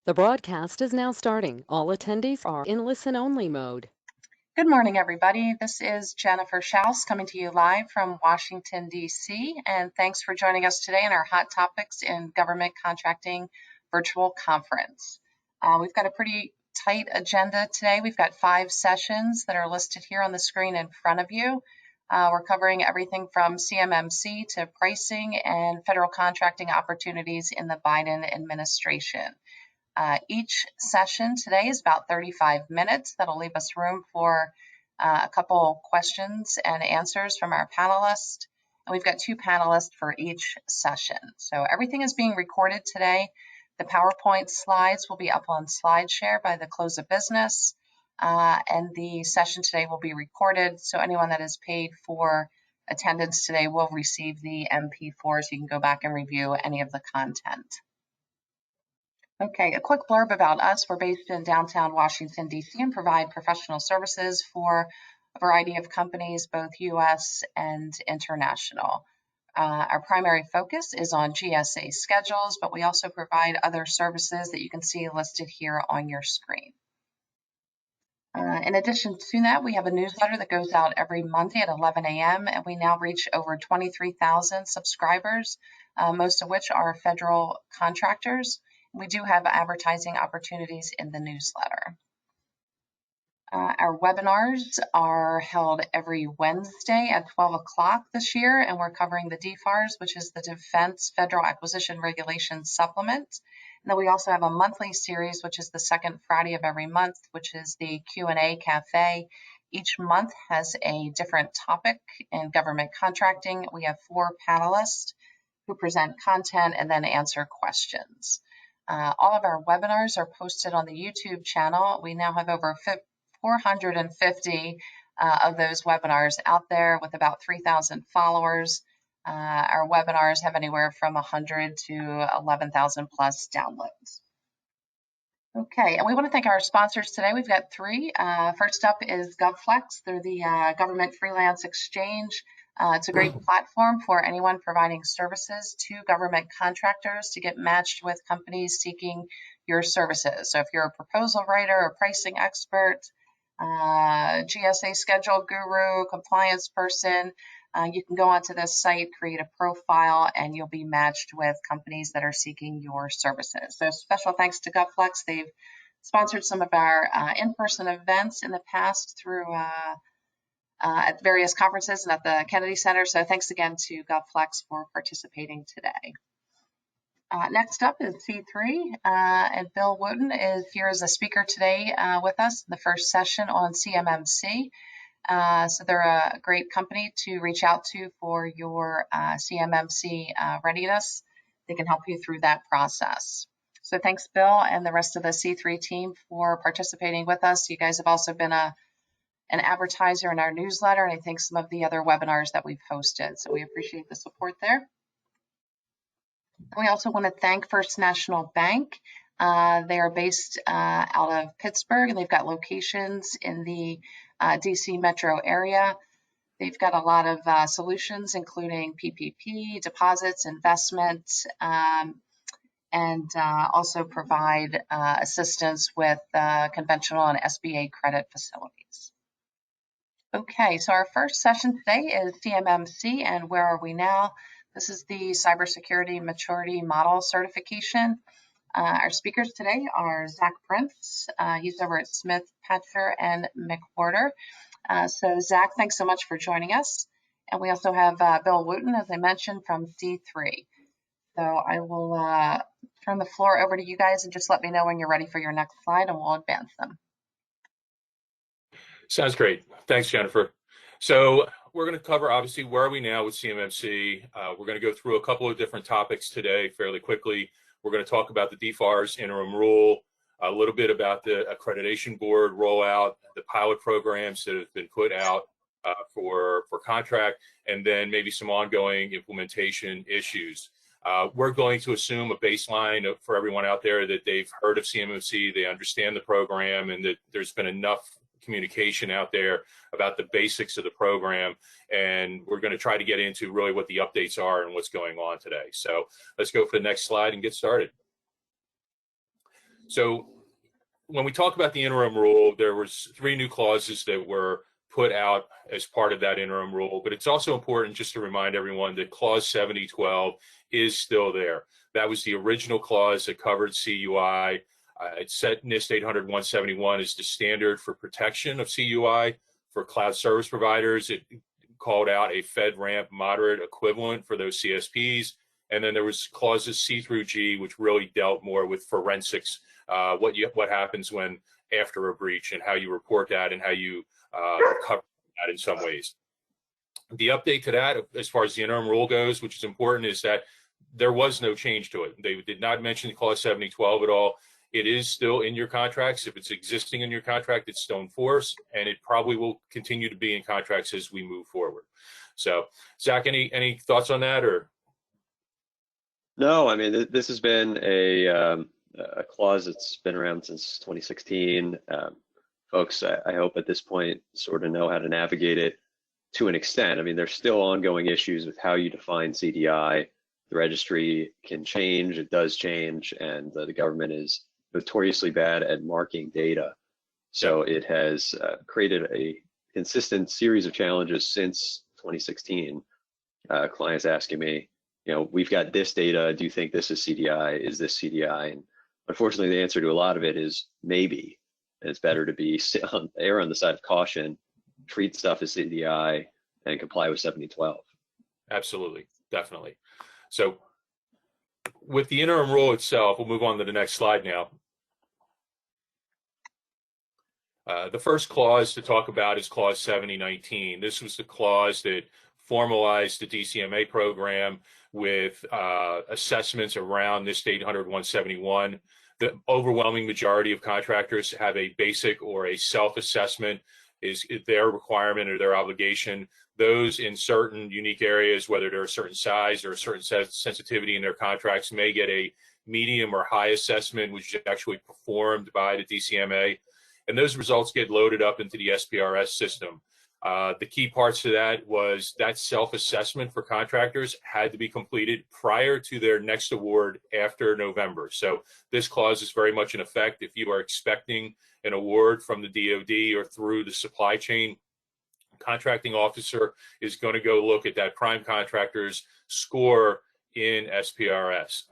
The broadcast is now starting. All attendees are in listen-only mode. Good morning, everybody. This is Jennifer Schaus coming to you live from Washington, D.C., and thanks for joining us today in our Hot Topics in Government Contracting virtual conference. We've got a pretty tight agenda today. We've got 5 sessions that are listed here on the screen in front of you. We're covering everything from CMMC to pricing and federal contracting opportunities in the Biden administration. Each session today is about 35 minutes. That'll leave us room for a couple questions and answers from our panelists. And we've got 2 panelists for each session. So everything is being recorded today. The PowerPoint slides will be up on SlideShare by the close of business. And the session today will be recorded. So anyone that is paid for attendance today will receive the MP4 so you can go back and review any of the content. Okay, a quick blurb about us. We're based in downtown Washington, D.C. and provide professional services for a variety of companies, both U.S. and international. Our primary focus is on GSA schedules, but we also provide other services that you can see listed here on your screen. In addition to that, we have a newsletter that goes out every Monday at 11 a.m. and we now reach over 23,000 subscribers, most of which are federal contractors. We do have advertising opportunities in the newsletter. Our webinars are held every Wednesday at 12 o'clock this year, and we're covering the DFARS, which is the Defense Federal Acquisition Regulations Supplement. And then we also have a monthly series, which is the second Friday of every month, which is the Q&A Cafe. Each month has a different topic in government contracting. We have 4 panelists who present content and then answer questions. All of our webinars are posted on the YouTube channel. We now have over 450 of those webinars out there with about 3,000 followers. Our webinars have anywhere from 100 to 11,000 plus downloads. Okay, and we want to thank our sponsors today. We've got 3. First up is GovFlex. They're the government freelance exchange. It's a great platform for anyone providing services to government contractors to get matched with companies seeking your services. So if you're a proposal writer, a pricing expert, GSA schedule guru, compliance person, you can go onto this site, create a profile, and you'll be matched with companies that are seeking your services. So special thanks to GovFlex. They've sponsored some of our in-person events in the past through at various conferences and at the Kennedy Center. So thanks again to GovFlex for participating today. Next up is C3, and Bill Wootton is here as a speaker today with us in the first session on CMMC. So they're a great company to reach out to for your CMMC readiness. They can help you through that process. So thanks, Bill, and the rest of the C3 team for participating with us. You guys have also been an advertiser in our newsletter, and I think some of the other webinars that we've hosted. So we appreciate the support there. And we also want to thank First National Bank. They are based out of Pittsburgh, and they've got locations in the DC metro area. They've got a lot of solutions, including PPP, deposits, investments, and also provide assistance with conventional and SBA credit facilities. Okay, so our first session today is CMMC, and where are we now? This is the Cybersecurity Maturity Model Certification. Our speakers today are Zach Prince. He's over at Smith, Pachter, and McWhorter. So Zach, thanks so much for joining us. And we also have Bill Wootton, as I mentioned, from D3. So I will turn the floor over to you guys and just let me know when you're ready for your next slide and we'll advance them. Sounds great. Thanks, Jennifer. So we're going to cover, obviously, where are we now with CMMC. We're going to go through a couple of different topics today fairly quickly. We're going to talk about the DFARS interim rule, a little bit about the accreditation board rollout, the pilot programs that have been put out for contract, and then maybe some ongoing implementation issues. We're going to assume a baseline for everyone out there that they've heard of CMMC, they understand the program, and that there's been enough communication out there about the basics of the program, and we're going to try to get into really what the updates are and what's going on today. So let's go for the next slide and get started. So when we talk about the interim rule, there was 3 new clauses that were put out as part of that interim rule, but it's also important just to remind everyone that clause 7012 is still there. That was the original clause that covered CUI. It set NIST 800-171 as the standard for protection of CUI for cloud service providers. It called out a FedRAMP moderate equivalent for those CSPs. And then there was clauses C through G, which really dealt more with forensics, what happens when after a breach and how you report that and how you recover that in some ways. The update to that, as far as the interim rule goes, which is important, is that there was no change to it. They did not mention clause 7012 at all. It is still in your contracts. If it's existing in your contract, it's still in force, and it probably will continue to be in contracts as we move forward. So, Zach, any thoughts on that, or? No, I mean, this has been a clause that's been around since 2016. Folks, I hope at this point sort of know how to navigate it to an extent. I mean, there's still ongoing issues with how you define CDI. The registry can change, it does change, and the government is notoriously bad at marking data. So it has created a consistent series of challenges since 2016. Clients asking me, you know, we've got this data, do you think this is CDI? Is this CDI? And unfortunately, the answer to a lot of it is maybe. And it's better to be err on the side of caution, treat stuff as CDI, and comply with 7012. Absolutely, definitely. So with the interim rule itself, we'll move on to the next slide now. The first clause to talk about is clause 7019. This was the clause that formalized the DCMA program with assessments around this 800-171. The overwhelming majority of contractors have a basic or a self-assessment is their requirement or their obligation. Those in certain unique areas, whether they're a certain size or a certain sensitivity in their contracts, may get a medium or high assessment, which is actually performed by the DCMA. And those results get loaded up into the SPRS system. The key parts to that was that self-assessment for contractors had to be completed prior to their next award after November. So this clause is very much in effect. If you are expecting an award from the DoD or through the supply chain, contracting officer is going to go look at that prime contractor's score in SPRS.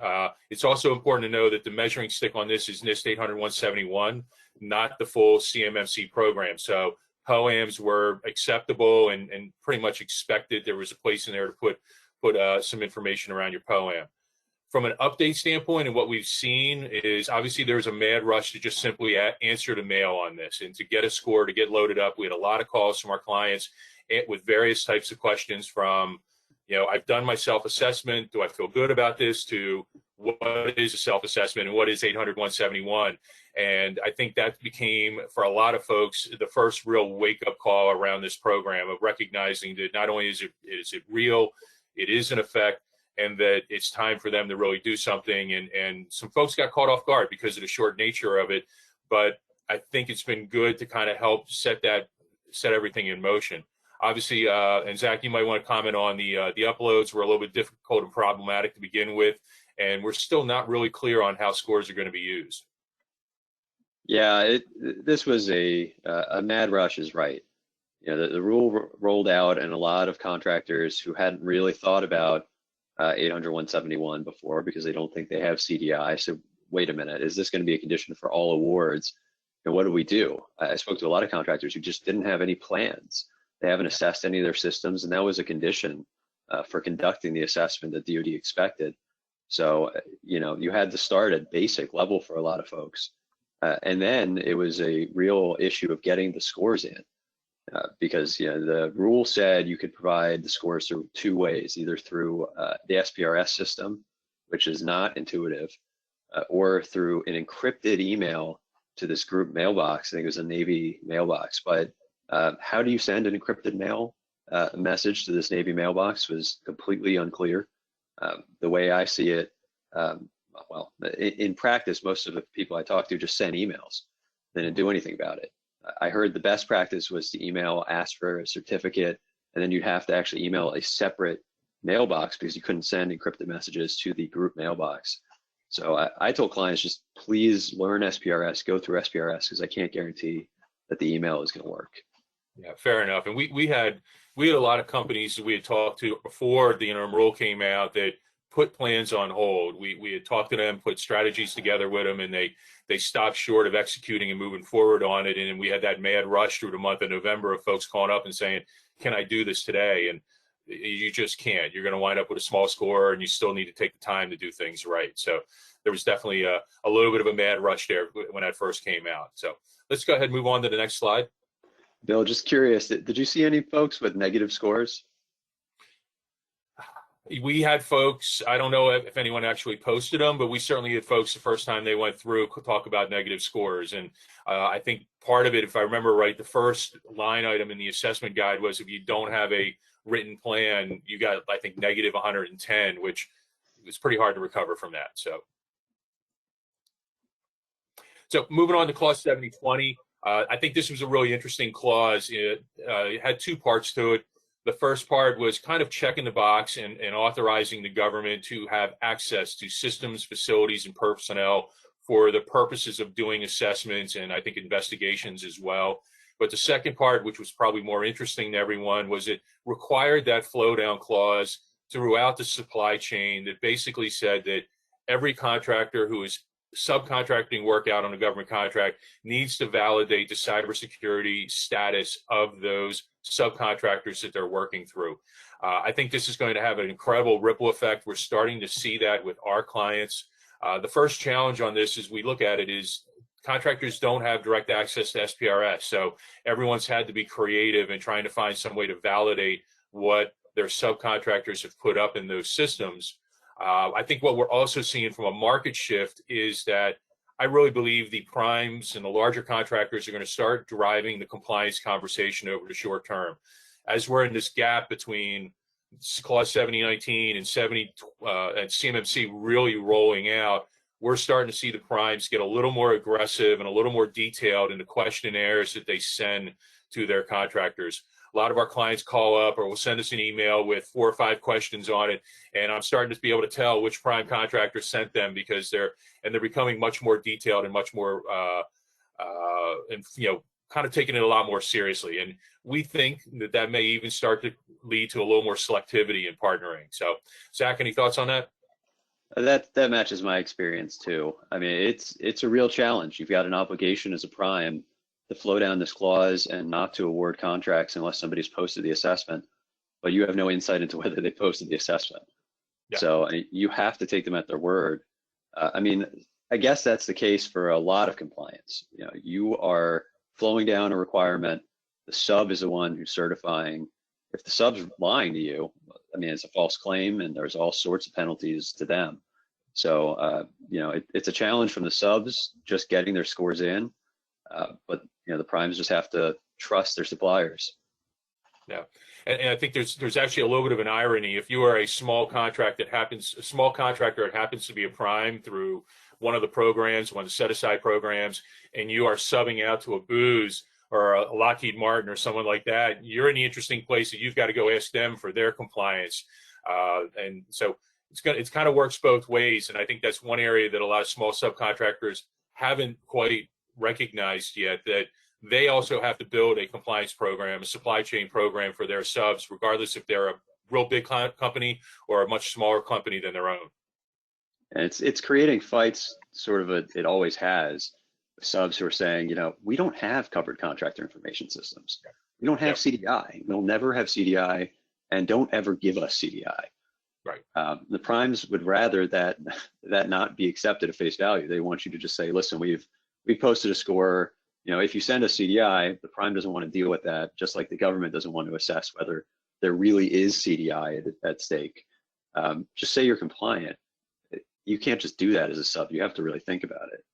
It's also important to know that the measuring stick on this is NIST 800-171, not the full CMMC program. So POAMs were acceptable and pretty much expected. There was a place in there to put some information around your POAM. From an update standpoint, and what we've seen is obviously there's a mad rush to just simply answer the mail on this and to get a score, to get loaded up. We had a lot of calls from our clients with various types of questions from, you know, I've done my self-assessment. Do I feel good about this? To what is a self-assessment and what is 800-171? And I think that became, for a lot of folks, the first real wake-up call around this program of recognizing that not only is it real, it is in effect, and that it's time for them to really do something. And some folks got caught off guard because of the short nature of it. But I think it's been good to kind of help set everything in motion. Obviously, and Zach, you might want to comment on the uploads were a little bit difficult and problematic to begin with, and we're still not really clear on how scores are going to be used. Yeah, this was a mad rush is right. You know, the rule rolled out, and a lot of contractors who hadn't really thought about 800-171 before because they don't think they have CDI. So wait a minute, is this going to be a condition for all awards? And what do we do? I spoke to a lot of contractors who just didn't have any plans. They haven't assessed any of their systems, and that was a condition for conducting the assessment that DoD expected. So, you know, you had to start at basic level for a lot of folks. And then it was a real issue of getting the scores in because, you know, the rule said you could provide the scores through 2 ways, either through the SPRS system, which is not intuitive, or through an encrypted email to this group mailbox. I think it was a Navy mailbox, but how do you send an encrypted mail message to this Navy mailbox was completely unclear. The way I see it, well, in practice, most of the people I talk to just send emails. They didn't do anything about it. I heard the best practice was to email, ask for a certificate, and then you'd have to actually email a separate mailbox because you couldn't send encrypted messages to the group mailbox. So I told clients, just please learn SPRS, go through SPRS, because I can't guarantee that the email is going to work. Yeah, fair enough. And we had a lot of companies that we had talked to before the interim rule came out that put plans on hold. We had talked to them, put strategies together with them, and they stopped short of executing and moving forward on it. And we had that mad rush through the month of November of folks calling up and saying, can I do this today? And you just can't. You're going to wind up with a small score, and you still need to take the time to do things right. So there was definitely a little bit of a mad rush there when that first came out. So let's go ahead and move on to the next slide. Bill, just curious, did you see any folks with negative scores? We had folks, I don't know if anyone actually posted them, but we certainly had folks the first time they went through talk about negative scores. And I think part of it, if I remember right, the first line item in the assessment guide was if you don't have a written plan, you got, I think, negative 110, which was pretty hard to recover from that. So moving on to clause 7020. I think this was a really interesting clause. It had two parts to it. The first part was kind of checking the box and authorizing the government to have access to systems, facilities, and personnel for the purposes of doing assessments and I think investigations as well. But the second part, which was probably more interesting to everyone, was it required that flow down clause throughout the supply chain that basically said that every contractor who is subcontracting work out on a government contract needs to validate the cybersecurity status of those subcontractors that they're working through. I think this is going to have an incredible ripple effect. We're starting to see that with our clients. The first challenge on this, as we look at it, is contractors don't have direct access to SPRS. So everyone's had to be creative in trying to find some way to validate what their subcontractors have put up in those systems. I think what we're also seeing from a market shift is that I really believe the primes and the larger contractors are going to start driving the compliance conversation over the short term. As we're in this gap between clause 7019 and CMMC really rolling out, we're starting to see the primes get a little more aggressive and a little more detailed in the questionnaires that they send to their contractors. A lot of our clients call up or will send us an email with 4 or 5 questions on it, and I'm starting to be able to tell which prime contractor sent them because they're becoming much more detailed and much more and kind of taking it a lot more seriously. And we think that may even start to lead to a little more selectivity in partnering. So, Zach, any thoughts on that? That matches my experience too. I mean, it's a real challenge. You've got an obligation as a prime to flow down this clause and not to award contracts unless somebody's posted the assessment, but you have no insight into whether they posted the assessment. Yeah. So you have to take them at their word. I mean, I guess that's the case for a lot of compliance. You are flowing down a requirement. The sub is the one who's certifying. If the sub's lying to you, I mean, it's a false claim and there's all sorts of penalties to them. So, it's a challenge from the subs just getting their scores in. But the primes just have to trust their suppliers. Yeah, and I think there's actually a little bit of an irony. If you are a small contractor that happens to be a prime through one of the programs, one of the set-aside programs, and you are subbing out to a Booz or a Lockheed Martin or someone like that, you're in the interesting place that you've got to go ask them for their compliance. And so it's kind of works both ways. And I think that's one area that a lot of small subcontractors haven't quite recognized yet, that they also have to build a compliance program, a supply chain program for their subs, regardless if they're a real big company or a much smaller company than their own. And it's creating fights, it always has, subs who are saying, we don't have covered contractor information systems. We don't have CDI. We'll never have CDI, and don't ever give us CDI. Right. The primes would rather that not be accepted at face value. They want you to just say, listen, we posted a score. If you send us CDI, the prime doesn't want to deal with that, just like the government doesn't want to assess whether there really is CDI at stake. Just say you're compliant. You can't just do that as a sub. You have to really think about it.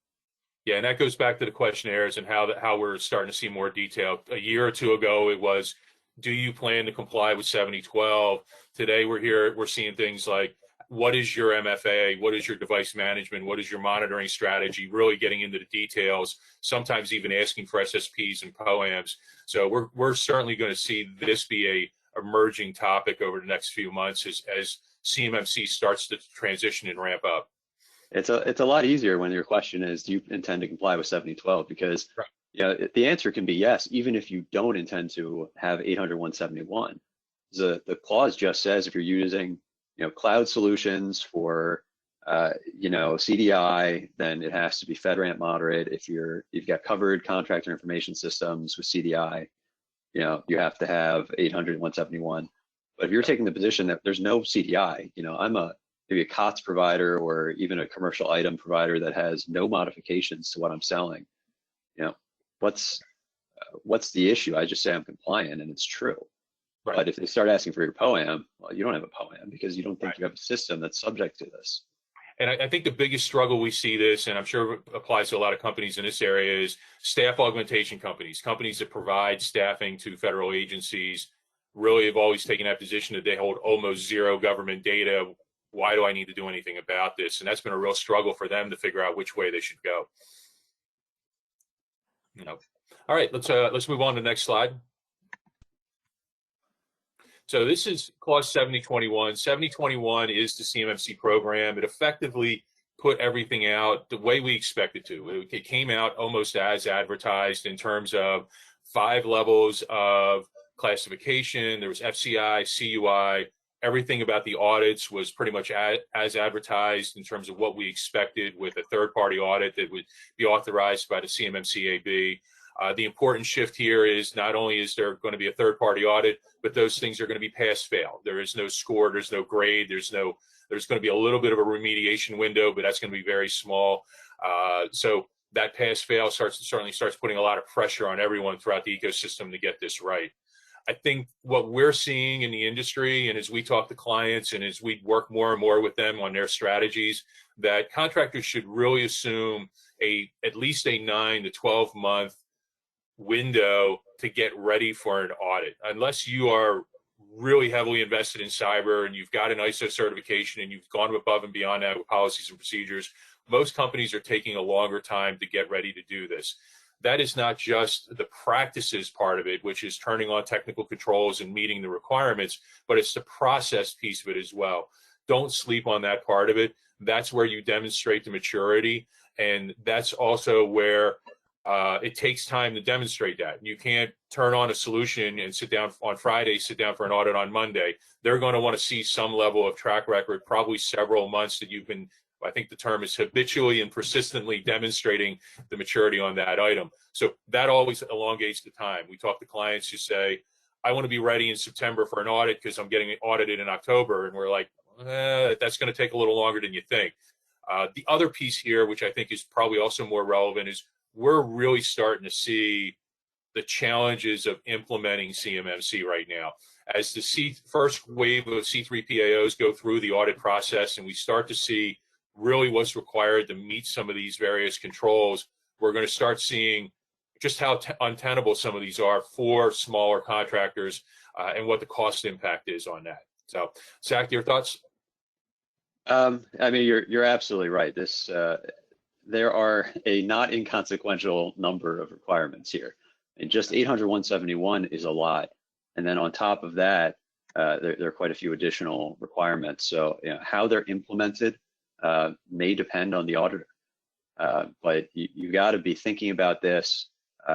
Yeah, and that goes back to the questionnaires and how we're starting to see more detail. A year or two ago, it was, do you plan to comply with 7012? Today, we're seeing things like, what is your MFA? What is your device management? What is your monitoring strategy? Really getting into the details, sometimes even asking for SSPs and POAMs. So we're certainly going to see this be a emerging topic over the next few months as CMMC starts to transition and ramp up. It's a lot easier when your question is, do you intend to comply with 7012? Because Right. you know, the answer can be yes, even if you don't intend to have 800.171. The clause just says if you're using, you know, cloud solutions for, you know, CDI, then it has to be FedRAMP moderate. If you've got covered contractor information systems with CDI, you know, you have to have 800.171. But if you're taking the position that there's no CDI, you know, I'm maybe a COTS provider or even a commercial item provider that has no modifications to what I'm selling, you know, what's the issue? I just say I'm compliant and it's true. Right. But if they start asking for your POAM, well, you don't have a POAM because you don't think Right. you have a system that's subject to this. And I think the biggest struggle we see this, and I'm sure it applies to a lot of companies in this area, is staff augmentation companies that provide staffing to federal agencies really have always taken that position that they hold almost zero government data. Why do I need to do anything about this? And that's been a real struggle for them to figure out which way they should go. You know. All right, let's move on to the next slide. So this is clause 7021. 7021 is the CMMC program. It effectively put everything out the way we expect it to. It came out almost as advertised in terms of 5 levels of classification. There was FCI, CUI. Everything about the audits was pretty much as advertised in terms of what we expected with a third-party audit that would be authorized by the CMMC-AB. The important shift here is not only is there going to be a third-party audit, but those things are going to be pass-fail. There is no score, there's no grade, there's going to be a little bit of a remediation window, but that's going to be very small. So that pass-fail certainly starts putting a lot of pressure on everyone throughout the ecosystem to get this right. I think what we're seeing in the industry, and as we talk to clients and as we work more and more with them on their strategies, that contractors should really assume at least a 9 to 12 month window to get ready for an audit. Unless you are really heavily invested in cyber and you've got an ISO certification and you've gone above and beyond that with policies and procedures, most companies are taking a longer time to get ready to do this. That is not just the practices part of it, which is turning on technical controls and meeting the requirements, but it's the process piece of it as well. Don't sleep on that part of it. That's where you demonstrate the maturity, and that's also where it takes time to demonstrate that. You can't turn on a solution and sit down on Friday, sit down for an audit on Monday. They're going to want to see some level of track record, probably several months that you've been, I think the term is habitually and persistently demonstrating the maturity on that item. So that always elongates the time. We talk to clients who say, I want to be ready in September for an audit because I'm getting audited in October. And we're like, that's going to take a little longer than you think. The other piece here, which I think is probably also more relevant, is we're really starting to see the challenges of implementing CMMC right now. As the first wave of C3PAOs go through the audit process and we start to see really what's required to meet some of these various controls, we're going to start seeing just how untenable some of these are for smaller contractors and what the cost impact is on that. So, Zach, your thoughts? I mean, you're absolutely right. There are a not inconsequential number of requirements here, and just 800.171 is a lot. And then on top of that, there are quite a few additional requirements. So, you know, how they're implemented may depend on the auditor, but you got to be thinking about this,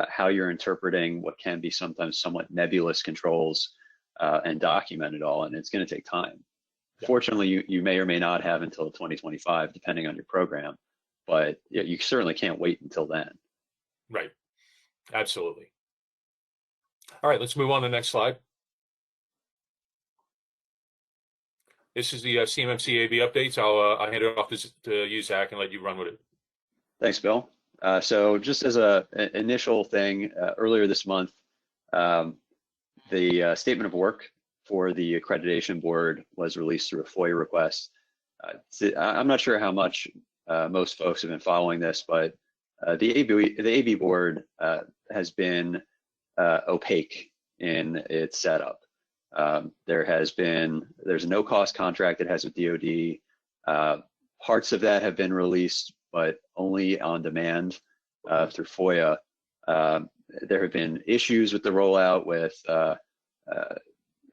how you're interpreting what can be sometimes somewhat nebulous controls, and document it all, and it's going to take time. Yeah. Fortunately, you may or may not have until 2025, depending on your program, but you certainly can't wait until then. Right, absolutely. All right, let's move on to the next slide. This is the CMMC AB updates. I'll hand it off to you, Zach, and let you run with it. Thanks, Bill. So just as an initial thing, earlier this month, the statement of work for the accreditation board was released through a FOIA request. I'm not sure how much most folks have been following this, but the AB board has been opaque in its setup. There's a no-cost contract it has with DoD. Parts of that have been released, but only on demand through FOIA. There have been issues with the rollout with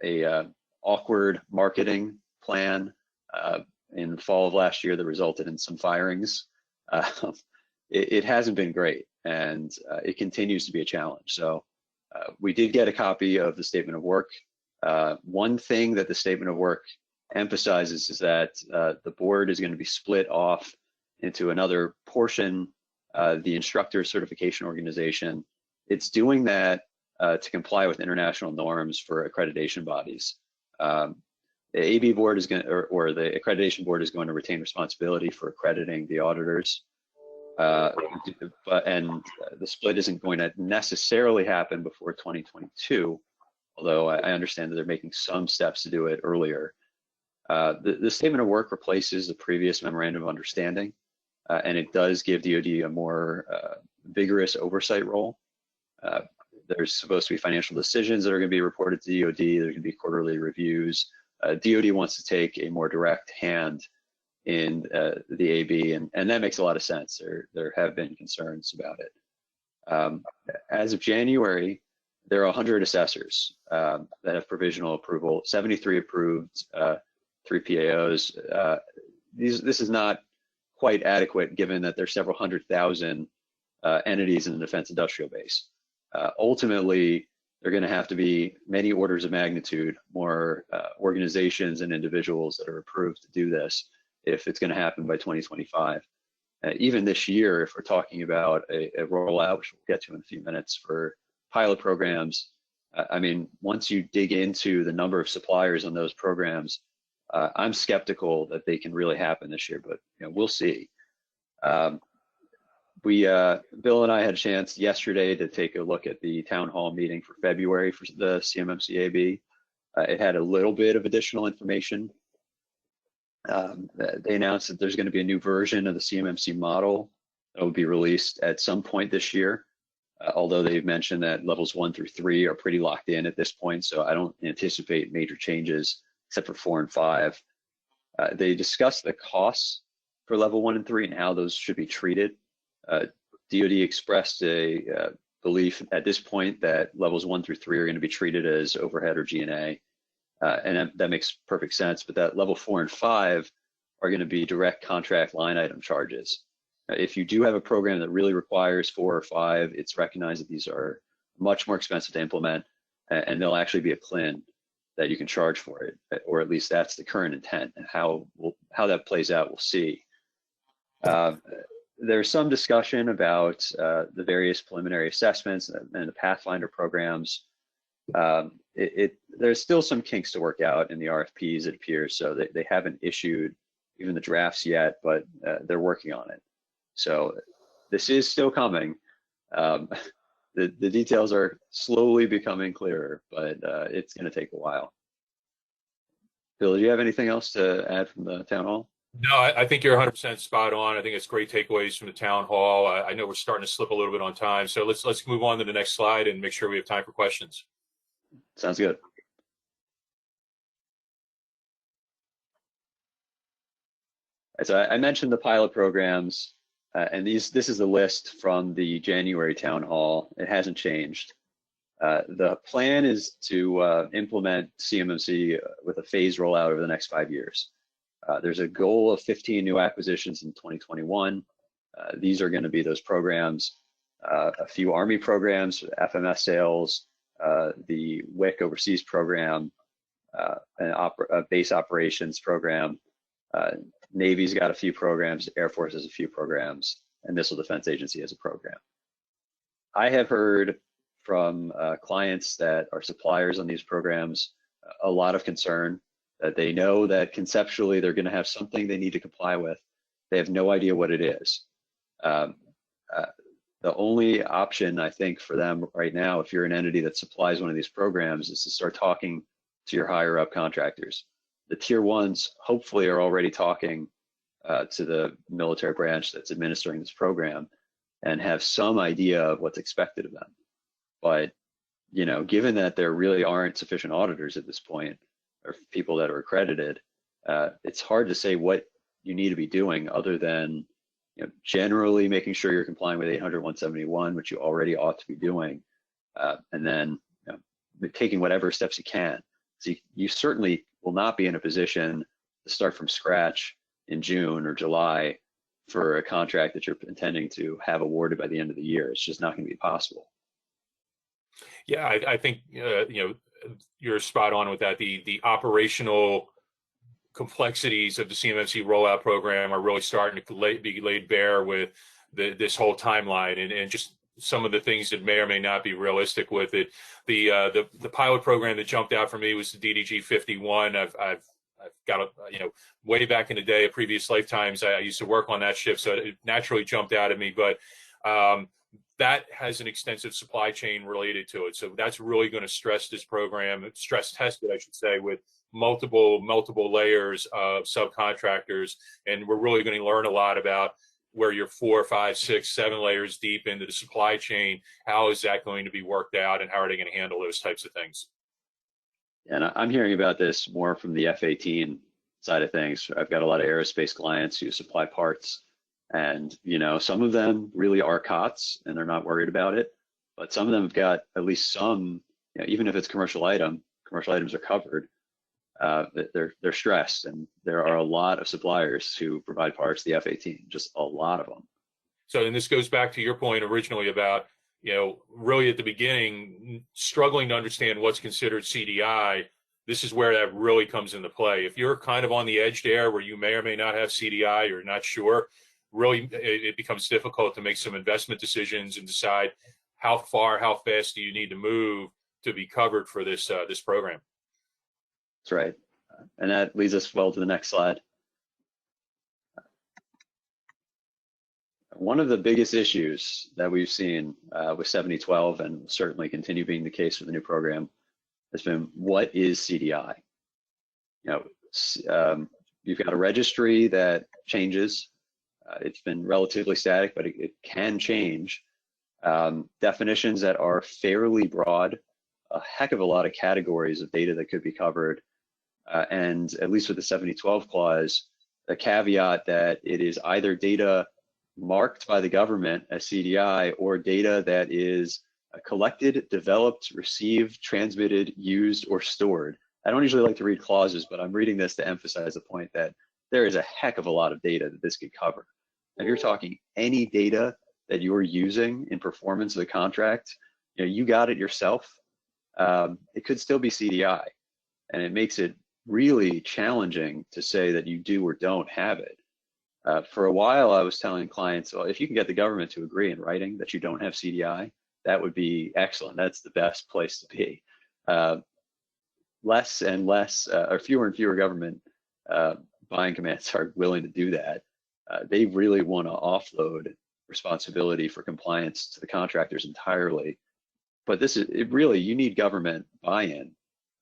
a awkward marketing plan, in the fall of last year that resulted in some firings. It hasn't been great, and it continues to be a challenge. So we did get a copy of the statement of work. One thing that the statement of work emphasizes is that the board is going to be split off into another portion, the instructor certification organization. It's doing that to comply with international norms for accreditation bodies. The AB board is going to, or the accreditation board is going to retain responsibility for accrediting the auditors. And the split isn't going to necessarily happen before 2022, although I understand that they're making some steps to do it earlier. The statement of work replaces the previous memorandum of understanding, and it does give DoD a more vigorous oversight role. There's supposed to be financial decisions that are going to be reported to DoD. There's going to be quarterly reviews. DoD wants to take a more direct hand in the AB, and that makes a lot of sense. There have been concerns about it. As of January, there are 100 assessors that have provisional approval, 73 approved, 3 PAOs. This is not quite adequate given that there's several 100,000 entities in the defense industrial base. Ultimately, there are going to have to be many orders of magnitude more organizations and individuals that are approved to do this if it's going to happen by 2025. Even this year, if we're talking about a rollout, which we'll get to in a few minutes, for pilot programs, I mean, once you dig into the number of suppliers on those programs, I'm skeptical that they can really happen this year, but we'll see. Bill and I had a chance yesterday to take a look at the town hall meeting for February for the CMMC AB. It had a little bit of additional information. They announced that there's going to be a new version of the CMMC model that will be released at some point this year, although they've mentioned that levels 1 through 3 are pretty locked in at this point, so I don't anticipate major changes except for 4 and 5. They discussed the costs for level 1 and 3 and how those should be treated. DoD expressed a belief at this point that levels 1 through 3 are going to be treated as overhead or G&A. And that makes perfect sense, but that level 4 and 5 are going to be direct contract line item charges. If you do have a program that really requires 4 or 5, it's recognized that these are much more expensive to implement, and there'll actually be a CLIN that you can charge for it, or at least that's the current intent. And how that plays out, we'll see. There's some discussion about the various preliminary assessments and the Pathfinder programs. There's still some kinks to work out in the RFPs, it appears, so they haven't issued even the drafts yet, but they're working on it. So this is still coming. The details are slowly becoming clearer, but it's going to take a while. Bill, do you have anything else to add from the town hall? No, I think you're 100% spot on. I think it's great takeaways from the town hall. I know we're starting to slip a little bit on time, so let's move on to the next slide and make sure we have time for questions. Sounds good. So I mentioned the pilot programs, and this is the list from the January town hall. It hasn't changed. The plan is to implement CMMC with a phased rollout over the next 5 years. There's a goal of 15 new acquisitions in 2021. These are going to be those programs, a few Army programs, FMS sales, the WIC overseas program, a base operations program. Navy's got a few programs, Air Force has a few programs, and Missile Defense Agency has a program. I have heard from clients that are suppliers on these programs a lot of concern that they know that conceptually they're going to have something they need to comply with. They have no idea what it is. The only option, I think, for them right now, if you're an entity that supplies one of these programs, is to start talking to your higher up contractors. The tier ones hopefully are already talking to the military branch that's administering this program and have some idea of what's expected of them. But, given that there really aren't sufficient auditors at this point, or people that are accredited, it's hard to say what you need to be doing other than generally making sure you're complying with 800-171, which you already ought to be doing, and then taking whatever steps you can. So you certainly will not be in a position to start from scratch in June or July for a contract that you're intending to have awarded by the end of the year. It's just not going to be possible. Yeah, I think you're spot on with that. The operational complexities of the CMMC rollout program are really starting to be laid bare with this whole timeline, and just some of the things that may or may not be realistic with it. The pilot program that jumped out for me was the DDG 51. I've got way back in the day, of previous lifetimes, I used to work on that ship, so it naturally jumped out at me. But that has an extensive supply chain related to it, so that's really going to stress this program, stress test it, I should say, with multiple layers of subcontractors, and we're really going to learn a lot about where you're 4, 5, 6, 7 layers deep into the supply chain. How is that going to be worked out, and how are they going to handle those types of things? And I'm hearing about this more from the F-18 side of things. I've got a lot of aerospace clients who supply parts, and some of them really are COTS and they're not worried about it, but some of them have got at least some, even if it's commercial items are covered. They're stressed, and there are a lot of suppliers who provide parts to the F-18, just a lot of them. So, and this goes back to your point originally about, really at the beginning, struggling to understand what's considered CDI. This is where that really comes into play. If you're kind of on the edge there where you may or may not have CDI, you're not sure, really it becomes difficult to make some investment decisions and decide how fast do you need to move to be covered for this program. That's right. And that leads us well to the next slide. One of the biggest issues that we've seen with 7012, and certainly continue being the case with the new program, has been, what is CDI? You've got a registry that changes. It's been relatively static, but it can change. Definitions that are fairly broad, a heck of a lot of categories of data that could be covered. And at least with the 7012 clause, a caveat that it is either data marked by the government as CDI or data that is collected, developed, received, transmitted, used, or stored. I don't usually like to read clauses, but I'm reading this to emphasize the point that there is a heck of a lot of data that this could cover. If you're talking any data that you're using in performance of the contract, you got it yourself, it could still be CDI. And it makes it really challenging to say that you do or don't have it. For a while, I was telling clients, well, if you can get the government to agree in writing that you don't have CDI, that would be excellent. That's the best place to be. Less and less, or fewer and fewer government buying commands are willing to do that. They really want to offload responsibility for compliance to the contractors entirely. But you need government buy-in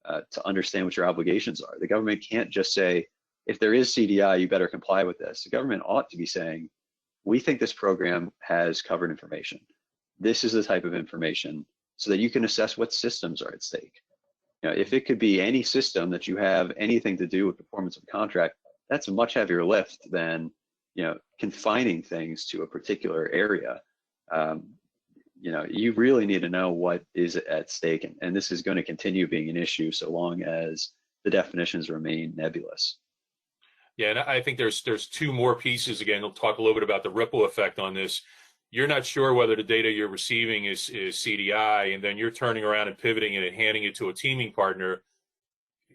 to understand what your obligations are. The government can't just say, if there is CDI, you better comply with this. The government ought to be saying, we think this program has covered information. This is the type of information, so that you can assess what systems are at stake. If it could be any system that you have anything to do with performance of a contract, that's a much heavier lift than confining things to a particular area. You really need to know what is at stake, and this is going to continue being an issue so long as the definitions remain nebulous. Yeah, and I think there's two more pieces. Again, we'll talk a little bit about the ripple effect on this. You're not sure whether the data you're receiving is CDI, and then you're turning around and pivoting it and handing it to a teaming partner.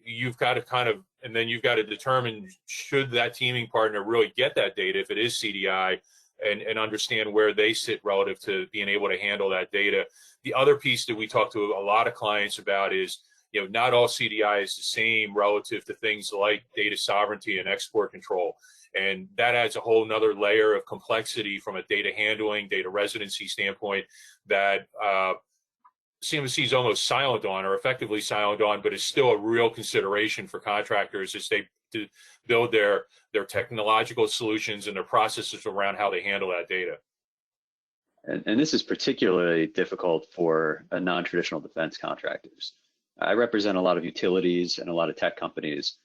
You've got to determine, should that teaming partner really get that data if it is CDI, and understand where they sit relative to being able to handle that data. The other piece that we talk to a lot of clients about is, not all CDI is the same relative to things like data sovereignty and export control. And that adds a whole nother layer of complexity from a data handling, data residency standpoint that CMMC is almost silent on, or effectively silent on, but is still a real consideration for contractors as they build their technological solutions and their processes around how they handle that data. And this is particularly difficult for non-traditional defense contractors. I represent a lot of utilities and a lot of tech companies,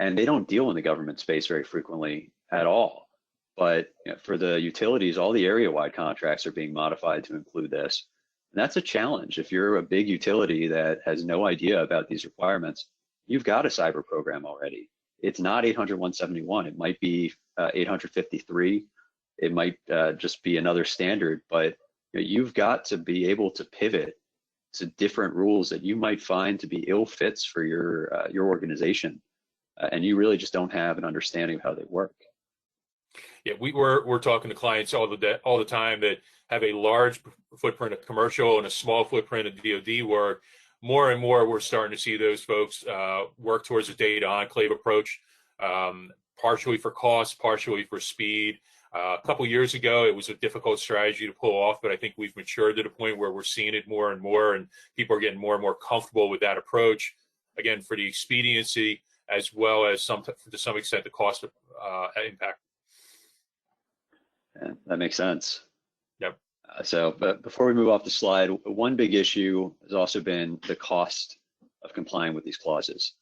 and they don't deal in the government space very frequently at all. But for the utilities, all the area-wide contracts are being modified to include this. And that's a challenge. If you're a big utility that has no idea about these requirements, you've got a cyber program already. it's not 800-171. It might be 853. It might just be another standard, but you've got to be able to pivot to different rules that you might find to be ill fits for your organization, and you really just don't have an understanding of how they work. Yeah, we're talking to clients all the time that have a large footprint of commercial and a small footprint of DoD work. More and more, we're starting to see those folks work towards a data enclave approach, partially for cost, partially for speed. A couple years ago, it was a difficult strategy to pull off, but I think we've matured to the point where we're seeing it more and more, and people are getting more and more comfortable with that approach. Again, for the expediency, as well as to some extent the cost impact. Yeah, that makes sense. Yep. But before we move off the slide, one big issue has also been the cost of complying with these clauses.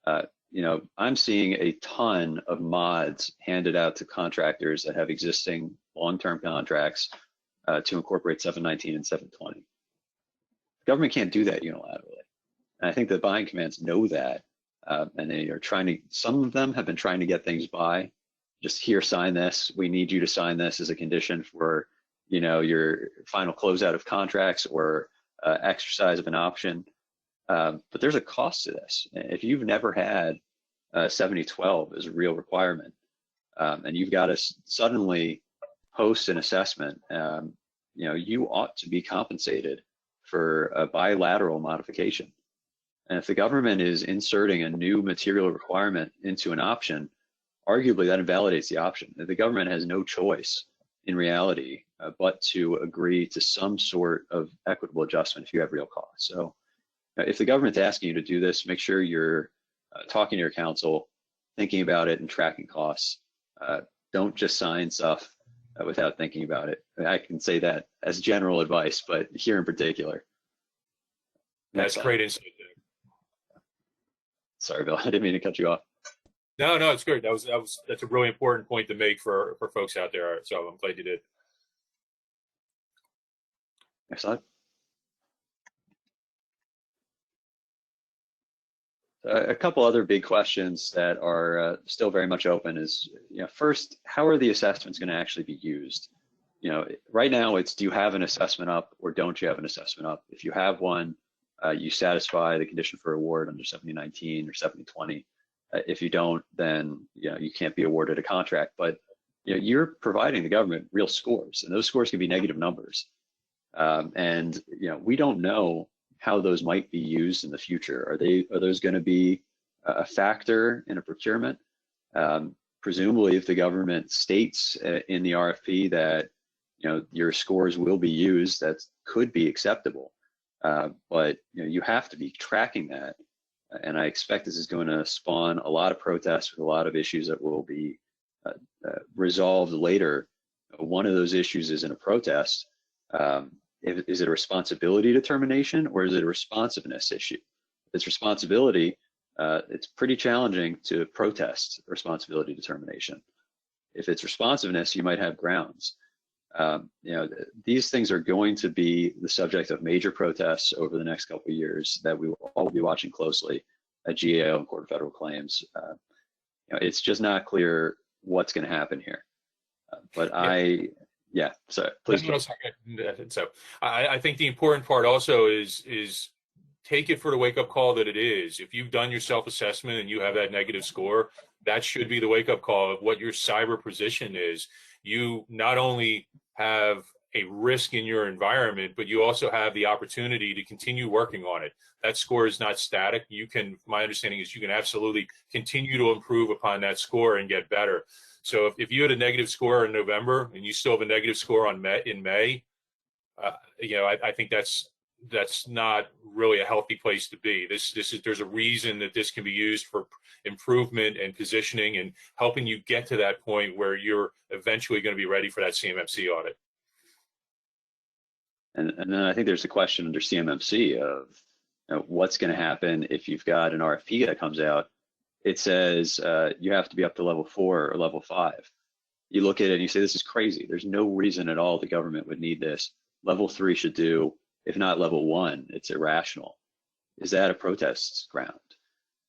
I'm seeing a ton of mods handed out to contractors that have existing long-term contracts to incorporate 719 and 720. The government can't do that unilaterally. And I think the buying commands know that, and they are trying to, some of them have been trying to get things by. Just here, sign this. We need you to sign this as a condition for, your final closeout of contracts or exercise of an option. But there's a cost to this. If you've never had 7012 as a real requirement, and you've got to suddenly post an assessment, you ought to be compensated for a bilateral modification. And if the government is inserting a new material requirement into an option, arguably that invalidates the option. The government has no choice in reality but to agree to some sort of equitable adjustment if you have real costs. So if the government's asking you to do this, make sure you're talking to your counsel, thinking about it and tracking costs. Don't just sign stuff without thinking about it. I can say that as general advice, but here in particular. That's great insight. Sorry, Bill, I didn't mean to cut you off. No, it's good. That's a really important point to make for folks out there. So I'm glad you did. Next slide. A couple other big questions that are still very much open is, first, how are the assessments going to actually be used? Right now it's, do you have an assessment up or don't you have an assessment up? If you have one, you satisfy the condition for award under 7019 or 7020. If you don't, then you can't be awarded a contract. But you're providing the government real scores, and those scores can be negative numbers. And we don't know how those might be used in the future. Are those going to be a factor in a procurement? Presumably, if the government states in the RFP that your scores will be used, that could be acceptable. But you have to be tracking that. And I expect this is going to spawn a lot of protests with a lot of issues that will be resolved later. One of those issues is in a protest. Is it a responsibility determination or is it a responsiveness issue? If it's responsibility, it's pretty challenging to protest responsibility determination. If it's responsiveness, you might have grounds. These things are going to be the subject of major protests over the next couple of years that we will all be watching closely at GAO and Court of Federal Claims. It's just not clear what's going to happen here. So please. So I think the important part also is take it for the wake-up call that it is. If you've done your self-assessment and you have that negative score, that should be the wake-up call of what your cyber position is. You not only have a risk in your environment, but you also have the opportunity to continue working on it. That score is not static. My understanding is you can absolutely continue to improve upon that score and get better. So if you had a negative score in November and you still have a negative score in May, I think that's not really a healthy place to be. There's a reason that this can be used for improvement and positioning and helping you get to that point where you're eventually going to be ready for that CMMC audit. And then I think there's a question under CMMC of what's going to happen if you've got an RFP that comes out. It says you have to be up to level 4 or level 5. You look at it and you say, this is crazy. There's no reason at all the government would need this. Level 3 should do. If not level 1, it's irrational. Is that a protest ground?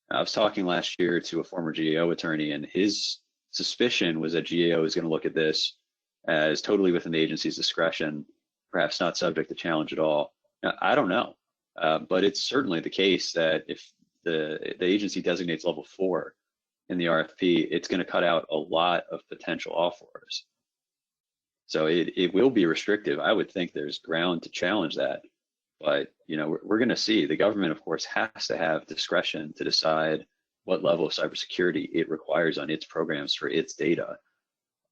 I was talking last year to a former GAO attorney, and his suspicion was that GAO is going to look at this as totally within the agency's discretion, perhaps not subject to challenge at all. Now, I don't know, but it's certainly the case that if the agency designates level 4 in the RFP, it's going to cut out a lot of potential offerors. So it will be restrictive. I would think there's ground to challenge that, but we're going to see. The government, of course, has to have discretion to decide what level of cybersecurity it requires on its programs for its data.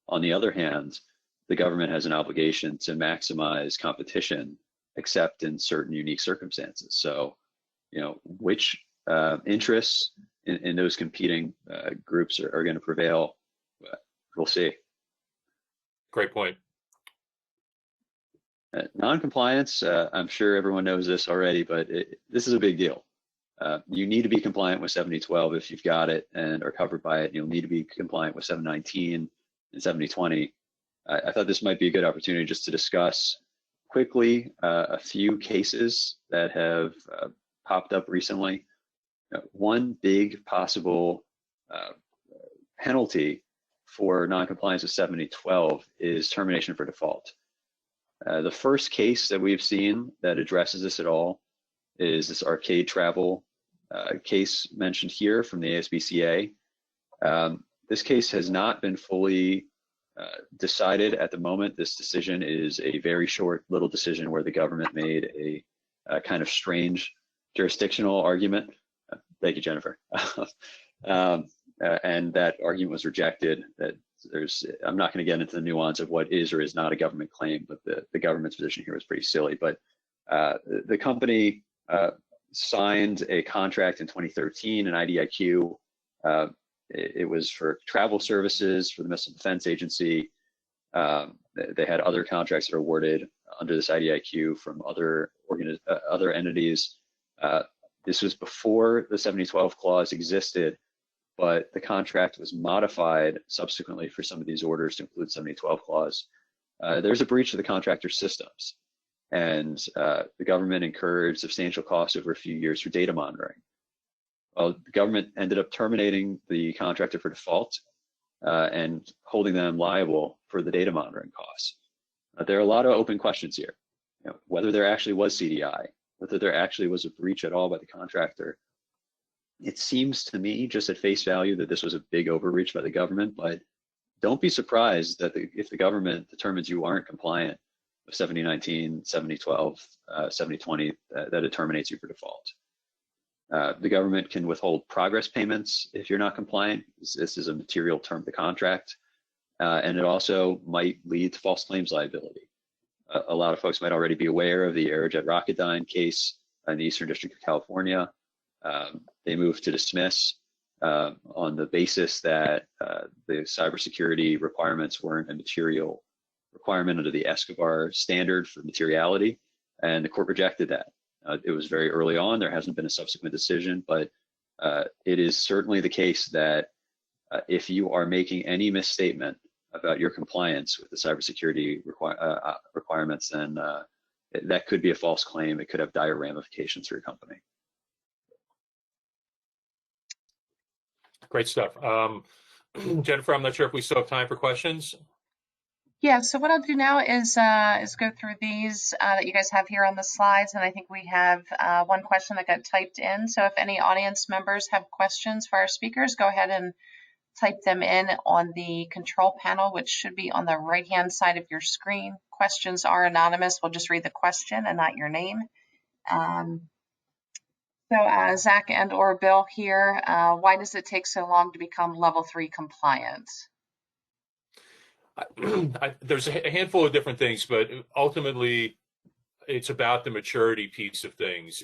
On the other hand, the government has an obligation to maximize competition, except in certain unique circumstances. So, which interests in those competing groups are going to prevail, we'll see. Great point. Non-compliance, I'm sure everyone knows this already, but this is a big deal. You need to be compliant with 7012 if you've got it and are covered by it. You'll need to be compliant with 719 and 7020. I thought this might be a good opportunity just to discuss quickly a few cases that have popped up recently. One big possible penalty for non-compliance with 7012 is termination for default. The first case that we've seen that addresses this at all is this arcade travel case mentioned here from the ASBCA. This case has not been fully decided at the moment. This decision is a very short little decision where the government made a kind of strange jurisdictional argument. Thank you, Jennifer. And that argument was rejected. That I'm not going to get into the nuance of what is or is not a government claim, but the government's position here was pretty silly. But the company signed a contract in 2013, an IDIQ. It was for travel services for the Missile Defense Agency. They had other contracts that are awarded under this IDIQ from other entities. This was before the 7012 clause existed, but the contract was modified subsequently for some of these orders to include 7012 clause. There's a breach of the contractor systems, and the government incurred substantial costs over a few years for data monitoring. Well, the government ended up terminating the contractor for default and holding them liable for the data monitoring costs. There are a lot of open questions here. Whether there actually was CDI, whether there actually was a breach at all by the contractor. It seems to me, just at face value, that this was a big overreach by the government, but don't be surprised that if the government determines you aren't compliant with 7019, 7012, 7020, that it terminates you for default. The government can withhold progress payments if you're not compliant. This is a material term of the contract, and it also might lead to false claims liability. A lot of folks might already be aware of the Aerojet Rocketdyne case in the Eastern District of California. They moved to dismiss on the basis that the cybersecurity requirements weren't a material requirement under the Escobar standard for materiality, and the court rejected that. It was very early on. There hasn't been a subsequent decision, but it is certainly the case that if you are making any misstatement about your compliance with the cybersecurity requirements, then that could be a false claim. It could have dire ramifications for your company. Great stuff. Jennifer, I'm not sure if we still have time for questions. Yeah, so what I'll do now is go through these that you guys have here on the slides, and I think we have one question that got typed in. So if any audience members have questions for our speakers, go ahead and type them in on the control panel, which should be on the right-hand side of your screen. Questions are anonymous. We'll just read the question and not your name. So Zach and or Bill here, why does it take so long to become level 3 compliant? There's a handful of different things, but ultimately it's about the maturity piece of things.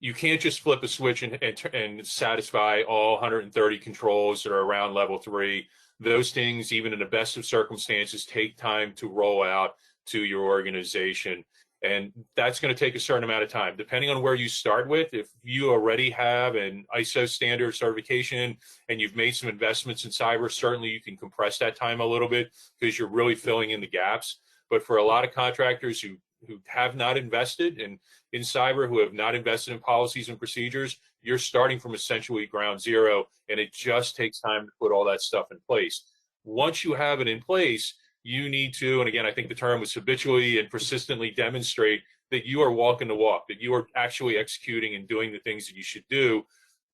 You can't just flip a switch and satisfy all 130 controls that are around level 3. Those things, even in the best of circumstances, take time to roll out to your organization. And that's going to take a certain amount of time, depending on where you start with. If you already have an ISO standard certification and you've made some investments in cyber, certainly you can compress that time a little bit because you're really filling in the gaps. But for a lot of contractors who who have not invested in cyber, who have not invested in policies and procedures, you're starting from essentially ground zero, and it just takes time to put all that stuff in place. Once you have it in place, you need to, and again, I think the term was habitually and persistently demonstrate that you are walking the walk, that you are actually executing and doing the things that you should do.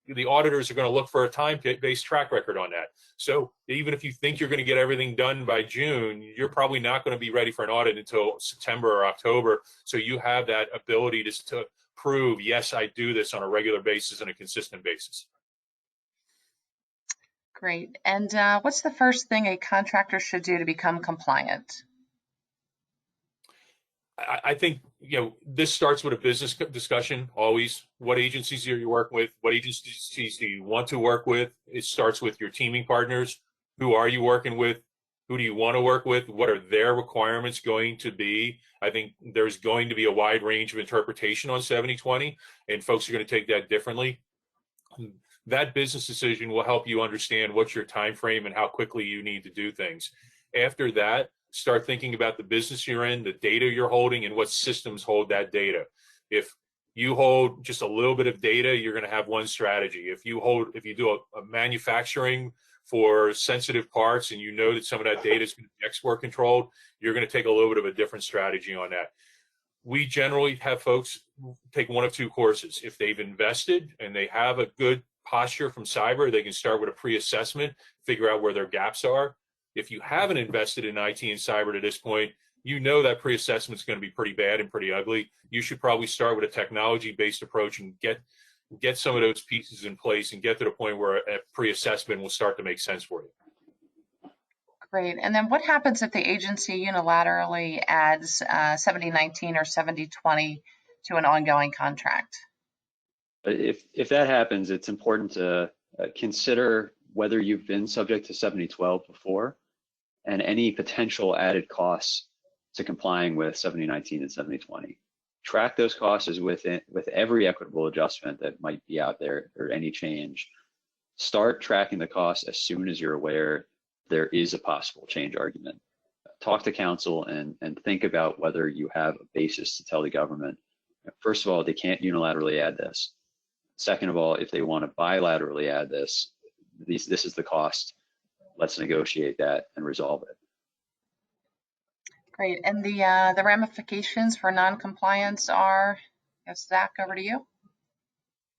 The auditors are going to look for a time-based track record on that. So even if you think you're going to get everything done by June, you're probably not going to be ready for an audit until September or October. So you have that ability to prove, yes, I do this on a regular basis and a consistent basis. Great. And what's the first thing a contractor should do to become compliant? I think, this starts with a business discussion always. What agencies are you working with? What agencies do you want to work with? It starts with your teaming partners. Who are you working with? Who do you want to work with? What are their requirements going to be? I think there's going to be a wide range of interpretation on 70/20, and folks are going to take that differently. That business decision will help you understand what's your time frame and how quickly you need to do things. After that, start thinking about the business you're in, the data you're holding, and what systems hold that data. If you hold just a little bit of data, you're going to have one strategy. If you do a manufacturing for sensitive parts and you know that some of that data is going to be export controlled, you're going to take a little bit of a different strategy on that. We generally have folks take one of two courses. If they've invested and they have a good posture from cyber, they can start with a pre-assessment, figure out where their gaps are. If you haven't invested in IT and cyber to this point, you know that pre-assessment is going to be pretty bad and pretty ugly. You should probably start with a technology-based approach and get some of those pieces in place and get to the point where a pre-assessment will start to make sense for you. Great. And then what happens if the agency unilaterally adds 70/19 or 70/20 to an ongoing contract? If that happens, it's important to consider whether you've been subject to 70/12 before and any potential added costs to complying with 70/19 and 70/20. Track those costs with every equitable adjustment that might be out there or any change. Start tracking the costs as soon as you're aware there is a possible change argument. Talk to counsel and think about whether you have a basis to tell the government, first of all, they can't unilaterally add this. Second of all, if they want to bilaterally add this, this is the cost. Let's negotiate that and resolve it. Great. And the ramifications for non-compliance are, Zach, over to you.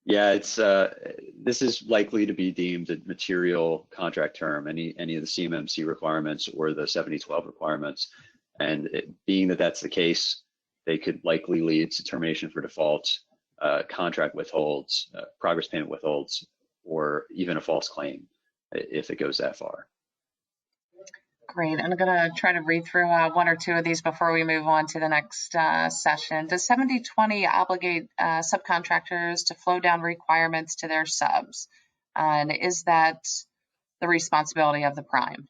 Yeah, this is likely to be deemed a material contract term, any of the CMMC requirements or the 70/12 requirements. And being that that's the case, they could likely lead to termination for default, contract withholds, progress payment withholds, or even a false claim if it goes that far. Great. I'm going to try to read through one or two of these before we move on to the next session. Does 70/20 obligate subcontractors to flow down requirements to their subs? And is that the responsibility of the prime?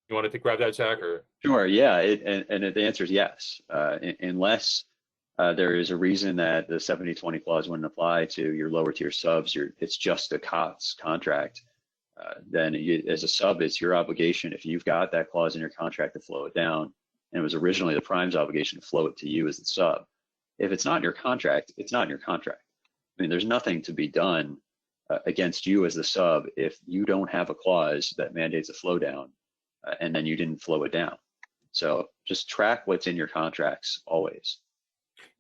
You wanted to grab that, Zach? Or? Sure, yeah, and the answer is yes. Unless there is a reason that the 70/20 clause wouldn't apply to your lower tier subs, it's just a COTS contract, then as a sub, it's your obligation, if you've got that clause in your contract, to flow it down. And it was originally the prime's obligation to flow it to you as the sub. If it's not in your contract, it's not in your contract. I mean, there's nothing to be done against you as the sub if you don't have a clause that mandates a flow down and then you didn't flow it down. So just track what's in your contracts always.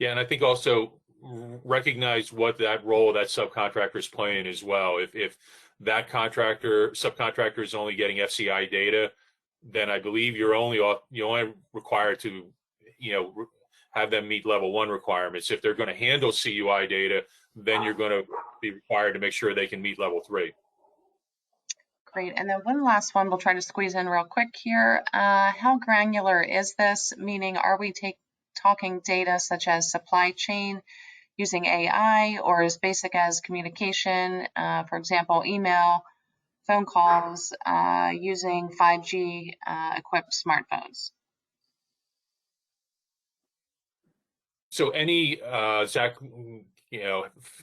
Yeah, and I think also recognize what that role that subcontractor is playing as well. If that subcontractor is only getting FCI data, then I believe you're only required to, have them meet level 1 requirements. If they're going to handle CUI data, then you're going to be required to make sure they can meet level 3. Great. And then one last one we'll try to squeeze in real quick here. How granular is this? Meaning, are we talking data such as supply chain using AI, or as basic as communication, for example, email, phone calls, using 5G equipped smartphones? So any, Zach,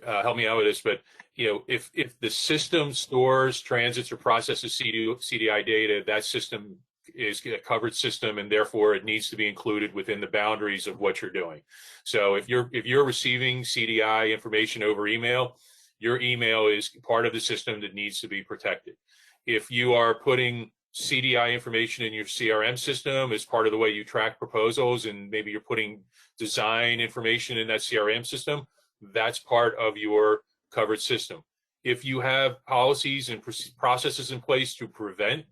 help me out with this, but if the system stores, transits, or processes CDI data, that system a covered system, and therefore it needs to be included within the boundaries of what you're doing. So if you're receiving CDI information over email, your email is part of the system that needs to be protected. If you are putting CDI information in your CRM system as part of the way you track proposals, and maybe you're putting design information in that CRM system, that's part of your covered system. If you have policies and processes in place to prevent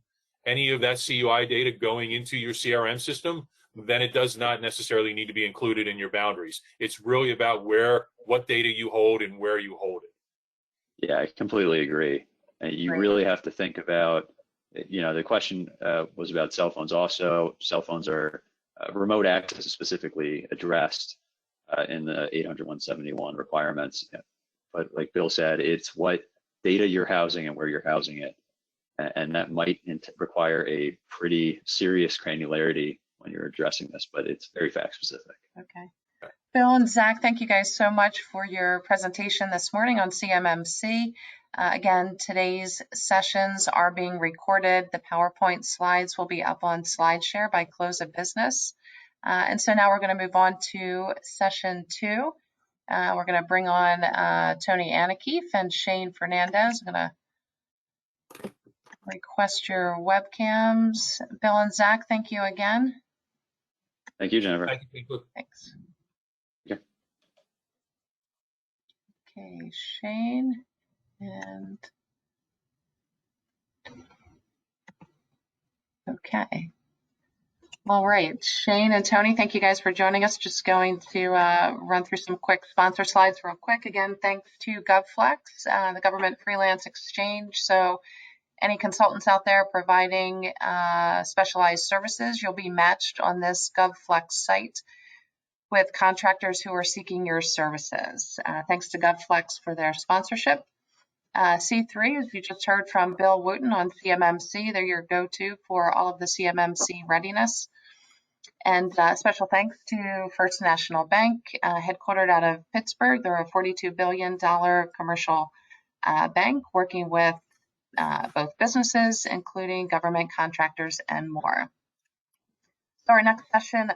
any of that CUI data going into your CRM system, then it does not necessarily need to be included in your boundaries. It's really about what data you hold and where you hold it. Yeah, I completely agree. And you really have to think about, the question was about cell phones also. Cell phones are remote access is specifically addressed in the 800-171 requirements. But like Bill said, it's what data you're housing and where you're housing it. And that might require a pretty serious granularity when you're addressing this, but it's very fact specific. Okay. Bill and Zach, thank you guys so much for your presentation this morning on CMMC. Again, today's sessions are being recorded. The PowerPoint slides will be up on SlideShare by close of business. And so now we're going to move on to session 2. We're going to bring on Tony Anakeef and Shane Fernandez. I'm going to request your webcams. Bill and Zach, thank you again. Thank you, Jennifer. Thank you. Thanks. Yeah. Okay, Shane and okay. All right, Shane and Tony, thank you guys for joining us. Just going to run through some quick sponsor slides real quick. Again, thanks to GovFlex, the government freelance exchange. So any consultants out there providing specialized services, you'll be matched on this GovFlex site with contractors who are seeking your services. Thanks to GovFlex for their sponsorship. C3, as you just heard from Bill Wootton on CMMC, they're your go-to for all of the CMMC readiness. And special thanks to First National Bank, headquartered out of Pittsburgh. They're a $42 billion commercial bank working with both businesses, including government contractors and more. So our next session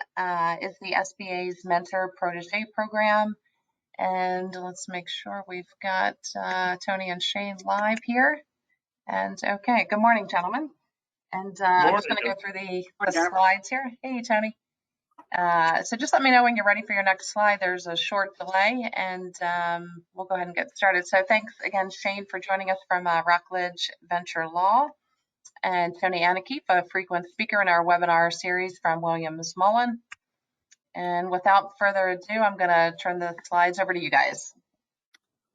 is the SBA's Mentor Protege program. And let's make sure we've got Tony and Shane live here. And okay, good morning, gentlemen. And I'm just going to go through the slides here. Hey, Tony. So just let me know when you're ready for your next slide. There's a short delay, and we'll go ahead and get started. So thanks again, Shane, for joining us from Rockledge Venture Law, and Tony Anakeef, a frequent speaker in our webinar series from Williams Mullen. And without further ado, I'm going to turn the slides over to you guys.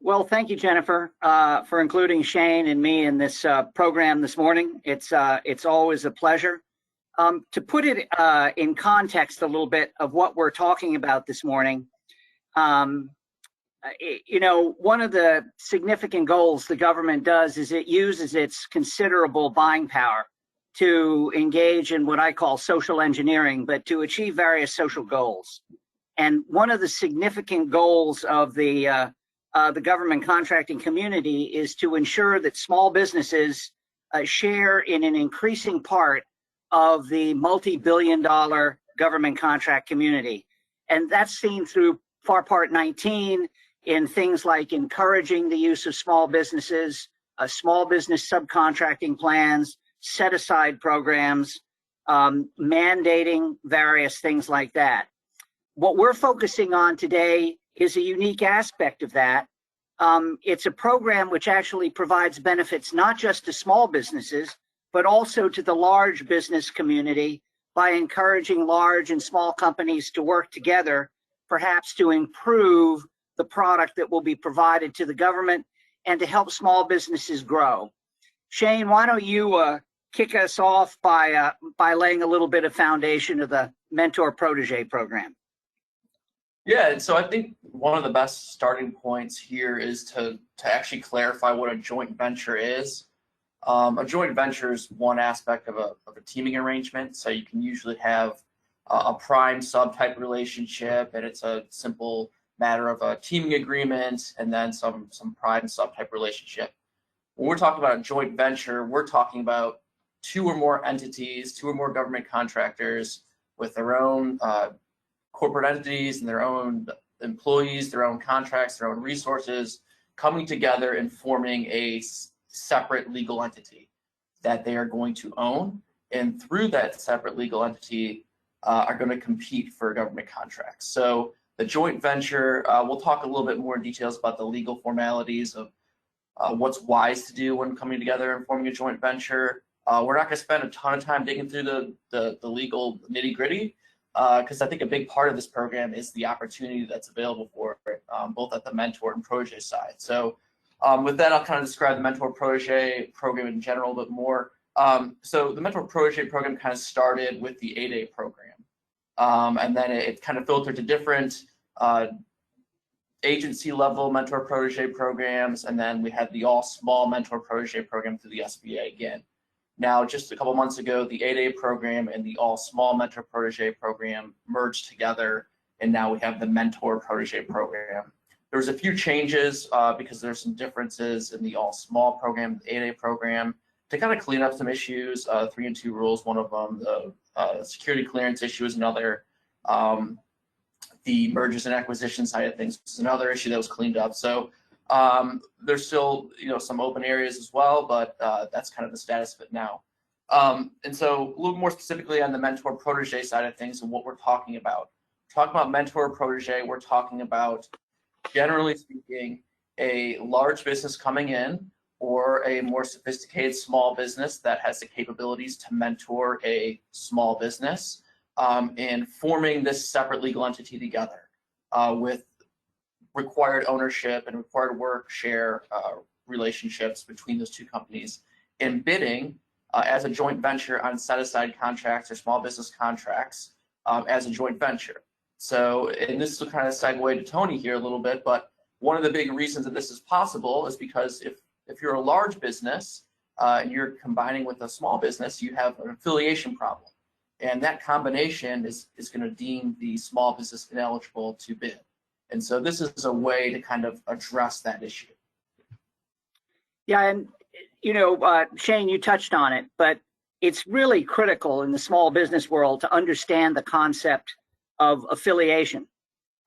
Well, thank you, Jennifer, for including Shane and me in this program this morning. It's always a pleasure. To put it in context a little bit of what we're talking about this morning, one of the significant goals the government does is it uses its considerable buying power to engage in what I call social engineering, but to achieve various social goals. And one of the significant goals of the government contracting community is to ensure that small businesses share in an increasing part of the multi-billion-dollar government contract community. And that's seen through FAR Part 19 in things like encouraging the use of small businesses, small business subcontracting plans, set-aside programs, mandating various things like that. What we're focusing on today is a unique aspect of that. It's a program which actually provides benefits not just to small businesses, but also to the large business community by encouraging large and small companies to work together, perhaps to improve the product that will be provided to the government and to help small businesses grow. Shane, why don't you kick us off by laying a little bit of foundation of the Mentor Protege program? Yeah, and so I think one of the best starting points here is to actually clarify what a joint venture is. A joint venture is one aspect of a teaming arrangement. So you can usually have a prime sub-type relationship, and it's a simple matter of a teaming agreement and then some prime sub-type relationship. When we're talking about a joint venture, we're talking about 2 or more entities, 2 or more government contractors with their own corporate entities and their own employees, their own contracts, their own resources, coming together and forming a separate legal entity that they are going to own, and through that separate legal entity are going to compete for government contracts. So the joint venture, we'll talk a little bit more in details about the legal formalities of what's wise to do when coming together and forming a joint venture. We're not going to spend a ton of time digging through the legal nitty-gritty, because I think a big part of this program is the opportunity that's available for it, both at the mentor and protege side. So with that, I'll kind of describe the mentor protege program in general a bit more. So the mentor protege program kind of started with the 8A program, and then it kind of filtered to different agency level mentor protege programs, and then we had the all small mentor protege program through the SBA again. Now, just a couple months ago, the 8A program and the all small mentor protege program merged together, and now we have the mentor protege program. There was a few changes because there's some differences in the all small program, the 8A program, to kind of clean up some issues. 3 and 2 rules, one of them, the security clearance issue is another. The mergers and acquisitions side of things is another issue that was cleaned up. So there's still, some open areas as well, but that's kind of the status of it now. And so a little more specifically on the mentor protege side of things and what we're talking about. Talking about mentor protege, we're talking about, generally speaking, a large business coming in or a more sophisticated small business that has the capabilities to mentor a small business, and forming this separate legal entity together with required ownership and required work share relationships between those 2 companies, and bidding as a joint venture on set-aside contracts or small business contracts as a joint venture. So, and this will kind of segue to Tony here a little bit, but one of the big reasons that this is possible is because if you're a large business and you're combining with a small business, you have an affiliation problem. And that combination is going to deem the small business ineligible to bid. And so this is a way to kind of address that issue. Yeah, and Shane, you touched on it, but it's really critical in the small business world to understand the concept of affiliation.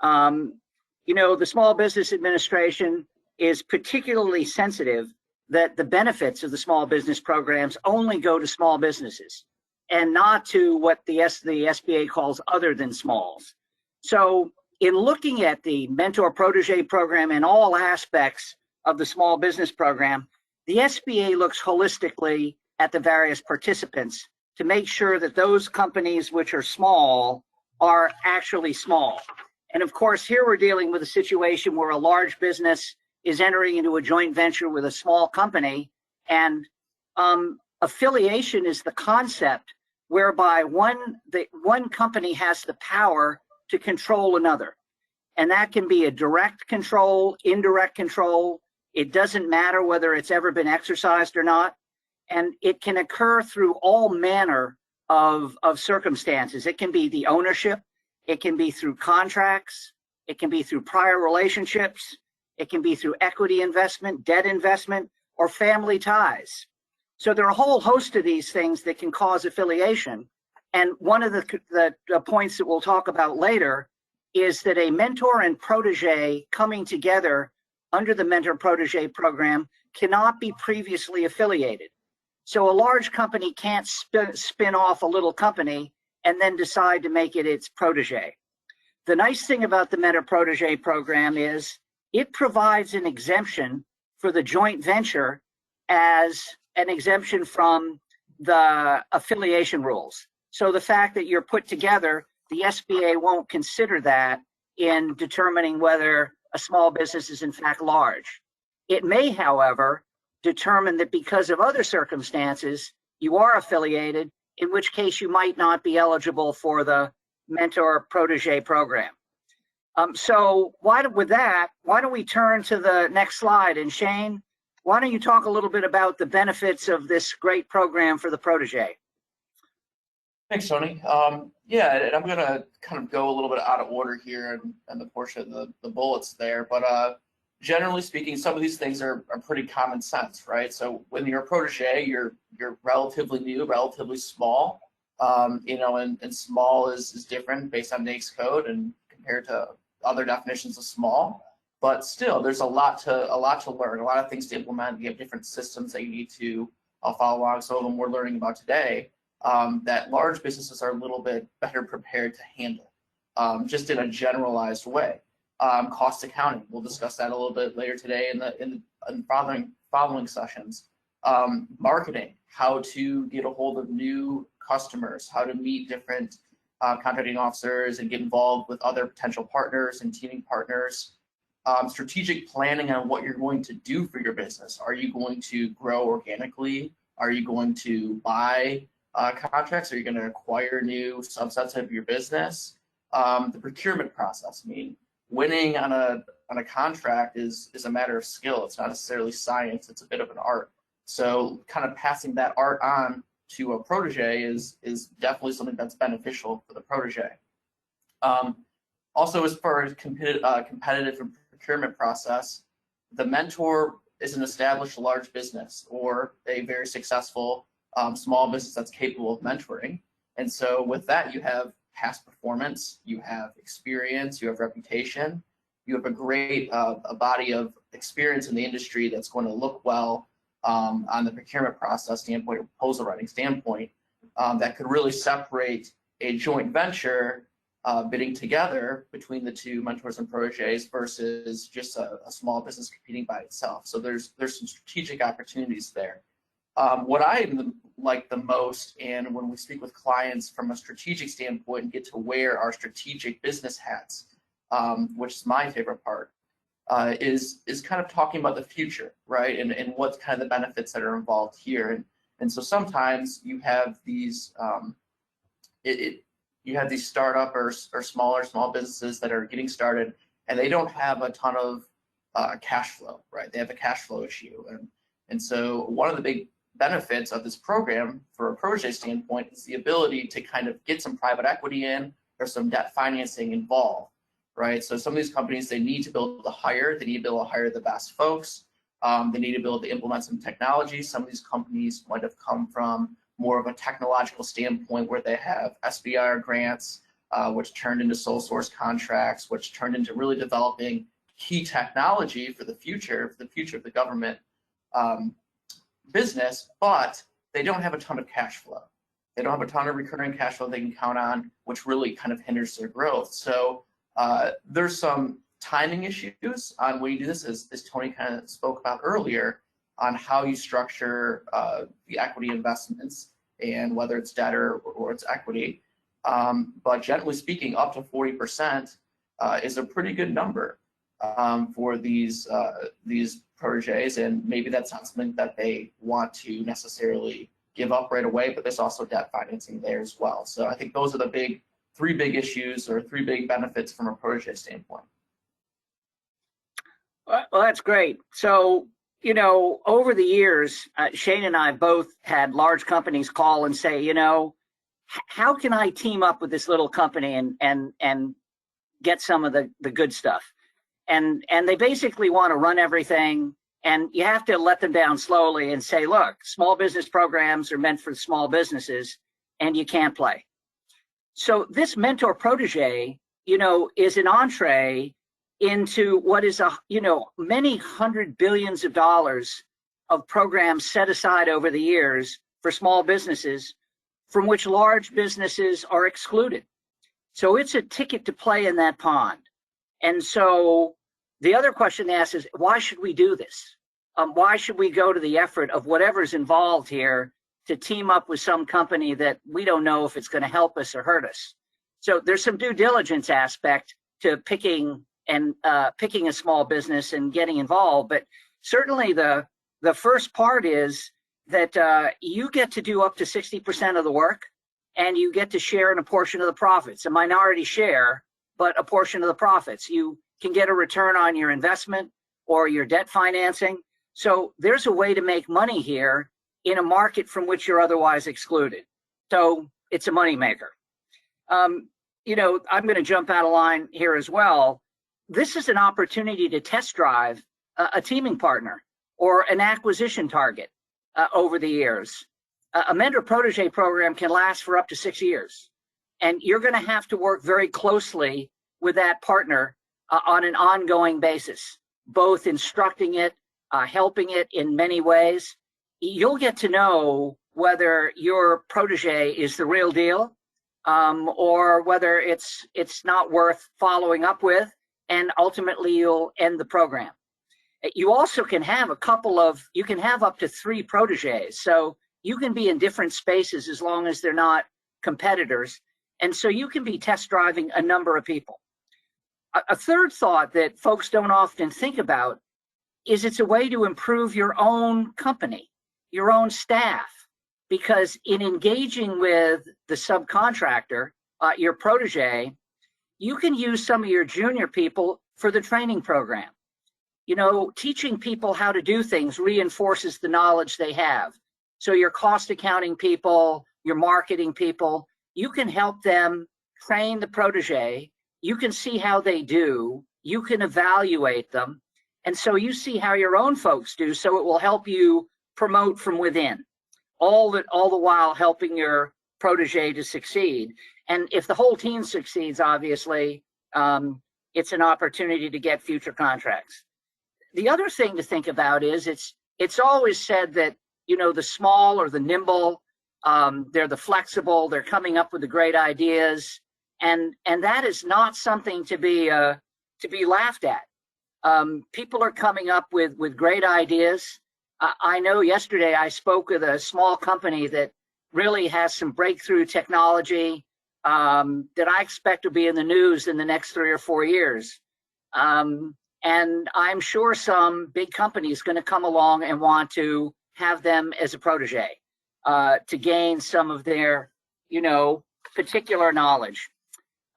The Small Business Administration is particularly sensitive that the benefits of the small business programs only go to small businesses and not to what the SBA calls other than smalls. So in looking at the mentor protege program and all aspects of the small business program, the SBA looks holistically at the various participants to make sure that those companies which are small are actually small. And of course, here we're dealing with a situation where a large business is entering into a joint venture with a small company, and affiliation is the concept whereby one company has the power to control another. And that can be a direct control, indirect control. It doesn't matter whether it's ever been exercised or not. And it can occur through all manner of circumstances. It can be the ownership. It can be through contracts. It can be through prior relationships. It can be through equity investment, debt investment, or family ties. So there are a whole host of these things that can cause affiliation. And one of the points that we'll talk about later is that a mentor and protege coming together under the mentor protege program cannot be previously affiliated. So a large company can't spin off a little company and then decide to make it its protege. The nice thing about the mentor protege program is it provides an exemption for the joint venture as an exemption from the affiliation rules. So the fact that you're put together, the SBA won't consider that in determining whether a small business is in fact large. It may, however, determine that because of other circumstances, you are affiliated, in which case you might not be eligible for the mentor protege program. So with that, why don't we turn to the next slide? And Shane, why don't you talk a little bit about the benefits of this great program for the protege? Thanks, Tony. Yeah, and I'm going to kind of go a little bit out of order here and the portion of the bullets there. But generally speaking, some of these things are pretty common sense, right? So when you're a protege, you're relatively new, relatively small, you know, and small is different based on NAICS code and compared to other definitions of small. But still, there's a lot to learn, a lot of things to implement. You have different systems that you need to follow along. Some of them we're learning about today that large businesses are a little bit better prepared to handle, just in a generalized way. Cost accounting, we'll discuss that a little bit later today in the following sessions. Marketing, how to get a hold of new customers, how to meet different contracting officers and get involved with other potential partners and teaming partners. Strategic planning on what you're going to do for your business. Are you going to grow organically? Are you going to buy contracts? Are you going to acquire new subsets of your business? The procurement process. I mean, winning on a contract is a matter of skill. It's not necessarily science. It's a bit of an art. So kind of passing that art on to a protege is definitely something that's beneficial for the protege. Also, as far as competitive procurement process, the mentor is an established large business or a very successful small business that's capable of mentoring. And so with that, you have past performance, you have experience, you have reputation, you have a great a body of experience in the industry that's going to look well on the procurement process standpoint or proposal writing standpoint that could really separate a joint venture bidding together between the two mentors and proteges versus just a small business competing by itself. So there's some strategic opportunities there. What I like the most, and when we speak with clients from a strategic standpoint and get to wear our strategic business hats, which is my favorite part, is kind of talking about the future, right? And what's kind of the benefits that are involved here. And so sometimes you have these you have these startup or small businesses that are getting started, and they don't have a ton of cash flow, right? They have a cash flow issue, and so one of the big benefits of this program for a protege standpoint is the ability to kind of get some private equity in or some debt financing involved, right? So some of these companies, they need to be able to hire, they need to be able to hire the best folks, they need to be able to implement some technology. Some of these companies might have come from more of a technological standpoint where they have SBIR grants, which turned into sole source contracts, which turned into really developing key technology for the future of the government business, but they don't have a ton of cash flow. They don't have a ton of recurring cash flow they can count on, which really kind of hinders their growth. So there's some timing issues on when you do this, as Tony kind of spoke about earlier, on how you structure the equity investments and whether it's debt or it's equity. But generally speaking, up to 40% is a pretty good number for these proteges, and maybe that's not something that they want to necessarily give up right away, but there's also debt financing there as well. So I think those are the three big issues or three big benefits from a protege standpoint. Well, that's great. So, you know, over the years, Shane and I both had large companies call and say, you know, how can I team up with this little company and get some of the good stuff? And they basically want to run everything, and you have to let them down slowly and say, look, small business programs are meant for small businesses, and you can't play. So this mentor protege, you know, is an entree into what is many hundred billions of dollars of programs set aside over the years for small businesses, from which large businesses are excluded. So it's a ticket to play in that pond. And so the other question to ask is, why should we do this? Why should we go to the effort of whatever's involved here to team up with some company that we don't know if it's going to help us or hurt us? So there's some due diligence aspect to picking a small business and getting involved. But certainly the first part is that you get to do up to 60% of the work, and you get to share in a portion of the profits, a minority share, but a portion of the profits. You can get a return on your investment or your debt financing. So there's a way to make money here in a market from which you're otherwise excluded. So it's a moneymaker. You know, I'm going to jump out of line here as well. This is an opportunity to test drive a teaming partner or an acquisition target over the years. A mentor-protege program can last for up to 6 years. And you're going to have to work very closely with that partner on an ongoing basis, both instructing it, helping it in many ways. You'll get to know whether your protege is the real deal, or whether it's not worth following up with, and ultimately you'll end the program. You also can have you can have up to 3 proteges. So you can be in different spaces as long as they're not competitors. And so you can be test driving a number of people. A third thought that folks don't often think about is it's a way to improve your own company, your own staff, because in engaging with the subcontractor, your protege, you can use some of your junior people for the training program. You know, teaching people how to do things reinforces the knowledge they have. So your cost accounting people, your marketing people, you can help them train the protege. You can see how they do. You can evaluate them. And so you see how your own folks do, so it will help you promote from within, all the while helping your protege to succeed. And if the whole team succeeds, obviously, it's an opportunity to get future contracts. The other thing to think about is it's always said that, you know, the small or the nimble, they're the flexible, they're coming up with the great ideas, and that is not something to be laughed at. People are coming up with great ideas. I know yesterday I spoke with a small company that really has some breakthrough technology that I expect will be in the news in the next 3 or 4 years. And I'm sure some big company is going to come along and want to have them as a protege to gain some of their, you know, particular knowledge.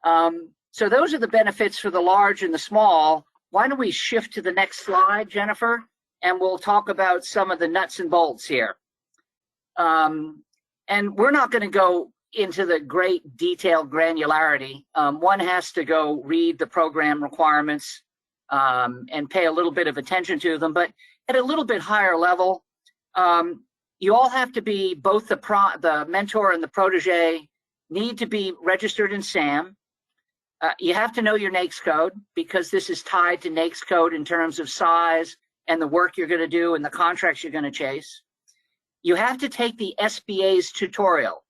So those are the benefits for the large and the small. Why don't we shift to the next slide, Jennifer, and we'll talk about some of the nuts and bolts here. And we're not going to go into the great detailed granularity. One has to go read the program requirements and pay a little bit of attention to them, but at a little bit higher level, you all have to be, both the mentor and the protege need to be registered in SAM. You have to know your NAICS code, because this is tied to NAICS code in terms of size and the work you're going to do and the contracts you're going to chase. You have to take the SBA's tutorial.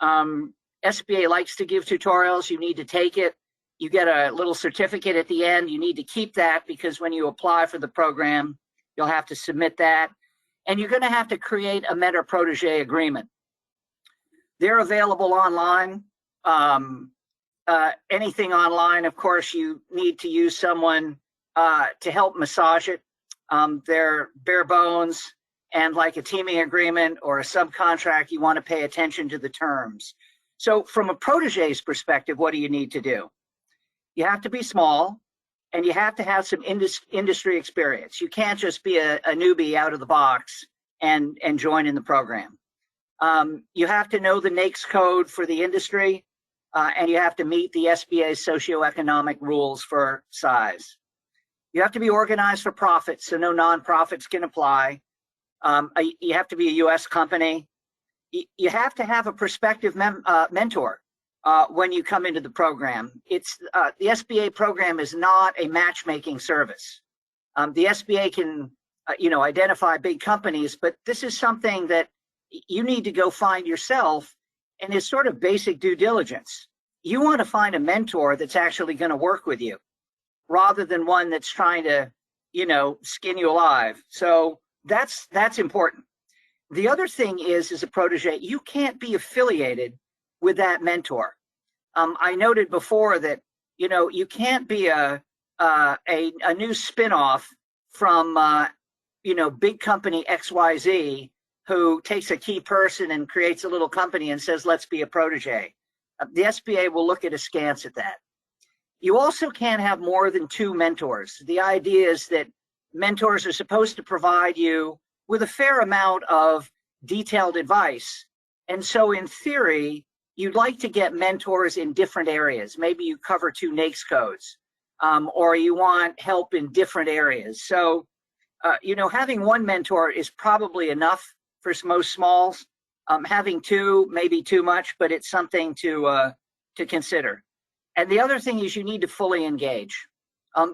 SBA likes to give tutorials. You need to take it. You get a little certificate at the end. You need to keep that, because when you apply for the program, you'll have to submit that. And you're going to have to create a mentor-protege agreement. They're available online. Anything online, of course, you need to use someone to help massage it. They're bare bones, and like a teaming agreement or a subcontract, you want to pay attention to the terms. So from a protege's perspective, what do you need to do? You have to be small, and you have to have some industry experience. You can't just be a newbie out of the box and join in the program. You have to know the NAICS code for the industry, and you have to meet the SBA's socioeconomic rules for size. You have to be organized for profit, so no nonprofits can apply. You have to be a U.S. company. You have to have a prospective mentor when you come into the program. It's the SBA program is not a matchmaking service. The SBA can, identify big companies, but this is something that you need to go find yourself, and is sort of basic due diligence. You want to find a mentor that's actually going to work with you, rather than one that's trying to, skin you alive. So that's important. The other thing is, as a protege, you can't be affiliated with that mentor. I noted before that, you can't be a new spinoff from, big company XYZ, who takes a key person and creates a little company and says, let's be a protege. The SBA will look at askance at that. You also can't have more than 2 mentors. The idea is that mentors are supposed to provide you with a fair amount of detailed advice. And so in theory, you'd like to get mentors in different areas. Maybe you cover 2 NAICS codes, or you want help in different areas. So Having one mentor is probably enough for most smalls. Having two may be too much, but it's something to consider. And the other thing is you need to fully engage.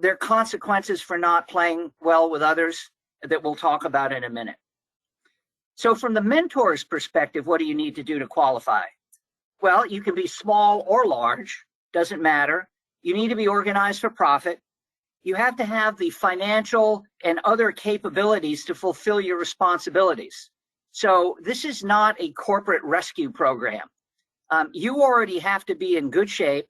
There are consequences for not playing well with others that we'll talk about in a minute. So from the mentor's perspective, what do you need to do to qualify? Well, you can be small or large, doesn't matter. You need to be organized for profit. You have to have the financial and other capabilities to fulfill your responsibilities. So this is not a corporate rescue program. You already have to be in good shape,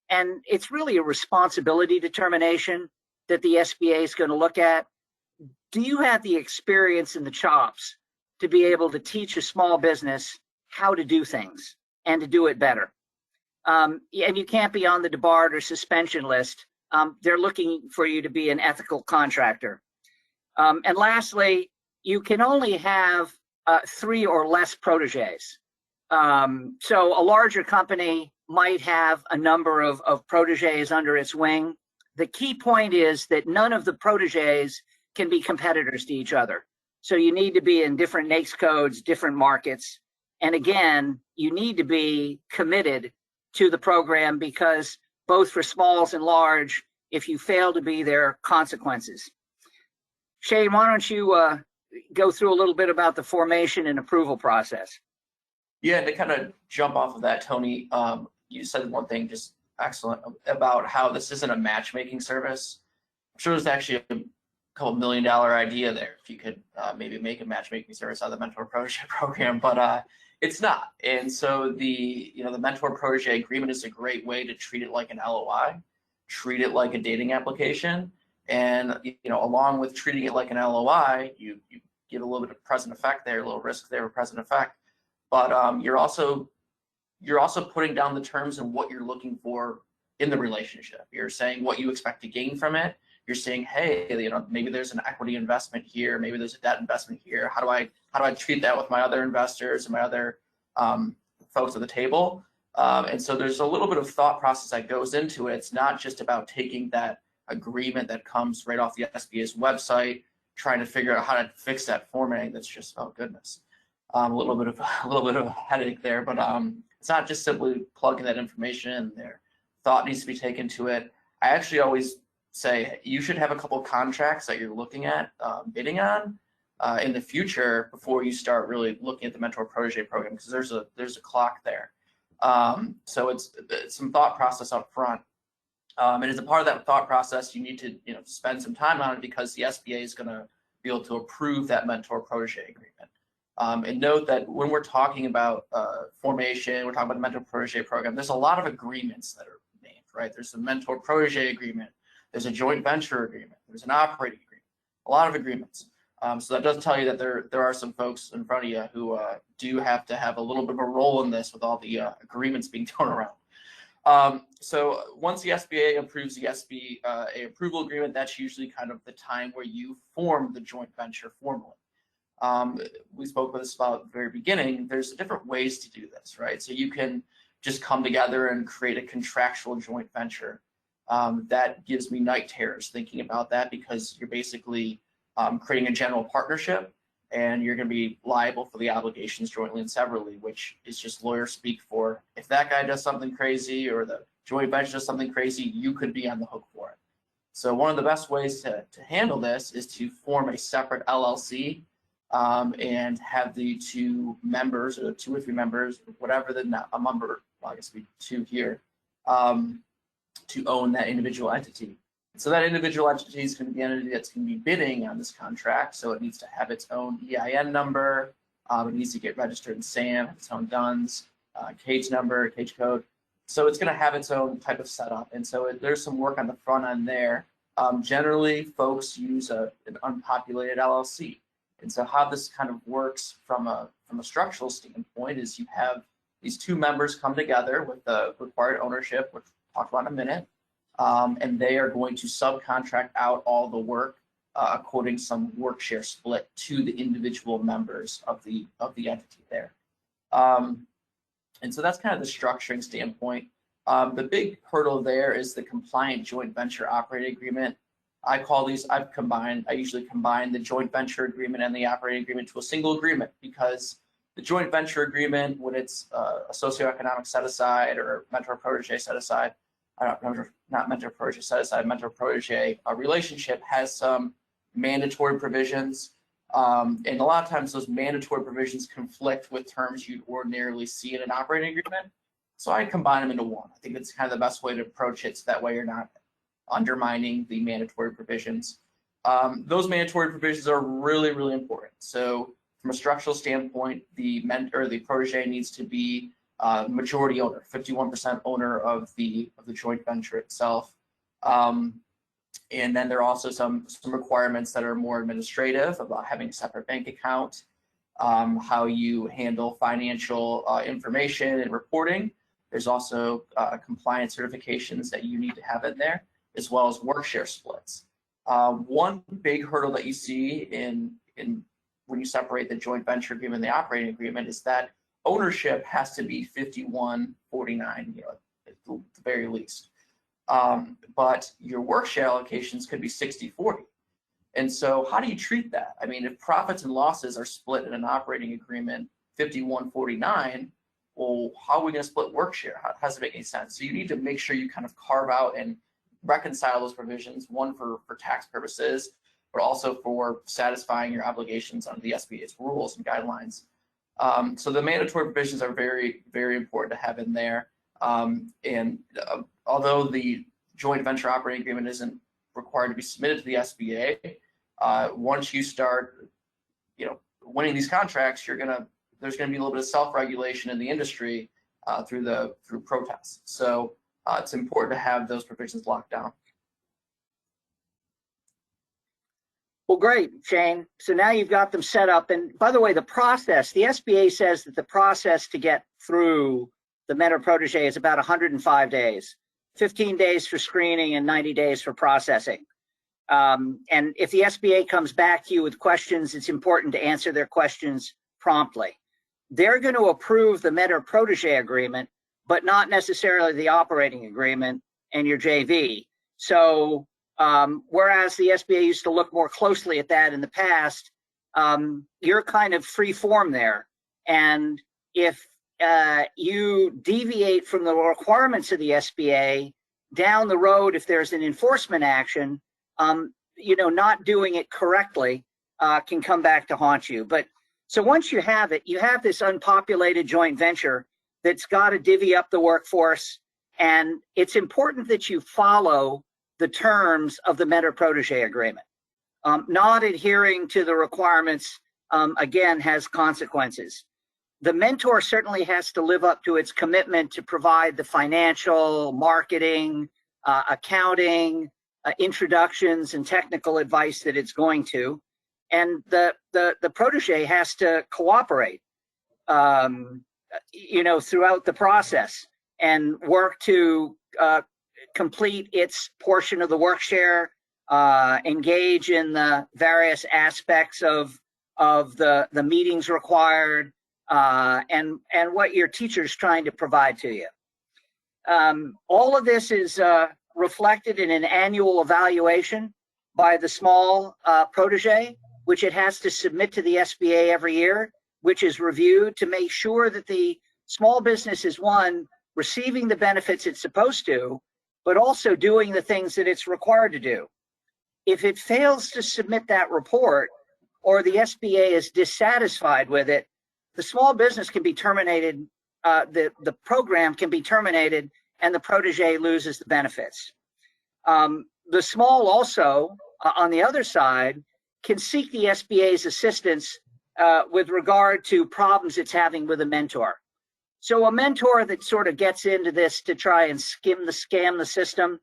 and it's really a responsibility determination that the SBA is going to look at. Do you have the experience and the chops to be able to teach a small business how to do things and to do it better? And you can't be on the debarred or suspension list. They're looking for you to be an ethical contractor. And lastly, you can only have 3 or less proteges. So a larger company might have a number of proteges under its wing. The key point is that none of the proteges can be competitors to each other. So you need to be in different NAICS codes, different markets. And again, you need to be committed to the program, because both for smalls and large, if you fail to be, there are consequences. Shane, why don't you go through a little bit about the formation and approval process? Yeah, to kind of jump off of that, Tony, you said one thing just excellent about how this isn't a matchmaking service. I'm sure there's actually a couple $1 million idea there if you could maybe make a matchmaking service out of the mentor protege program, but it's not. And so the mentor protege agreement is a great way to treat it like an LOI, treat it like a dating application, and along with treating it like an LOI, you get a little bit of present effect there, a little risk there, present effect, but you're also putting down the terms and what you're looking for in the relationship. You're saying what you expect to gain from it. You're saying, hey, maybe there's an equity investment here, maybe there's a debt investment here. How do I treat that with my other investors and my other folks at the table? And so there's a little bit of thought process that goes into it. It's not just about taking that agreement that comes right off the SBA's website, trying to figure out how to fix that formatting. That's just, oh goodness, a little bit of a headache there. But it's not just simply plugging that information in there. Thought needs to be taken to it. I actually always say you should have a couple contracts that you're looking at bidding on in the future before you start really looking at the mentor protege program, because there's a clock there. So it's some thought process up front. And as a part of that thought process, you need to spend some time on it, because the SBA is going to be able to approve that mentor protege agreement. And note that when we're talking about formation, we're talking about the mentor protege program, there's a lot of agreements that are named, right? There's a mentor protege agreement, there's a joint venture agreement, there's an operating agreement, a lot of agreements. So that does tell you that there are some folks in front of you who do have to have a little bit of a role in this with all the agreements being thrown around. So once the SBA approves the SBA approval agreement, that's usually kind of the time where you form the joint venture formally. We spoke with this about at the very beginning. There's different ways to do this, right? So you can just come together and create a contractual joint venture. That gives me night terrors thinking about that, because you're basically creating a general partnership, and you're going to be liable for the obligations jointly and severally, which is just lawyer speak for if that guy does something crazy or the joint venture does something crazy, you could be on the hook for it. So one of the best ways to handle this is to form a separate LLC and have the 2 members, or 2 or 3 members, whatever a member, well, I guess we 2 here, to own that individual entity. So that individual entity is going to be the entity that's going to be bidding on this contract. So it needs to have its own EIN number. It needs to get registered in SAM, its own DUNS, cage number, cage code. So it's going to have its own type of setup. And so there's some work on the front end there. Generally, folks use an unpopulated LLC. And so how this kind of works from a structural standpoint is you have these 2 members come together with the required ownership, which we'll talk about in a minute. And they are going to subcontract out all the work according to some work share split to the individual members of the entity there. And so that's kind of the structuring standpoint. The big hurdle there is the compliant joint venture operating agreement. I usually combine the joint venture agreement and the operating agreement to a single agreement, because the joint venture agreement, when it's a socioeconomic set aside or mentor protege set aside, not mentor protege set aside, mentor protege relationship, has some mandatory provisions. And a lot of times those mandatory provisions conflict with terms you'd ordinarily see in an operating agreement. So I combine them into one. I think that's kind of the best way to approach it, so that way you're not undermining the mandatory provisions. Those mandatory provisions are really, really important. So from a structural standpoint, the protege needs to be majority owner, 51% owner of the joint venture itself. And then there are also some requirements that are more administrative, about having a separate bank account, how you handle financial information and reporting. There's also compliance certifications that you need to have in there, as well as work share splits. One big hurdle that you see in when you separate the joint venture agreement and the operating agreement is that ownership has to be 51-49, at the very least. But your work share allocations could be 60-40. And so how do you treat that? I mean, if profits and losses are split in an operating agreement 51-49, well, how are we going to split work share? How does it make any sense? So you need to make sure you kind of carve out and reconcile those provisions, one for tax purposes, but also for satisfying your obligations under the SBA's rules and guidelines. So the mandatory provisions are very, very important to have in there. Although the joint venture operating agreement isn't required to be submitted to the SBA, once you start, winning these contracts, there's going to be a little bit of self-regulation in the industry through protests. So it's important to have those provisions locked down. Well, great, Shane. So now you've got them set up. And by the way, the SBA says that the process to get through the mentor protege is about 105 days, 15 days for screening and 90 days for processing. And if the SBA comes back to you with questions, it's important to answer their questions promptly. They're going to approve the mentor protege agreement, but not necessarily the operating agreement and your JV. So whereas the SBA used to look more closely at that in the past, you're kind of free form there. And if you deviate from the requirements of the SBA down the road, if there's an enforcement action, not doing it correctly can come back to haunt you. But so once you have it, you have this unpopulated joint venture that's got to divvy up the workforce. And it's important that you follow the terms of the mentor protege agreement. Not adhering to the requirements, again, has consequences. The mentor certainly has to live up to its commitment to provide the financial, marketing, accounting, introductions, and technical advice that it's going to. And the protege has to cooperate, throughout the process and work to complete its portion of the work share, engage in the various aspects of the meetings required, and what your teacher's trying to provide to you. All of this is reflected in an annual evaluation by the small protege, which it has to submit to the SBA every year, which is reviewed to make sure that the small business is, one, receiving the benefits it's supposed to, but also doing the things that it's required to do. If it fails to submit that report, or the SBA is dissatisfied with it, the small business can be terminated, the program can be terminated, and the protege loses the benefits. The small also, on the other side, can seek the SBA's assistance with regard to problems it's having with a mentor. So a mentor that sort of gets into this to try and scam the system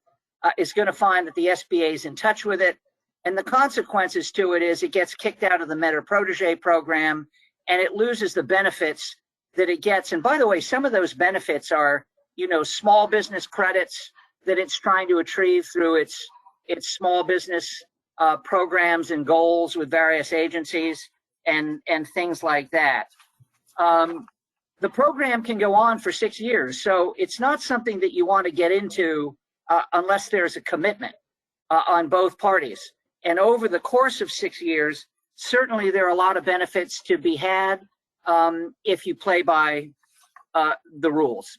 is going to find that the SBA is in touch with it. And the consequences to it is it gets kicked out of the mentor protege program and it loses the benefits that it gets. And by the way, some of those benefits are, small business credits that it's trying to achieve through its small business programs and goals with various agencies and things like that. The program can go on for 6 years, so it's not something that you want to get into unless there's a commitment. on both parties. And over the course of 6 years, certainly there are a lot of benefits to be had if you play by the rules.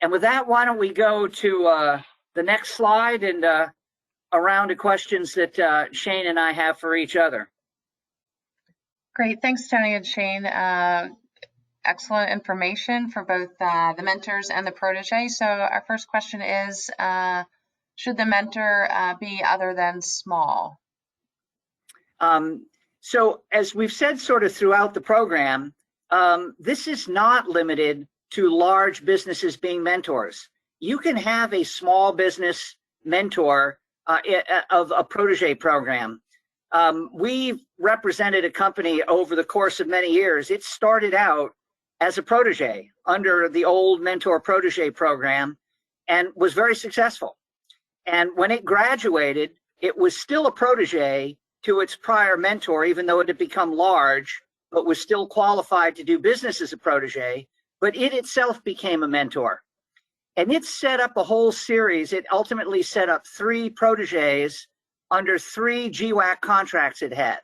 And with that, why don't we go to the next slide and a round of questions that Shane and I have for each other. Great, thanks Tony and Shane. Excellent information for both the mentors and the protege. So our first question is, should the mentor be other than small? So as we've said sort of throughout the program, this is not limited to large businesses being mentors. You can have a small business mentor of a protege program. We've represented a company over the course of many years. It started out as a protege under the old mentor protege program and was very successful. And when it graduated, it was still a protege to its prior mentor, even though it had become large, but was still qualified to do business as a protege, but it itself became a mentor. And it set up a whole series. It ultimately set up 3 proteges under 3 GWAC contracts it had.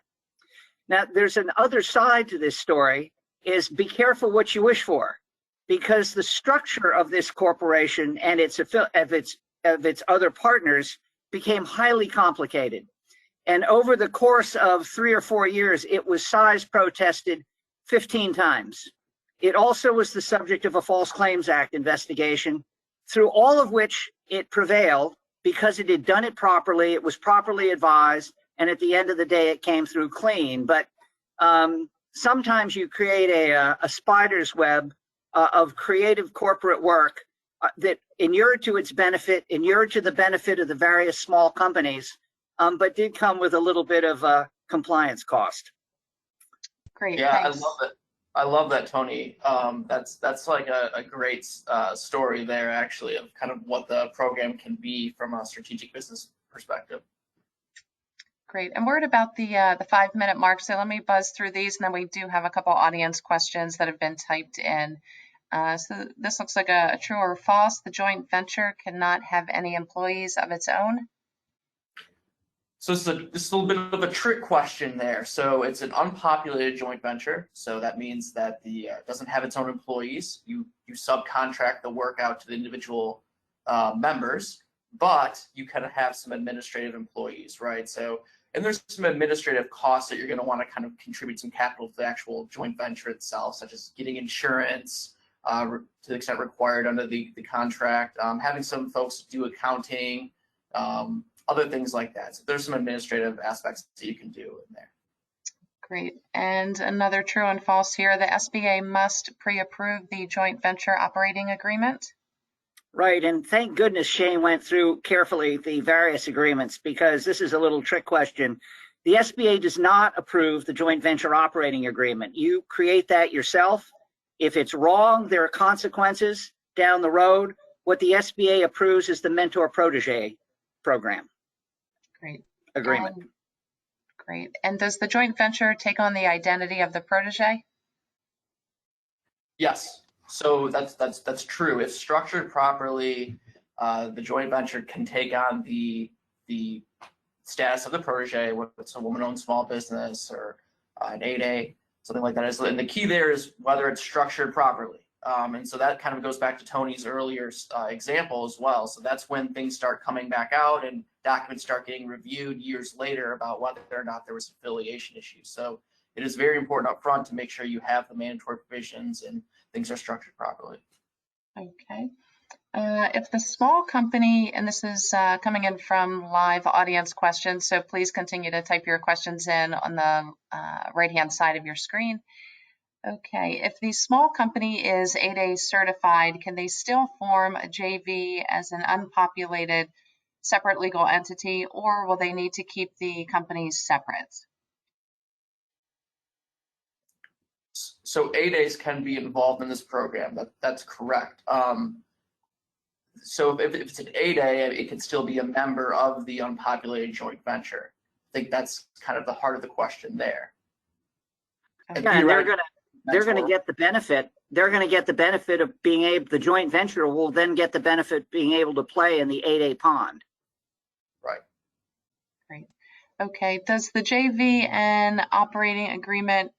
Now, there's an other side to this story, is be careful what you wish for, because the structure of this corporation and its other partners became highly complicated. And over the course of 3 or 4 years, it was size protested 15 times. It also was the subject of a False Claims Act investigation, through all of which it prevailed because it had done it properly, it was properly advised, and at the end of the day, it came through clean. But sometimes you create a spider's web of creative corporate work that inured to its benefit, inured to the benefit of the various small companies, but did come with a little bit of compliance cost. Great, yeah, thanks. I love that, Tony. That's like a great story there, actually, of kind of what the program can be from a strategic business perspective. Great, and we're at about the 5-minute mark, so let me buzz through these, and then we do have a couple audience questions that have been typed in. So this looks like a true or false. The joint venture cannot have any employees of its own. So this is a little bit of a trick question there. So it's an unpopulated joint venture. So that means that the doesn't have its own employees. You subcontract the work out to the individual members, but you kind of have some administrative employees, right? So, and there's some administrative costs that you're going to want to kind of contribute some capital to the actual joint venture itself, such as getting insurance to the extent required under the contract, having some folks do accounting, other things like that. So there's some administrative aspects that you can do in there. Great. And another true and false here, the SBA must pre-approve the joint venture operating agreement. Right, and thank goodness Shane went through carefully the various agreements, because this is a little trick question. The SBA does not approve the joint venture operating agreement. You create that yourself. If it's wrong, there are consequences down the road. What the SBA approves is the mentor protege program. Great. Agreement. Great. And does the joint venture take on the identity of the protege? Yes. So that's true. If structured properly, the joint venture can take on the status of the protege, whether it's a woman-owned small business or an 8A, something like that. And the key there is whether it's structured properly. And so that kind of goes back to Tony's earlier example as well. So that's when things start coming back out and documents start getting reviewed years later about whether or not there was affiliation issues. So it is very important up front to make sure you have the mandatory provisions and things are structured properly. Okay. If the small company, and this is coming in from live audience questions, so please continue to type your questions in on the right-hand side of your screen. Okay, if the small company is 8A certified, can they still form a JV as an unpopulated separate legal entity, or will they need to keep the companies separate? So 8As can be involved in this program. That's correct. So if it's an 8A, it can still be a member of the unpopulated joint venture. I think that's kind of the heart of the question there. Yeah, and they're going to get the benefit. They're going to get the benefit of being able. The joint venture will then get the benefit of being able to play in the 8A pond. Right. Okay, does the JV and operating agreement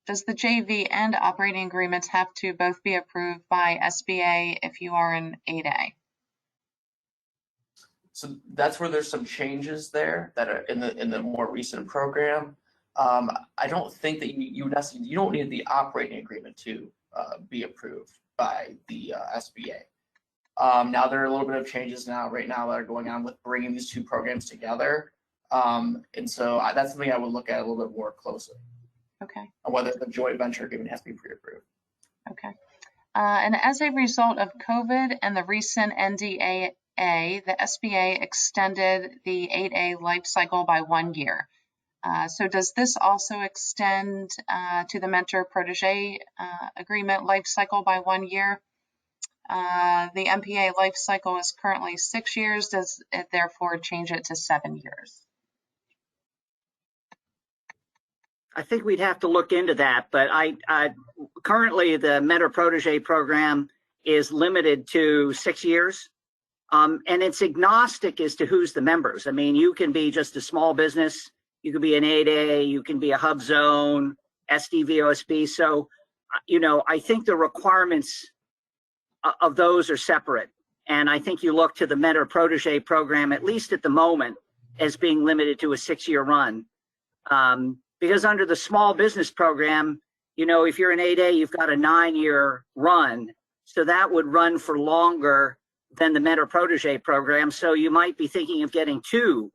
does the JV and operating agreements have to both be approved by SBA if you are in 8A? So that's where there's some changes there that are in the more recent program. I don't think that you don't need the operating agreement to be approved by the SBA. Now there are a little bit of changes right now that are going on with bringing these two programs together. And so that's something I would look at a little bit more closely. Okay. On whether the joint venture agreement has to be pre-approved. Okay. And as a result of COVID and the recent NDAA, the SBA extended the 8A life cycle by 1 year. So does this also extend to the mentor-protege agreement life cycle by 1 year? The MPA life cycle is currently 6 years. Does it therefore change it to 7 years? I think we'd have to look into that, but currently the mentor-protege program is limited to 6 years. And it's agnostic as to who's the members. I mean, you can be just a small business, you can be an 8A, you can be a hub zone, SDVOSB. So, you know, I think the requirements of those are separate. And I think you look to the mentor-protege program, at least at the moment, as being limited to a 6-year run. Because under the small business program, you know, if you're an 8A, you've got a 9-year run. So that would run for longer than the mentor-protege program. So you might be thinking of getting 2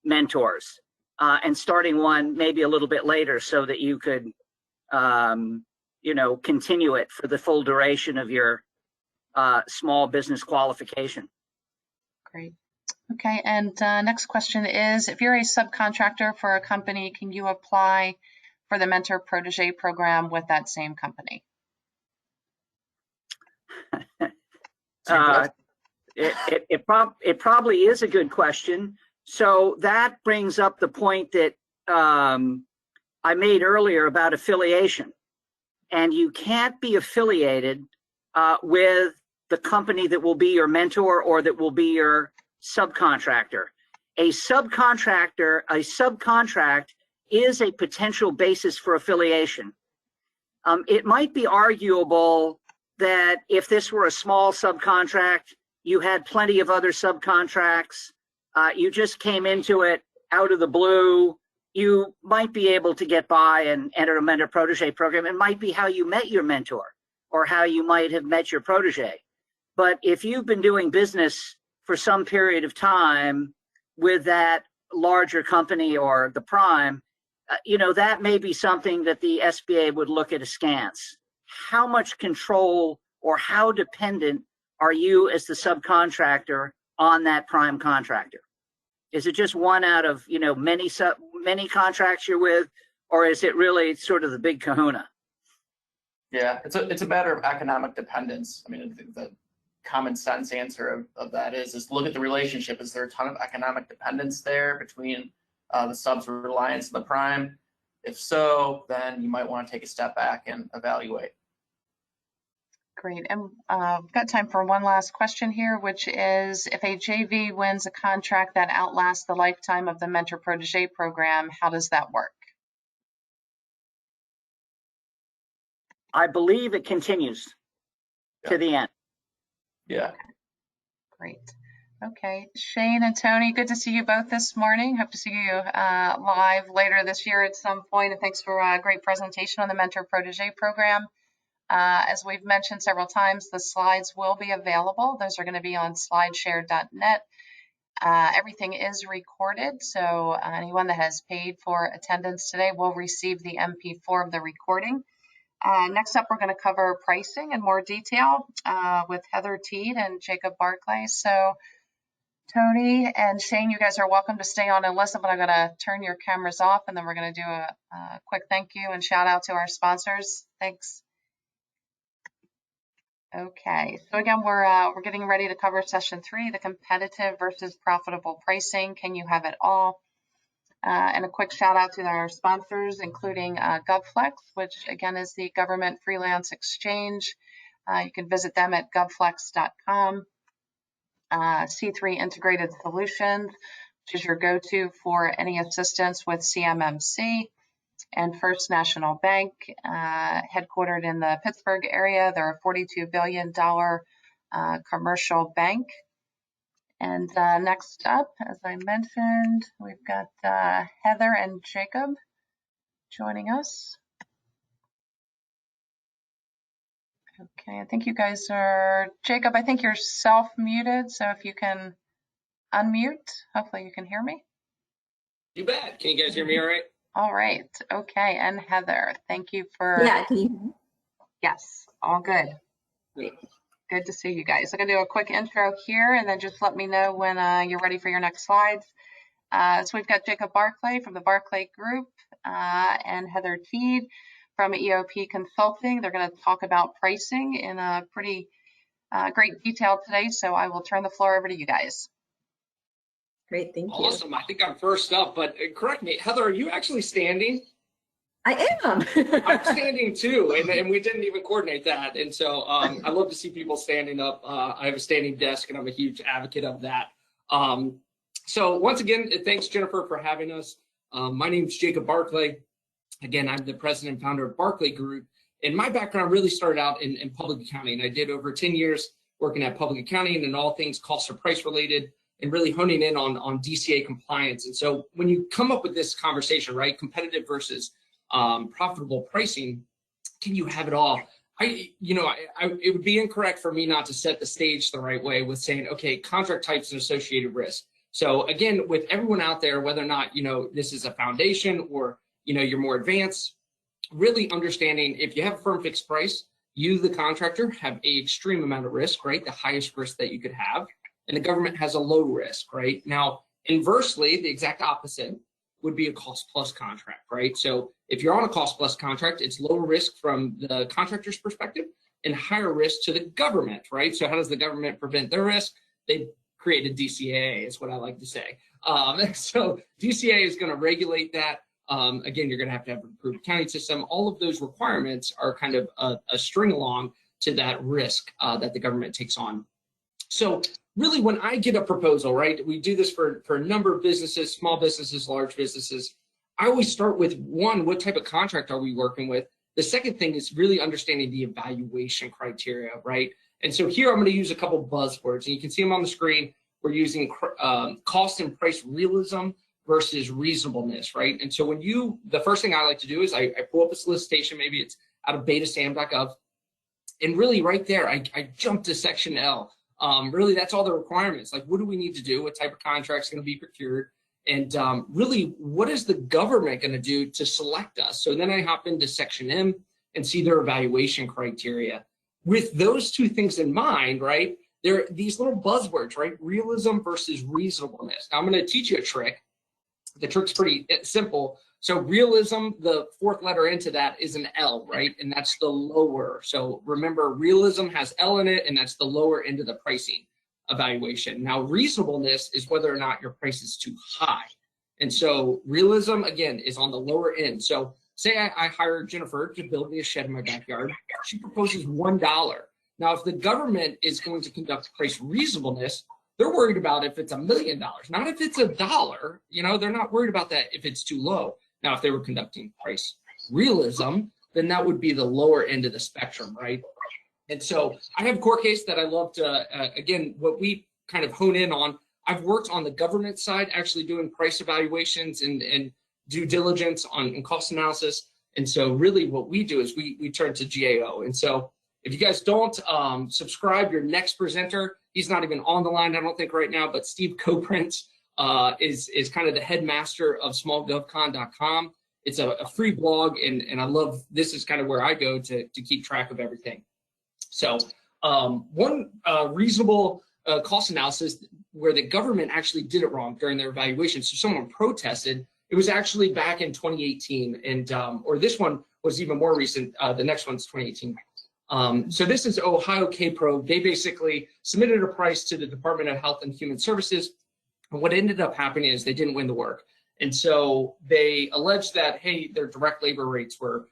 mentors and starting one maybe a little bit later so that you could, you know, continue it for the full duration of your small business qualification. Great. Okay, and next question is, if you're a subcontractor for a company, can you apply for the mentor-protege program with that same company? It probably is a good question. So that brings up the point that I made earlier about affiliation. And you can't be affiliated with the company that will be your mentor or that will be your subcontractor. A subcontract is a potential basis for affiliation. It might be arguable that if this were a small subcontract, you had plenty of other subcontracts, you just came into it out of the blue, you might be able to get by and enter a mentor-protege program. It might be how you met your mentor or how you might have met your protege. But if you've been doing business for some period of time with that larger company or the prime, you know, that may be something that the SBA would look at askance. How much control or how dependent are you as the subcontractor on that prime contractor? Is it just one out of, you know, many contracts you're with, or is it really sort of the big kahuna? Yeah, it's a matter of economic dependence. I mean, the common sense answer of that is look at the relationship. Is there a ton of economic dependence there between the sub's reliance on the prime? If so, then you might want to take a step back and evaluate. Great, and we've got time for one last question here, which is, if a JV wins a contract that outlasts the lifetime of the mentor-protege program, how does that work? I believe it continues to the end. Yeah. Great. Okay, Shane and Tony, good to see you both this morning. Hope to see you live later this year at some point. And thanks for a great presentation on the mentor-protege program. As we've mentioned several times, the slides will be available. Those are going to be on slideshare.net. Everything is recorded, so anyone that has paid for attendance today will receive the MP4 of the recording. Next up, we're going to cover pricing in more detail with Heather Teed and Jacob Barclay. So Tony and Shane, you guys are welcome to stay on and listen, but I'm going to turn your cameras off, and then we're going to do a quick thank you and shout out to our sponsors. Thanks. Okay, so again, we're getting ready to cover session 3, the competitive versus profitable pricing. Can you have it all? And a quick shout out to our sponsors, including GovFlex, which again is the government freelance exchange. You can visit them at govflex.com. C3 Integrated Solutions, which is your go-to for any assistance with CMMC, and First National Bank, headquartered in the Pittsburgh area. They're a $42 billion commercial bank. And next up, as I mentioned, we've got Heather and Jacob joining us. Okay, I think you guys are, Jacob, I think you're self-muted, so if you can unmute, hopefully you can hear me. You bet. Can you guys hear me all right? All right, okay, and Heather, thank you for... Yeah, can you hear me? Yes, all good. Great. Good to see you guys. I'm going to do a quick intro here, and then just let me know when you're ready for your next slides. So we've got Jacob Barclay from the Barclay Group and Heather Teed from EOP Consulting. They're going to talk about pricing in a pretty great detail today, so I will turn the floor over to you guys. Great, thank you. Awesome. I think I'm first up, but correct me. Heather, are you actually standing? I am. I'm standing too, and we didn't even coordinate that. And so I love to see people standing up. I have a standing desk, and I'm a huge advocate of that. So once again, thanks, Jennifer, for having us. My name is Jacob Barclay. Again, I'm the president and founder of Barclay Group. And my background really started out in public accounting. I did over 10 years working at public accounting and all things cost or price related, and really honing in on DCA compliance. And so when you come up with this conversation, right, competitive versus profitable pricing, can you have it all? It would be incorrect for me not to set the stage the right way with saying, okay, contract types and associated risk. So again, with everyone out there, whether or not, this is a foundation or, you're more advanced, really understanding if you have a firm fixed price, you, the contractor, have an extreme amount of risk, right? The highest risk that you could have. And the government has a low risk, right? Now, inversely, the exact opposite would be a cost plus contract, right? So if you're on a cost plus contract, it's lower risk from the contractor's perspective and higher risk to the government, right? So how does the government prevent their risk? They create a DCA, is what I like to say. So DCA is going to regulate that. Again, you're going to have an improved accounting system. All of those requirements are kind of a string along to that risk that the government takes on. So really, when I get a proposal, right, we do this for a number of businesses, small businesses, large businesses. I always start with one, what type of contract are we working with? The second thing is really understanding the evaluation criteria, right? And so here I'm going to use a couple buzzwords, and you can see them on the screen. We're using cost and price realism versus reasonableness, right? And so the first thing I like to do is I pull up a solicitation, maybe it's out of betasam.gov, and really right there, I jump to section L. Really, that's all the requirements. Like, what do we need to do? What type of contracts going to be procured? And really, what is the government going to do to select us? So then I hop into section M and see their evaluation criteria. With those two things in mind, right, there are these little buzzwords, right? Realism versus reasonableness. Now, I'm going to teach you a trick. The trick's pretty simple. So realism, the fourth letter into that is an L, right? And that's the lower. So remember, realism has L in it, and that's the lower end of the pricing evaluation. Now, reasonableness is whether or not your price is too high. And so realism, again, is on the lower end. So say I hire Jennifer to build me a shed in my backyard. She proposes $1. Now, if the government is going to conduct price reasonableness, they're worried about if it's $1 million, not if it's $1. They're not worried about that if it's too low. Now, if they were conducting price realism, then that would be the lower end of the spectrum, right? And so I have a court case that I love to, again, what we kind of hone in on. I've worked on the government side, actually doing price evaluations and due diligence on cost analysis. And so really what we do is we turn to GAO. And so if you guys don't subscribe, your next presenter, he's not even on the line, I don't think right now, but Steve Coprince is kind of the headmaster of smallgovcon.com. It's a free blog, and I love, this is kind of where I go to keep track of everything. So one reasonable cost analysis where the government actually did it wrong during their evaluation. So someone protested. It was actually back in 2018, and or this one was even more recent. The next one's 2018. So this is Ohio K-Pro. They basically submitted a price to the Department of Health and Human Services. And what ended up happening is they didn't win the work. And so they alleged that, hey, their direct labor rates were,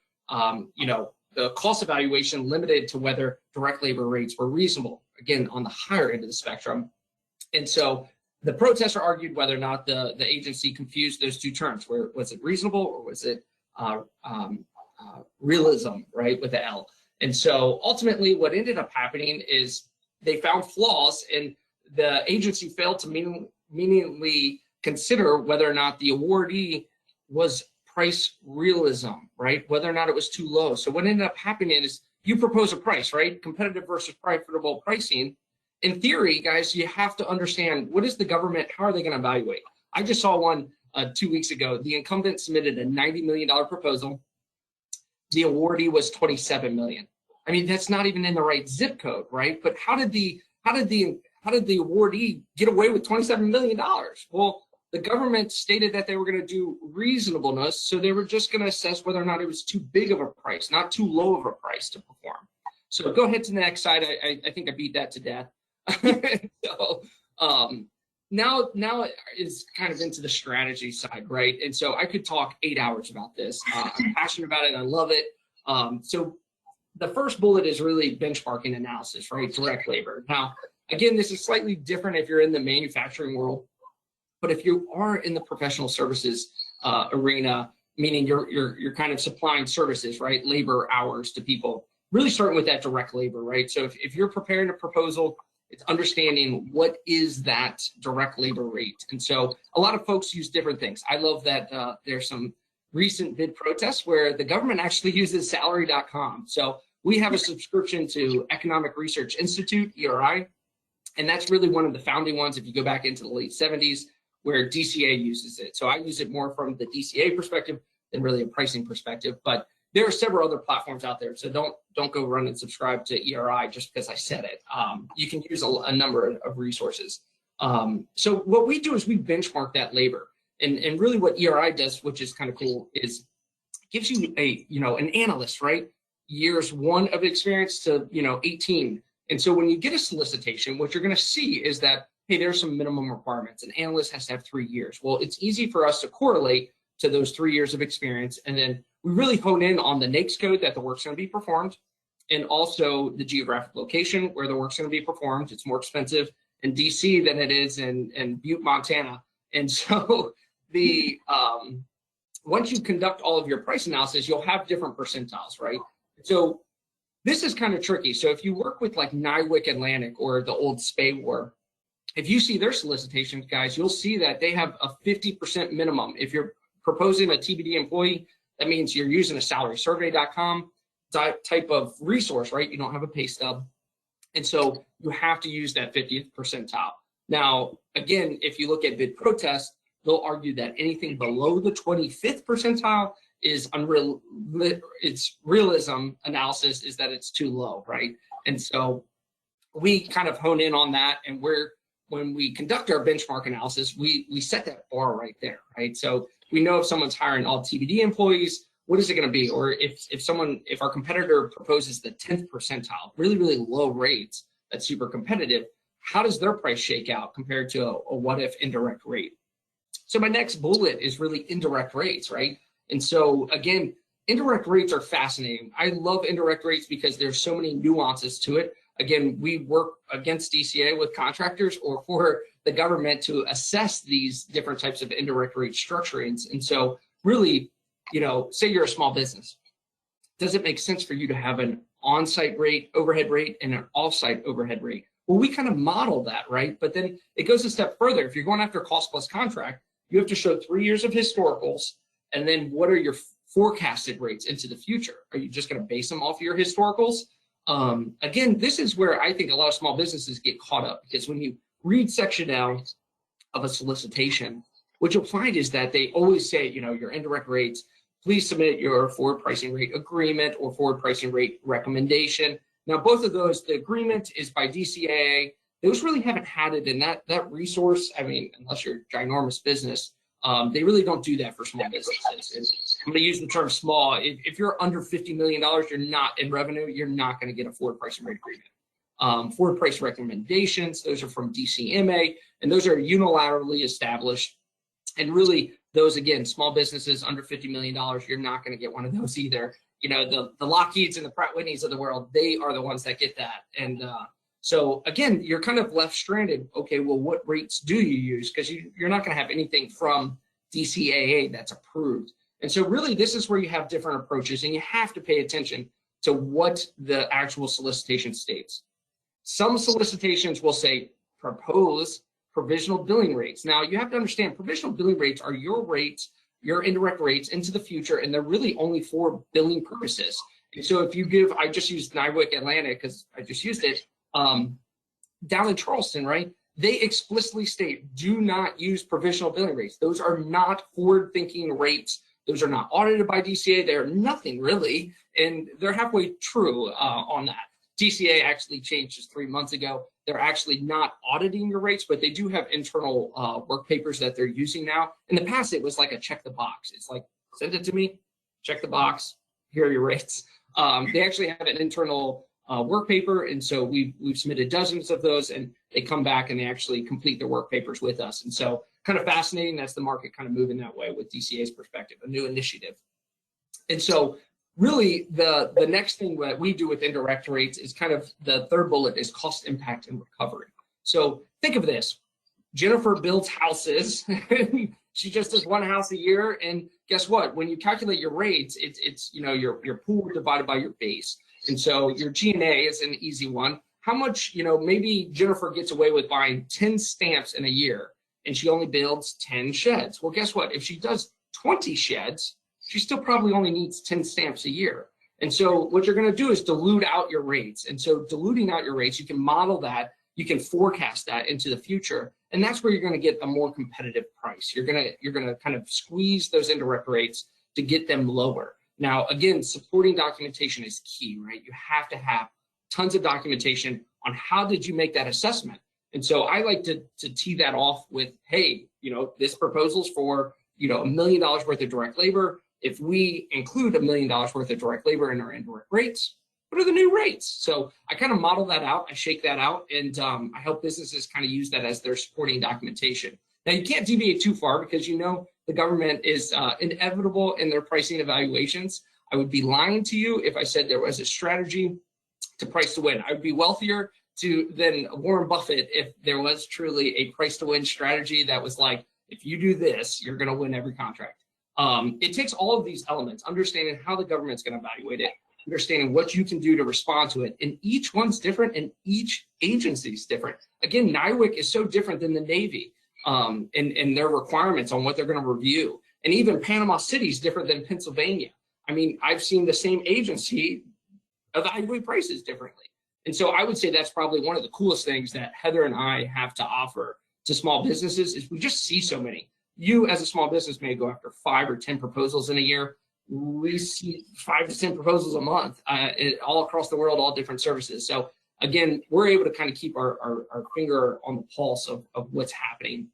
the cost evaluation limited to whether direct labor rates were reasonable, again, on the higher end of the spectrum. And so the protester argued whether or not the agency confused those two terms. Where was it reasonable or was it realism, right, with the L? And so ultimately, what ended up happening is they found flaws, and the agency failed to meaningfully consider whether or not the awardee was price realism, right? Whether or not it was too low. So what ended up happening is you propose a price, right? Competitive versus profitable pricing. In theory, guys, you have to understand, what is the government, how are they going to evaluate? I just saw one 2 weeks ago. The incumbent submitted a $90 million proposal. The awardee was $27 million. I mean, that's not even in the right zip code, right? But how did the awardee get away with $27 million? Well, the government stated that they were going to do reasonableness, so they were just going to assess whether or not it was too big of a price, not too low of a price to perform. So go ahead to the next slide. I think I beat that to death. So now is kind of into the strategy side, right? And so I could talk 8 hours about this. I'm passionate about it. I love it. So the first bullet is really benchmarking analysis, right? Direct labor. Now, again, this is slightly different if you're in the manufacturing world, but if you are in the professional services arena, meaning you're kind of supplying services, right? Labor hours to people, really starting with that direct labor, right? So if you're preparing a proposal, it's understanding what is that direct labor rate. And so a lot of folks use different things. I love that there's some recent bid protests where the government actually uses salary.com. So we have a subscription to Economic Research Institute, ERI, and that's really one of the founding ones if you go back into the late 70s where DCA uses it. So I use it more from the DCA perspective than really a pricing perspective, but there are several other platforms out there. So don't go run and subscribe to ERI just because I said it. You can use a number of resources. So what we do is we benchmark that labor. And really what ERI does, which is kind of cool, is gives you an analyst, right? Years 1 of experience to 18. And so when you get a solicitation, what you're going to see is that, hey, there's some minimum requirements. An analyst has to have 3 years. Well, it's easy for us to correlate to those 3 years of experience. And then we really hone in on the NAICS code that the work's going to be performed, and also the geographic location where the work's going to be performed. It's more expensive in DC than it is in Butte, Montana. And so once you conduct all of your price analysis, you'll have different percentiles, right? So this is kind of tricky. So if you work with like Nywick Atlantic or the old Spay War, if you see their solicitations, guys, you'll see that they have a 50% minimum. If you're proposing a TBD employee, that means you're using a salarysurvey.com type of resource, right? You don't have a pay stub. And so you have to use that 50th percentile. Now, again, if you look at bid protest, they'll argue that anything below the 25th percentile is unreal. It's realism analysis is that it's too low, right? And so we kind of hone in on that, and when we conduct our benchmark analysis, we set that bar right there, right? So we know if someone's hiring all TBD employees, what is it going to be? Or if our competitor proposes the 10th percentile, really, really low rates, that's super competitive, how does their price shake out compared to a what if indirect rate? So my next bullet is really indirect rates, right? And so again, indirect rates are fascinating. I love indirect rates because there's so many nuances to it. Again, we work against DCA with contractors or for the government to assess these different types of indirect rate structurings. And so really, say you're a small business. Does it make sense for you to have an on-site rate, overhead rate, and an off-site overhead rate? Well, we kind of model that, right? But then it goes a step further. If you're going after cost plus contract, you have to show 3 years of historicals, and then what are your forecasted rates into the future? Are you just going to base them off your historicals? Again, this is where I think a lot of small businesses get caught up, because when you read section L of a solicitation, what you'll find is that they always say, your indirect rates, please submit your forward pricing rate agreement or forward pricing rate recommendation. Now, both of those, the agreement is by DCAA. Those really haven't had it in that resource. I mean, unless you're a ginormous business, they really don't do that for small businesses. And I'm going to use the term small. If you're under $50 million, you're not in revenue, you're not going to get a forward pricing rate agreement. Forward price recommendations, those are from DCMA, and those are unilaterally established. And really, those, again, small businesses under $50 million, you're not going to get one of those either. The Lockheeds and the Pratt Whitneys of the world, they are the ones that get that. And So again, you're kind of left stranded. Okay, well, what rates do you use? Because you're not going to have anything from DCAA that's approved. And so really, this is where you have different approaches, and you have to pay attention to what the actual solicitation states. Some solicitations will say propose provisional billing rates. Now, you have to understand provisional billing rates are your rates, your indirect rates into the future, and they're really only for billing purposes. And so if you give, I just used Nywick Atlanta because I just used it, down in Charleston, right? They explicitly state, do not use provisional billing rates. Those are not forward-thinking rates. Those are not audited by DCA. They're nothing really, and they're halfway true on that. DCA actually changed just 3 months ago. They're actually not auditing your rates, but they do have internal work papers that they're using now. In the past, it was like a check the box. It's like, send it to me, check the box, here are your rates. They actually have an internal work paper, and so we've submitted dozens of those, and they come back and they actually complete their work papers with us. And so kind of fascinating. That's the market kind of moving that way with DCA's perspective, a new initiative. And so really the next thing that we do with indirect rates is kind of the third bullet is cost impact and recovery. So think of this. Jennifer builds houses. She just does one house a year, and guess what? When you calculate your rates, it's you know, your pool divided by your base. And so your G&A is an easy one. How much, you know, maybe Jennifer gets away with buying 10 stamps in a year and she only builds 10 sheds. Well, guess what? If she does 20 sheds, she still probably only needs 10 stamps a year. And so what you're going to do is dilute out your rates. And so diluting out your rates, you can model that, you can forecast that into the future. And that's where you're going to get a more competitive price. You're going to kind of squeeze those indirect rates to get them lower. Now, again, supporting documentation is key, right? You have to have tons of documentation on how did you make that assessment. And so I like to tee that off with, hey, you know, this proposal's for, you know, $1 million worth of direct labor. If we include $1 million worth of direct labor in our indirect rates, what are the new rates? So I kind of model that out, I shake that out, and I help businesses kind of use that as their supporting documentation. Now, you can't deviate too far because, you know, the government is inevitable in their pricing evaluations. I would be lying to you if I said there was a strategy to price to win. I would be wealthier than Warren Buffett if there was truly a price to win strategy that was like, if you do this, you're going to win every contract. It takes all of these elements, understanding how the government's going to evaluate it, understanding what you can do to respond to it. And each one's different and each agency's different. Again, Nywick is so different than the Navy and their requirements on what they're going to review. And even Panama City is different than Pennsylvania. I mean, I've seen the same agency evaluate prices differently. And so I would say that's probably one of the coolest things that Heather and I have to offer to small businesses is we just see so many. You as a small business may go after 5 or 10 proposals in a year. We see 5 to 10 proposals a month all across the world, all different services. So again, we're able to kind of keep our finger on the pulse of what's happening.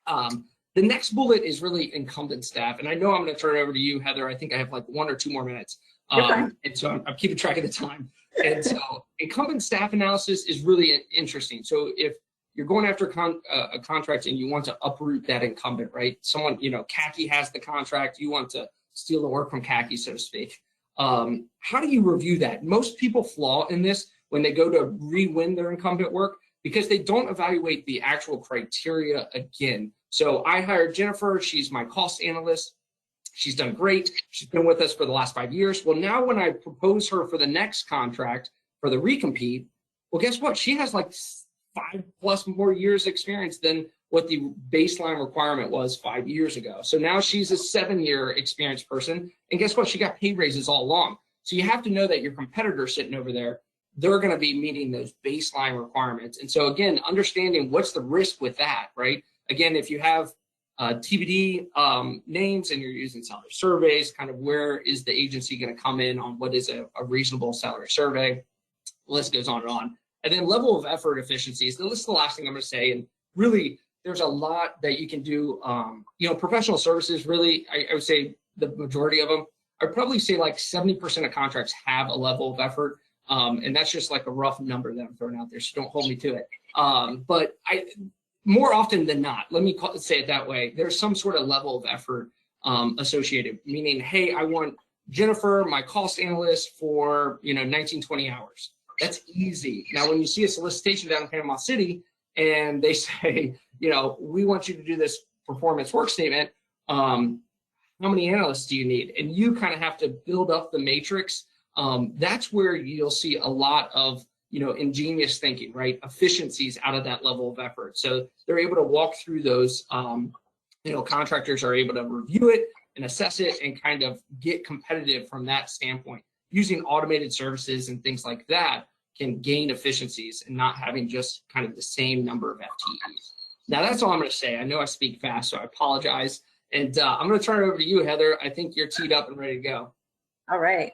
The next bullet is really incumbent staff. And I know I'm going to turn it over to you, Heather. I think I have like 1 or 2 more minutes. And so I'm keeping track of the time. And so incumbent staff analysis is really interesting. So if you're going after a contract and you want to uproot that incumbent, right? Someone, you know, khaki has the contract, you want to steal the work from khaki, so to speak. How do you review that? Most people flaw in this when they go to re-win their incumbent work because they don't evaluate the actual criteria again. So I hired Jennifer, she's my cost analyst. She's done great. She's been with us for the last 5 years. Well, now when I propose her for the next contract for the recompete, well, guess what? She has like 5+ more years experience than what the baseline requirement was 5 years ago. So now she's a 7-year experienced person. And guess what? She got pay raises all along. So you have to know that your competitor sitting over there, they're going to be meeting those baseline requirements. And so again, understanding what's the risk with that, right? Again, if you have TBD names and you're using salary surveys, kind of where is the agency going to come in on what is a reasonable salary survey? The list goes on and on. And then level of effort efficiencies. This is the last thing I'm going to say. And really, there's a lot that you can do. You know, professional services, really, I would say the majority of them, I'd probably say like 70% of contracts have a level of effort. And that's just like a rough number that I'm throwing out there, so don't hold me to it. But more often than not, let me say it that way, there's some sort of level of effort associated, meaning, hey, I want Jennifer, my cost analyst, for 19-20 hours. That's easy. Now, when you see a solicitation down in Panama City and they say, you know, we want you to do this performance work statement, how many analysts do you need? And you kind of have to build up the matrix. That's where you'll see a lot of, you know, ingenious thinking, right? Efficiencies out of that level of effort. So they're able to walk through those, you know, contractors are able to review it and assess it and kind of get competitive from that standpoint. Using automated services and things like that can gain efficiencies and not having just kind of the same number of FTEs. Now, that's all I'm going to say. I know I speak fast, so I apologize. And I'm going to turn it over to you, Heather. I think you're teed up and ready to go. All right.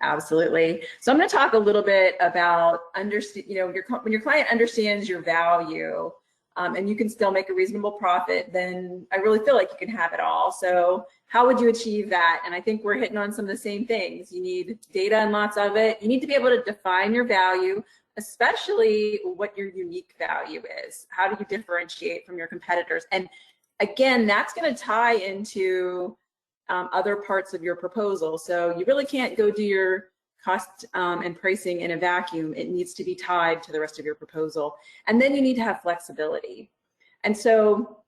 Absolutely. So I'm going to talk a little bit about when your client understands your value, and you can still make a reasonable profit, then I really feel like you can have it all. So how would you achieve that? And I think we're hitting on some of the same things. You need data and lots of it. You need to be able to define your value, especially what your unique value is. How do you differentiate from your competitors? And again, that's going to tie into other parts of your proposal. So you really can't go do your cost and pricing in a vacuum. It needs to be tied to the rest of your proposal. And then you need to have flexibility. And so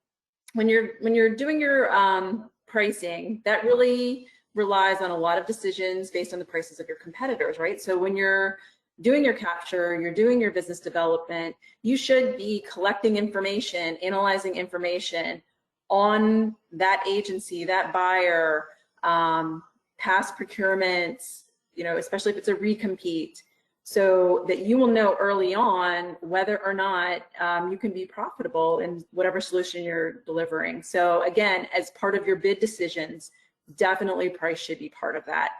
when you're doing your pricing, that really relies on a lot of decisions based on the prices of your competitors, right? So when you're doing your capture, you're doing your business development, you should be collecting information, analyzing information on that agency, that buyer, past procurements, you know, especially if it's a recompete, so that you will know early on whether or not you can be profitable in whatever solution you're delivering. So again, as part of your bid decisions, definitely price should be part of that.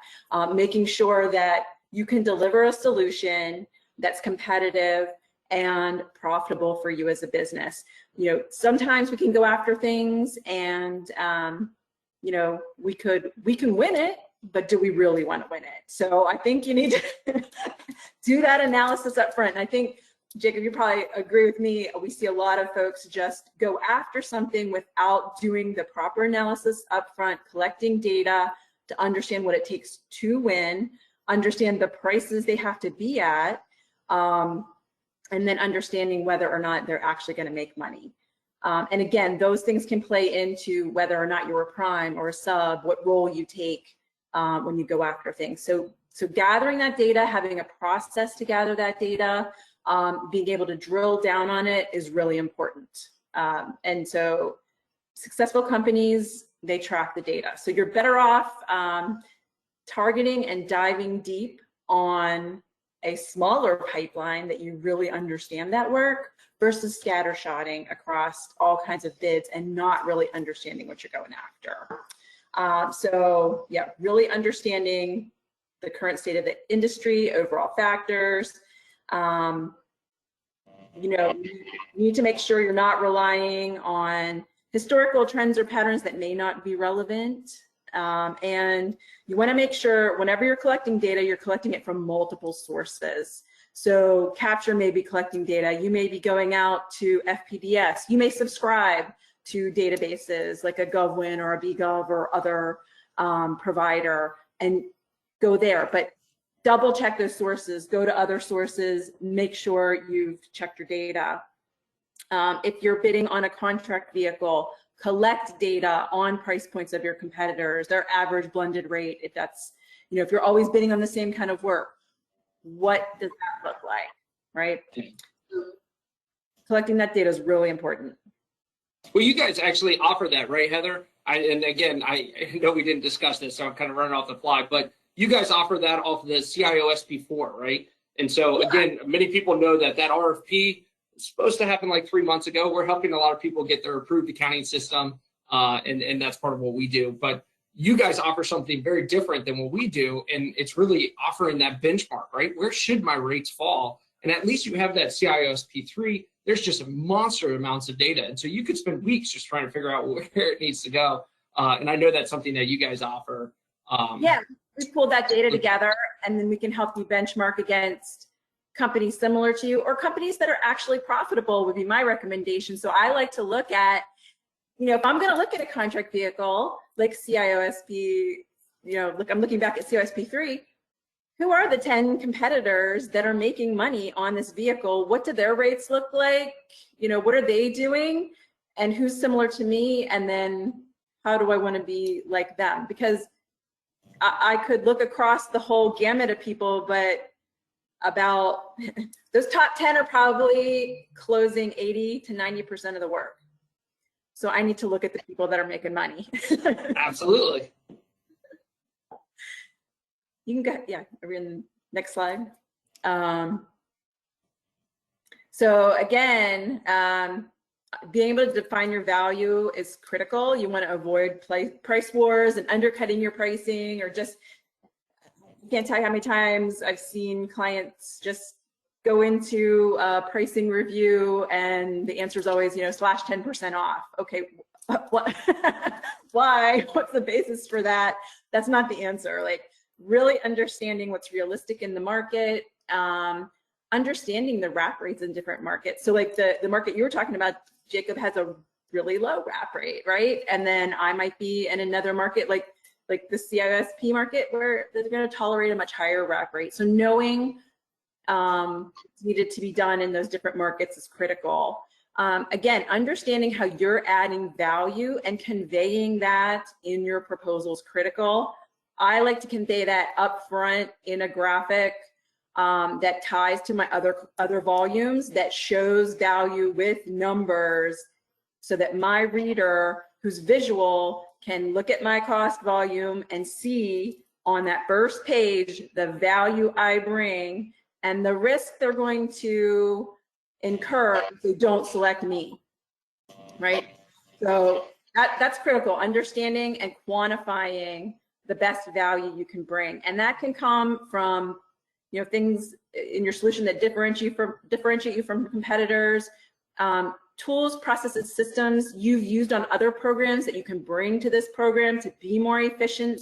Making sure that you can deliver a solution that's competitive and profitable for you as a business. You know, sometimes we can go after things and, you know, we can win it, but do we really want to win it? So I think you need to do that analysis up front. And I think, Jacob, you probably agree with me. We see a lot of folks just go after something without doing the proper analysis up front, collecting data to understand what it takes to win, understand the prices they have to be at, and then understanding whether or not they're actually going to make money. And again, those things can play into whether or not you're a prime or a sub, what role you take when you go after things. So gathering that data, having a process to gather that data, being able to drill down on it is really important. And so successful companies, they track the data. So you're better off targeting and diving deep on a smaller pipeline that you really understand that work versus scattershotting across all kinds of bids and not really understanding what you're going after. So yeah, really understanding the current state of the industry, overall factors. You know, you need to make sure you're not relying on historical trends or patterns that may not be relevant. And you want to make sure whenever you're collecting data, you're collecting it from multiple sources. So Capture may be collecting data. You may be going out to FPDS. You may subscribe to databases like a GovWin or a BGov or other provider and go there. But double check those sources, go to other sources, make sure you've checked your data. If you're bidding on a contract vehicle, collect data on price points of your competitors, their average blended rate. If that's, you know, if you're always bidding on the same kind of work, what does that look like, right? Collecting that data is really important. Well, you guys actually offer that, right, Heather? And again, I know we didn't discuss this, so I'm kind of running off the fly, but you guys offer that off of the CIO SP4, right? And so again, many people know that RFP is supposed to happen like 3 months ago. We're helping a lot of people get their approved accounting system, and that's part of what we do. But you guys offer something very different than what we do, and it's really offering that benchmark, right? Where should my rates fall? And at least you have that CIO SP3. There's just monster amounts of data, and so you could spend weeks just trying to figure out where it needs to go. And I know that's something that you guys offer. Yeah, we pulled that data together, and then we can help you benchmark against companies similar to you or companies that are actually profitable would be my recommendation. So I like to look at, you know, if I'm going to look at a contract vehicle like CIOSP, you know, look, I'm looking back at CIOSP3, who are the 10 competitors that are making money on this vehicle? What do their rates look like? You know, what are they doing? And who's similar to me? And then how do I want to be like them? Because I could look across the whole gamut of people, but about those top 10 are probably closing 80 to 90% of the work. So I need to look at the people that are making money. Absolutely. You can go, yeah, we're in the next slide. So again, being able to define your value is critical. You want to avoid price wars and undercutting your pricing, or just, I can't tell you how many times I've seen clients just go into a pricing review and the answer is always, you know, slash 10% off. Okay, what? Why? What's the basis for that? That's not the answer. Like, really understanding what's realistic in the market, understanding the wrap rates in different markets. So like the market you were talking about, Jacob, has a really low wrap rate, right? And then I might be in another market like the CISP market where they're going to tolerate a much higher wrap rate. So knowing what's needed to be done in those different markets is critical. Again, understanding how you're adding value and conveying that in your proposal is critical. I like to convey that up front in a graphic that ties to my other volumes, that shows value with numbers, so that my reader who's visual can look at my cost volume and see on that first page the value I bring and the risk they're going to incur if they don't select me, right? So that's critical, understanding and quantifying the best value you can bring. And that can come from, you know, things in your solution that differentiate you from competitors, tools, processes, systems you've used on other programs that you can bring to this program to be more efficient,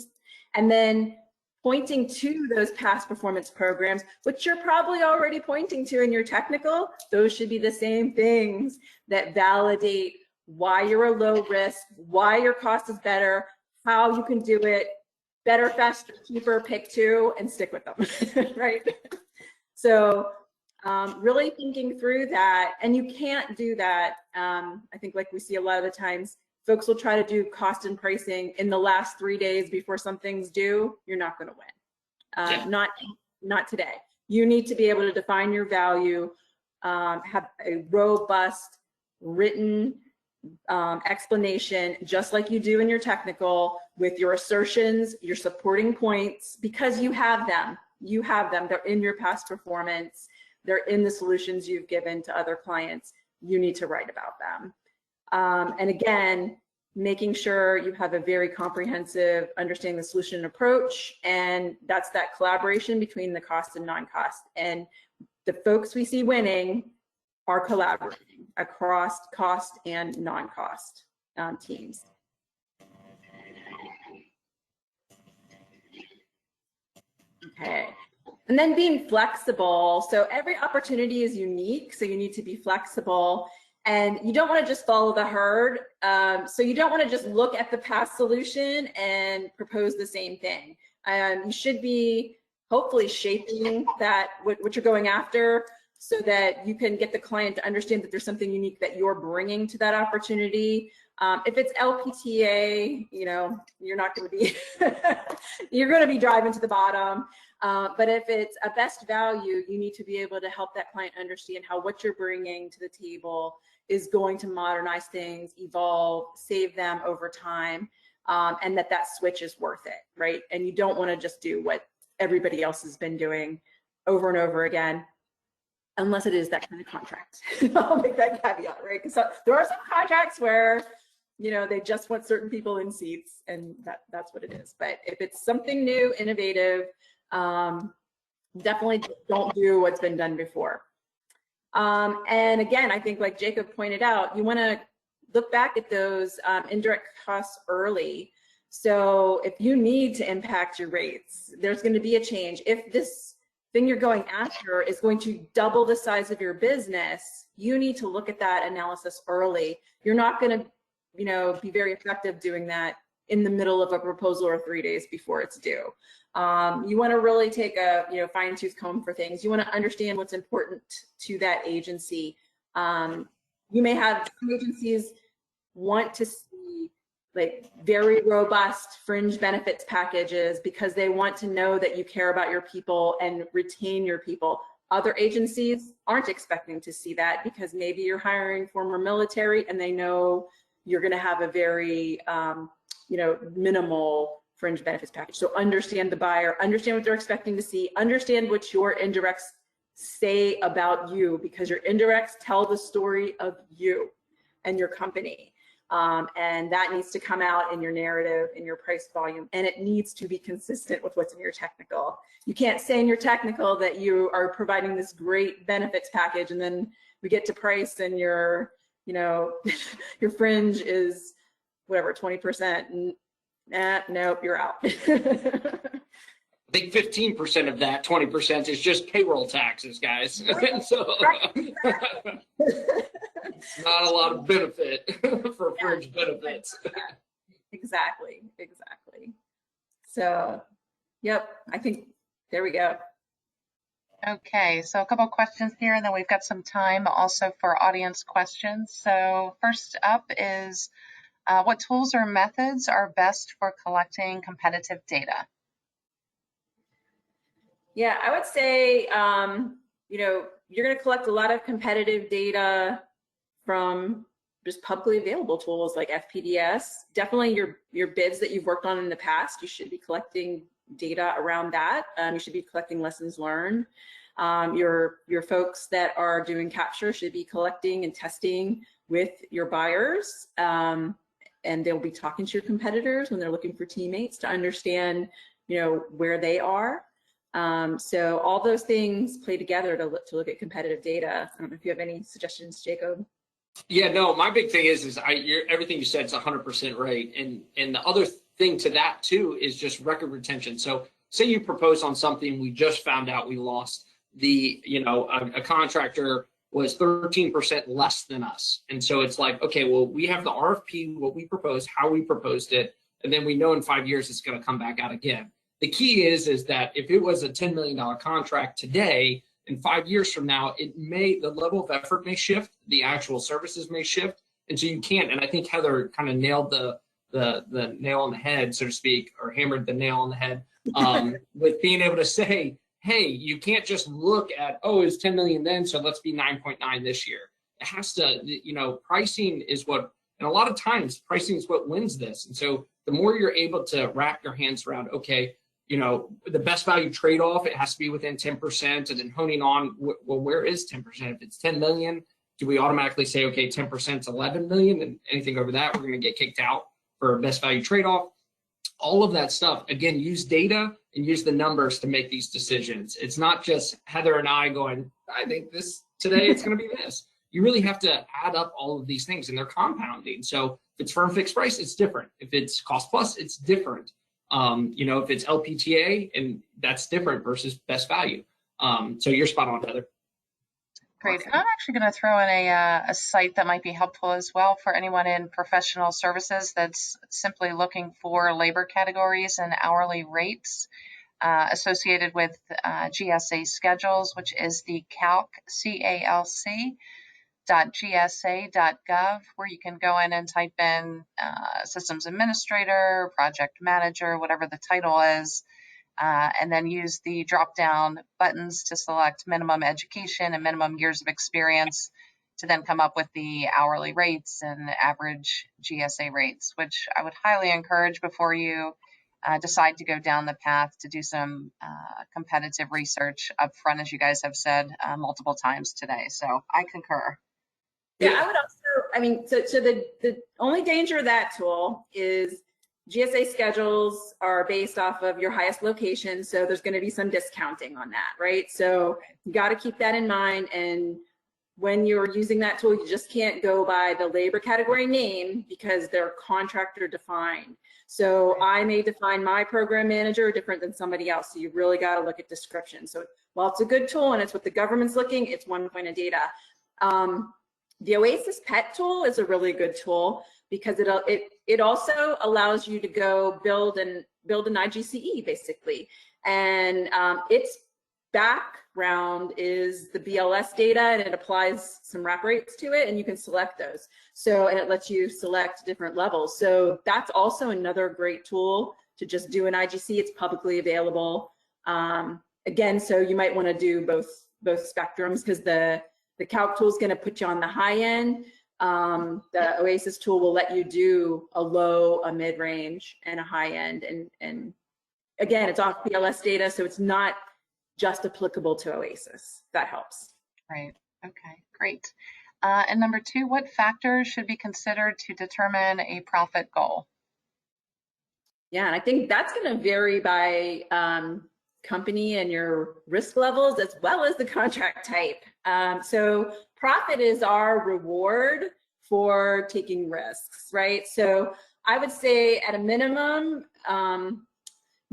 and then pointing to those past performance programs, which you're probably already pointing to in your technical. Those should be the same things that validate why you're a low risk, why your cost is better, how you can do it better, faster, cheaper, pick two and stick with them, right? So really thinking through that, and you can't do that. I think like we see a lot of the times, folks will try to do cost and pricing in the last 3 days before something's due. You're not going to win. Not today. You need to be able to define your value, have a robust written explanation, just like you do in your technical, with your assertions, your supporting points, because you have them. You have them. They're in your past performance. They're in the solutions you've given to other clients. You need to write about them. And again, making sure you have a very comprehensive understanding the solution approach, and that's that collaboration between the cost and non-cost. And the folks we see winning are collaborating across cost and non-cost teams. Okay, and then being flexible. So every opportunity is unique, so you need to be flexible. And you don't want to just follow the herd. So you don't want to just look at the past solution and propose the same thing. You should be hopefully shaping that, what you're going after, so that you can get the client to understand that there's something unique that you're bringing to that opportunity. If it's LPTA, you know, you're not going to be, you're going to be driving to the bottom. But if it's a best value, you need to be able to help that client understand how what you're bringing to the table is going to modernize things, evolve, save them over time, and that switch is worth it, right? And you don't want to just do what everybody else has been doing over and over again, unless it is that kind of contract. I'll make that caveat, right? Because there are some contracts where, you know, they just want certain people in seats, and that's what it is. But if it's something new, innovative, definitely don't do what's been done before. And again, I think like Jacob pointed out, you want to look back at those indirect costs early. So if you need to impact your rates, there's going to be a change. If this thing you're going after is going to double the size of your business, you need to look at that analysis early. You're not going to, you know, be very effective doing that in the middle of a proposal or 3 days before it's due. You want to really take a fine tooth comb for things. You want to understand what's important to that agency. You may have some agencies want to see like very robust fringe benefits packages because they want to know that you care about your people and retain your people. Other agencies aren't expecting to see that because maybe you're hiring former military and they know you're going to have a very minimal fringe benefits package. So understand the buyer, understand what they're expecting to see, understand what your indirects say about you, because your indirects tell the story of you and your company. And that needs to come out in your narrative, in your price volume, and it needs to be consistent with what's in your technical. You can't say in your technical that you are providing this great benefits package and then we get to price and your your fringe is whatever, 20%. Nope, you're out. I think 15% of that 20% is just payroll taxes, guys. So it's not a lot of benefit for fringe benefits. Exactly. So, yep, I think there we go. Okay, so a couple questions here, and then we've got some time also for audience questions. So first up is, what tools or methods are best for collecting competitive data? Yeah, I would say, you're going to collect a lot of competitive data from just publicly available tools like FPDS. Definitely your bids that you've worked on in the past, you should be collecting data around that. You should be collecting lessons learned. Your folks that are doing capture should be collecting and testing with your buyers. And they'll be talking to your competitors when they're looking for teammates to understand, where they are. So all those things play together to look at competitive data. I don't know if you have any suggestions, Jacob. Yeah, no, my big thing is everything you said is 100% right. And the other thing to that too is just record retention. So say you propose on something, we just found out we lost a contractor was 13% less than us. And so it's like, okay, well, we have the RFP, what we proposed, how we proposed it, and then we know in 5 years it's going to come back out again. The key is that if it was a $10 million contract today, in 5 years from now, the level of effort may shift, the actual services may shift, and so you can't. And I think Heather kind of nailed the nail on the head, so to speak, or hammered the nail on the head with being able to say, hey, you can't just look at, oh, it's 10 million then, so let's be 9.9 this year. It has to, pricing is what, and a lot of times pricing is what wins this. And so the more you're able to wrap your hands around, okay, the best value trade-off, it has to be within 10%, and then honing on, well, where is 10%? If it's 10 million, do we automatically say, okay, 10% is 11 million, and anything over that, we're going to get kicked out for best value trade-off? All of that stuff, again, use data and use the numbers to make these decisions. It's not just Heather and I going, I think today it's going to be this. You really have to add up all of these things, and they're compounding. So if it's firm fixed price, it's different. If it's cost plus, it's different. If it's LPTA, and that's different versus best value. So you're spot on, Heather. Great. I'm actually going to throw in a site that might be helpful as well for anyone in professional services that's simply looking for labor categories and hourly rates associated with GSA schedules, which is the calc.gsa.gov, where you can go in and type in systems administrator, project manager, whatever the title is, and then use the drop-down buttons to select minimum education and minimum years of experience to then come up with the hourly rates and average GSA rates, which I would highly encourage before you decide to go down the path to do some competitive research up front, as you guys have said multiple times today. So I concur. Yeah, I would also, so the only danger of that tool is GSA schedules are based off of your highest location, so there's going to be some discounting on that, right? So you got to keep that in mind, and when you're using that tool, you just can't go by the labor category name because they're contractor defined. So I may define my program manager different than somebody else, so you really got to look at description. So while it's a good tool and it's what the government's looking, it's one point of data. The Oasis Pet tool is a really good tool because it also allows you to go build an IGCE basically, and its background is the BLS data, and it applies some wrap rates to it, and you can select those. So, and it lets you select different levels. So that's also another great tool to just do an IGC. It's publicly available. Again, so you might want to do both spectrums, because the calc tool is going to put you on the high end. The Oasis tool will let you do a low, a mid-range, and a high end. And again, it's off BLS data, so it's not just applicable to Oasis. That helps. Right. Okay, great. And number 2, what factors should be considered to determine a profit goal? Yeah, and I think that's going to vary by company and your risk levels, as well as the contract type. So profit is our reward for taking risks, right? So I would say at a minimum,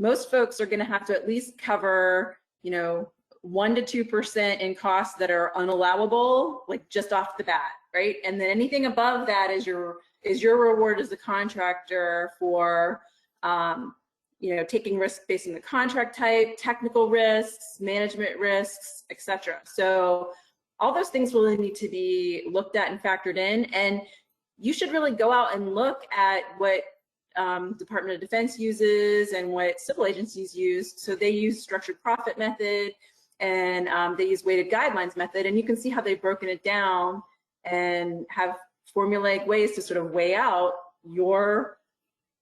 most folks are going to have to at least cover, 1 to 2% in costs that are unallowable, like just off the bat, right? And then anything above that is your reward as a contractor for taking risks based on the contract type, technical risks, management risks, etc. So all those things will need to be looked at and factored in, and you should really go out and look at what Department of Defense uses and what civil agencies use. So they use structured profit method, and they use weighted guidelines method, and you can see how they've broken it down and have formulaic ways to sort of weigh out your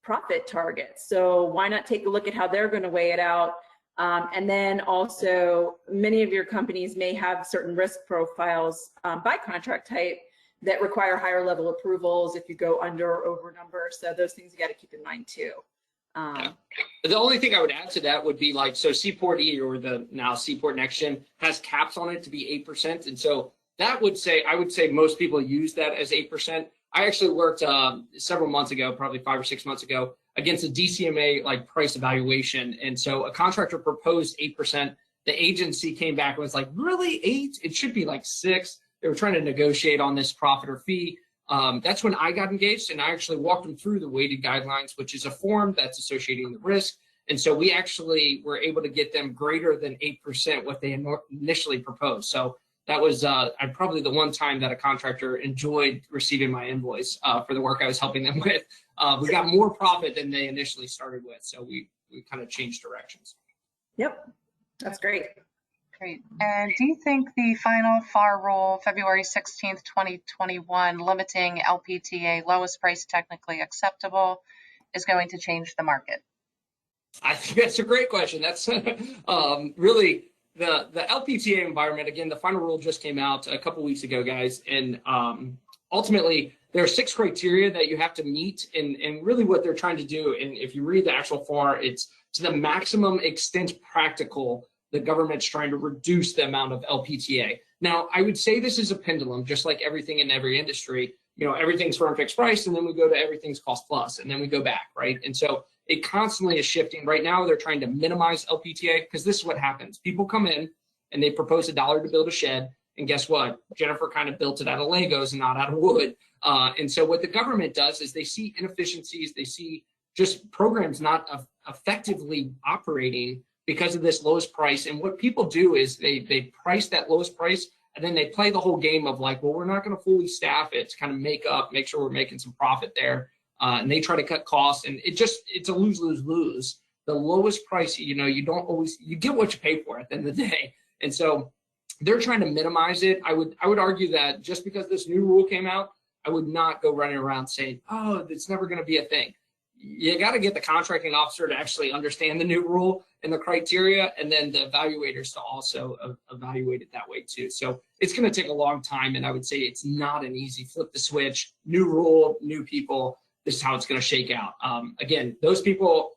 profit targets. So why not take a look at how they're going to weigh it out? And then also, many of your companies may have certain risk profiles by contract type that require higher level approvals if you go under or over number. So those things you got to keep in mind too. The only thing I would add to that would be like, so Seaport E, or the now Seaport Next Gen, has caps on it to be 8%. And so that would say, I would say most people use that as 8%. I actually worked several months ago, probably 5 or 6 months ago, against a DCMA like price evaluation. And so a contractor proposed 8%. The agency came back and was like, really 8? It should be like 6. They were trying to negotiate on this profit or fee. That's when I got engaged, and I actually walked them through the weighted guidelines, which is a form that's associating the risk. And so we actually were able to get them greater than 8% what they initially proposed. So that was probably the one time that a contractor enjoyed receiving my invoice for the work I was helping them with. We got more profit than they initially started with. So we kind of changed directions. Yep, that's great. Great. And do you think the final FAR rule, February 16th, 2021, limiting LPTA, lowest price technically acceptable, is going to change the market? I think that's a great question. That's really the LPTA environment. Again, the final rule just came out a couple weeks ago, guys. And ultimately, there are 6 criteria that you have to meet. And really what they're trying to do, and if you read the actual FAR, it's to the maximum extent practical, the government's trying to reduce the amount of LPTA. Now, I would say this is a pendulum, just like everything in every industry. Everything's firm fixed price, and then we go to everything's cost plus, and then we go back, right? And so it constantly is shifting. Right now, they're trying to minimize LPTA, because this is what happens. People come in, and they propose $1 to build a shed, and guess what? Jennifer kind of built it out of Legos and not out of wood. And so what the government does is they see inefficiencies, they see just programs not effectively operating because of this lowest price. And what people do is they price that lowest price, and then they play the whole game of like, well, we're not going to fully staff it to kind of make sure we're making some profit there. And they try to cut costs, and it's a lose-lose-lose. The lowest price, you get what you pay for at the end of the day. And so they're trying to minimize it. I would argue that just because this new rule came out, I would not go running around saying, oh, it's never going to be a thing. You got to get the contracting officer to actually understand the new rule and the criteria, and then the evaluators to also evaluate it that way too. So it's going to take a long time, and I would say it's not an easy flip the switch, new rule, new people. This is how it's going to shake out. Again, those people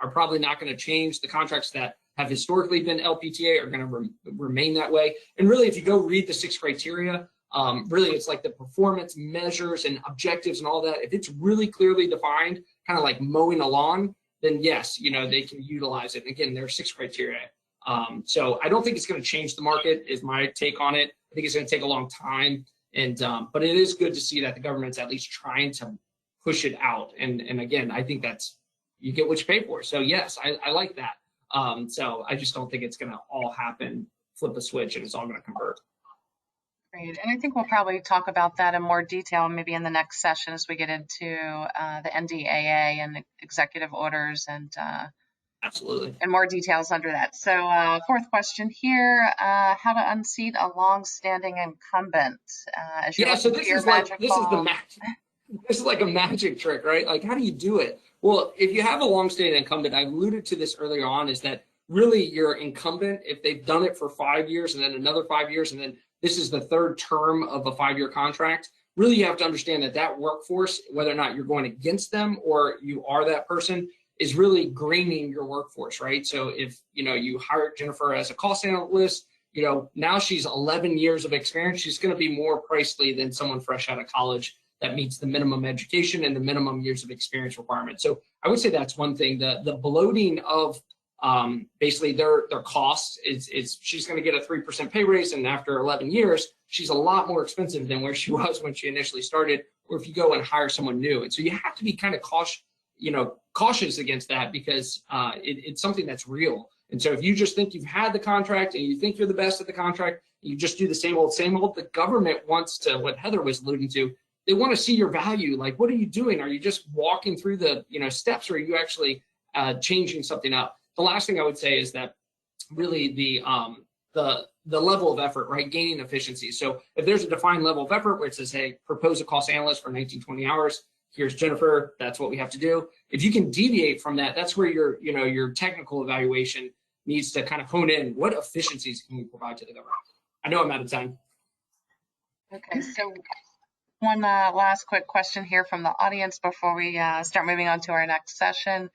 are probably not going to change. The contracts that have historically been LPTA are going to remain that way. And really, if you go read the 6 criteria, really it's like the performance measures and objectives and all that. If it's really clearly defined, kind of like mowing a lawn, then yes, they can utilize it. Again, there are 6 criteria. So I don't think it's going to change the market, is my take on it. I think it's going to take a long time. And but it is good to see that the government's at least trying to push it out. And again, I think that's, you get what you pay for. So yes, I like that. So I just don't think it's going to all happen, flip a switch, and it's all going to convert. Great. And I think we'll probably talk about that in more detail maybe in the next session as we get into the NDAA and executive orders and Absolutely. And more details under that. So fourth question here, how to unseat a long-standing incumbent. As you So this is like, this is like a magic trick, right? Like, how do you do it? Well, if you have a long-standing incumbent, I alluded to this earlier on, is that really your incumbent, if they've done it for 5 years and then another 5 years, and then this is the third term of a 5-year contract, really you have to understand that that workforce, whether or not you're going against them or you are that person, is really graining your workforce, right? So if, you hired Jennifer as a cost analyst, now she's 11 years of experience, she's going to be more pricey than someone fresh out of college that meets the minimum education and the minimum years of experience requirement. So I would say that's one thing. The bloating of basically their costs is she's going to get a 3% pay raise, and after 11 years, she's a lot more expensive than where she was when she initially started, or if you go and hire someone new. And so you have to be kind of cautious against that, because it's something that's real. And so if you just think you've had the contract and you think you're the best at the contract, you just do the same old, the government wants to, what Heather was alluding to, they want to see your value. Like, what are you doing? Are you just walking through the steps, or are you actually changing something up? The last thing I would say is that really the level of effort, right? Gaining efficiency. So if there's a defined level of effort where it says, hey, propose a cost analyst for 19, 20 hours, here's Jennifer, that's what we have to do. If you can deviate from that, that's where your technical evaluation needs to kind of hone in. What efficiencies can we provide to the government? I know I'm out of time. Okay, so one last quick question here from the audience before we start moving on to our next session.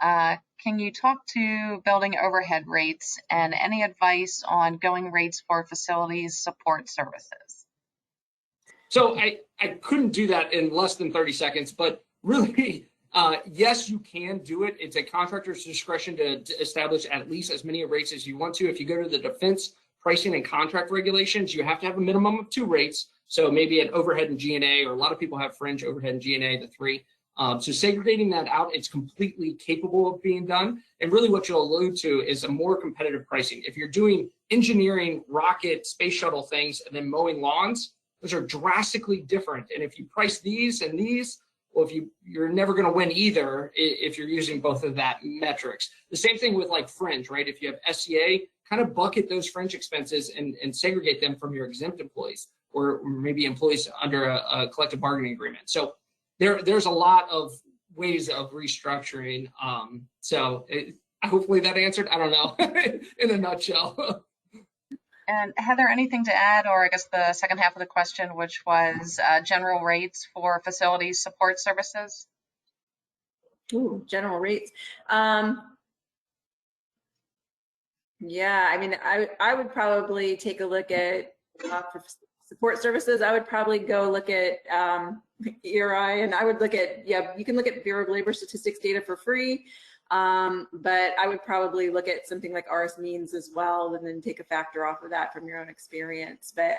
Can you talk to building overhead rates and any advice on going rates for facilities support services? So I couldn't do that in less than 30 seconds, but really, yes, you can do it. It's a contractor's discretion to establish at least as many rates as you want to. If you go to the defense pricing and contract regulations, you have to have a minimum of 2 rates. So maybe an overhead and G&A, or a lot of people have fringe overhead and G&A, the 3. So segregating that out, it's completely capable of being done. And really what you'll allude to is a more competitive pricing. If you're doing engineering, rocket, space shuttle things, and then mowing lawns, those are drastically different. And if you price these and these, well, you're never going to win either if you're using both of that metrics. The same thing with like fringe, right? If you have SCA, kind of bucket those fringe expenses and segregate them from your exempt employees, or maybe employees under a collective bargaining agreement. So there's a lot of ways of restructuring. Hopefully that answered, I don't know, in a nutshell. And Heather, anything to add, or I guess the second half of the question, which was general rates for facilities support services? Ooh, general rates. Yeah, I mean, I would probably take a look at for support services. I would probably go look at ERI, and I would look at, you can look at Bureau of Labor Statistics data for free. But I would probably look at something like RS means as well, and then take a factor off of that from your own experience. But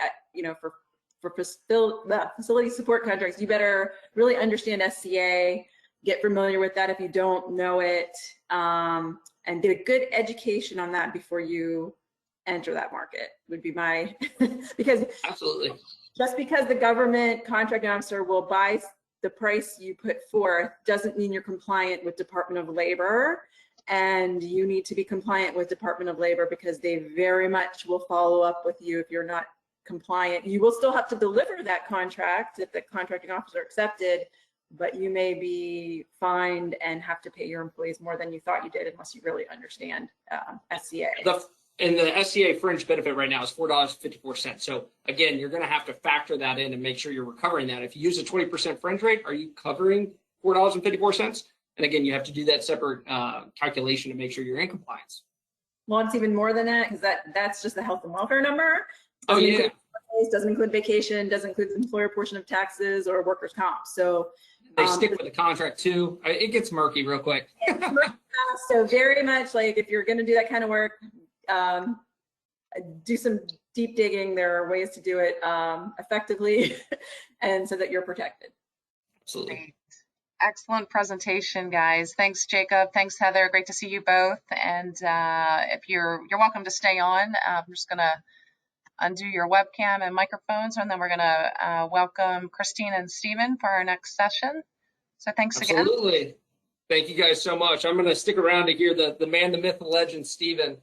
for facility support contracts, you better really understand SCA, get familiar with that if you don't know it, and get a good education on that before you enter that market, would be my because absolutely, just because the government contracting officer will buy the price you put forth doesn't mean you're compliant with Department of Labor, and you need to be compliant with Department of Labor, because they very much will follow up with you if you're not compliant. You will still have to deliver that contract if the contracting officer accepted, but you may be fined and have to pay your employees more than you thought you did, unless you really understand SCA. And the SCA fringe benefit right now is $4.54. So again, you're going to have to factor that in and make sure you're recovering that. If you use a 20% fringe rate, are you covering $4.54? And again, you have to do that separate calculation to make sure you're in compliance. Well, it's even more than that, because that's just the health and welfare number. Doesn't include vacation, doesn't include the employer portion of taxes or workers' comp. So they stick with the contract too. It gets murky real quick. So very much like, if you're going to do that kind of work, do some deep digging. There are ways to do it effectively and so that you're protected. Absolutely. Great. Excellent presentation, guys. Thanks, Jacob. Thanks, Heather. Great to see you both. And if you're welcome to stay on. I'm just gonna undo your webcam and microphones, and then we're gonna welcome Christine and Stephen for our next session. So thanks again. Absolutely. Thank you guys so much. I'm going to stick around to hear the man, the myth, the legend, Stephen.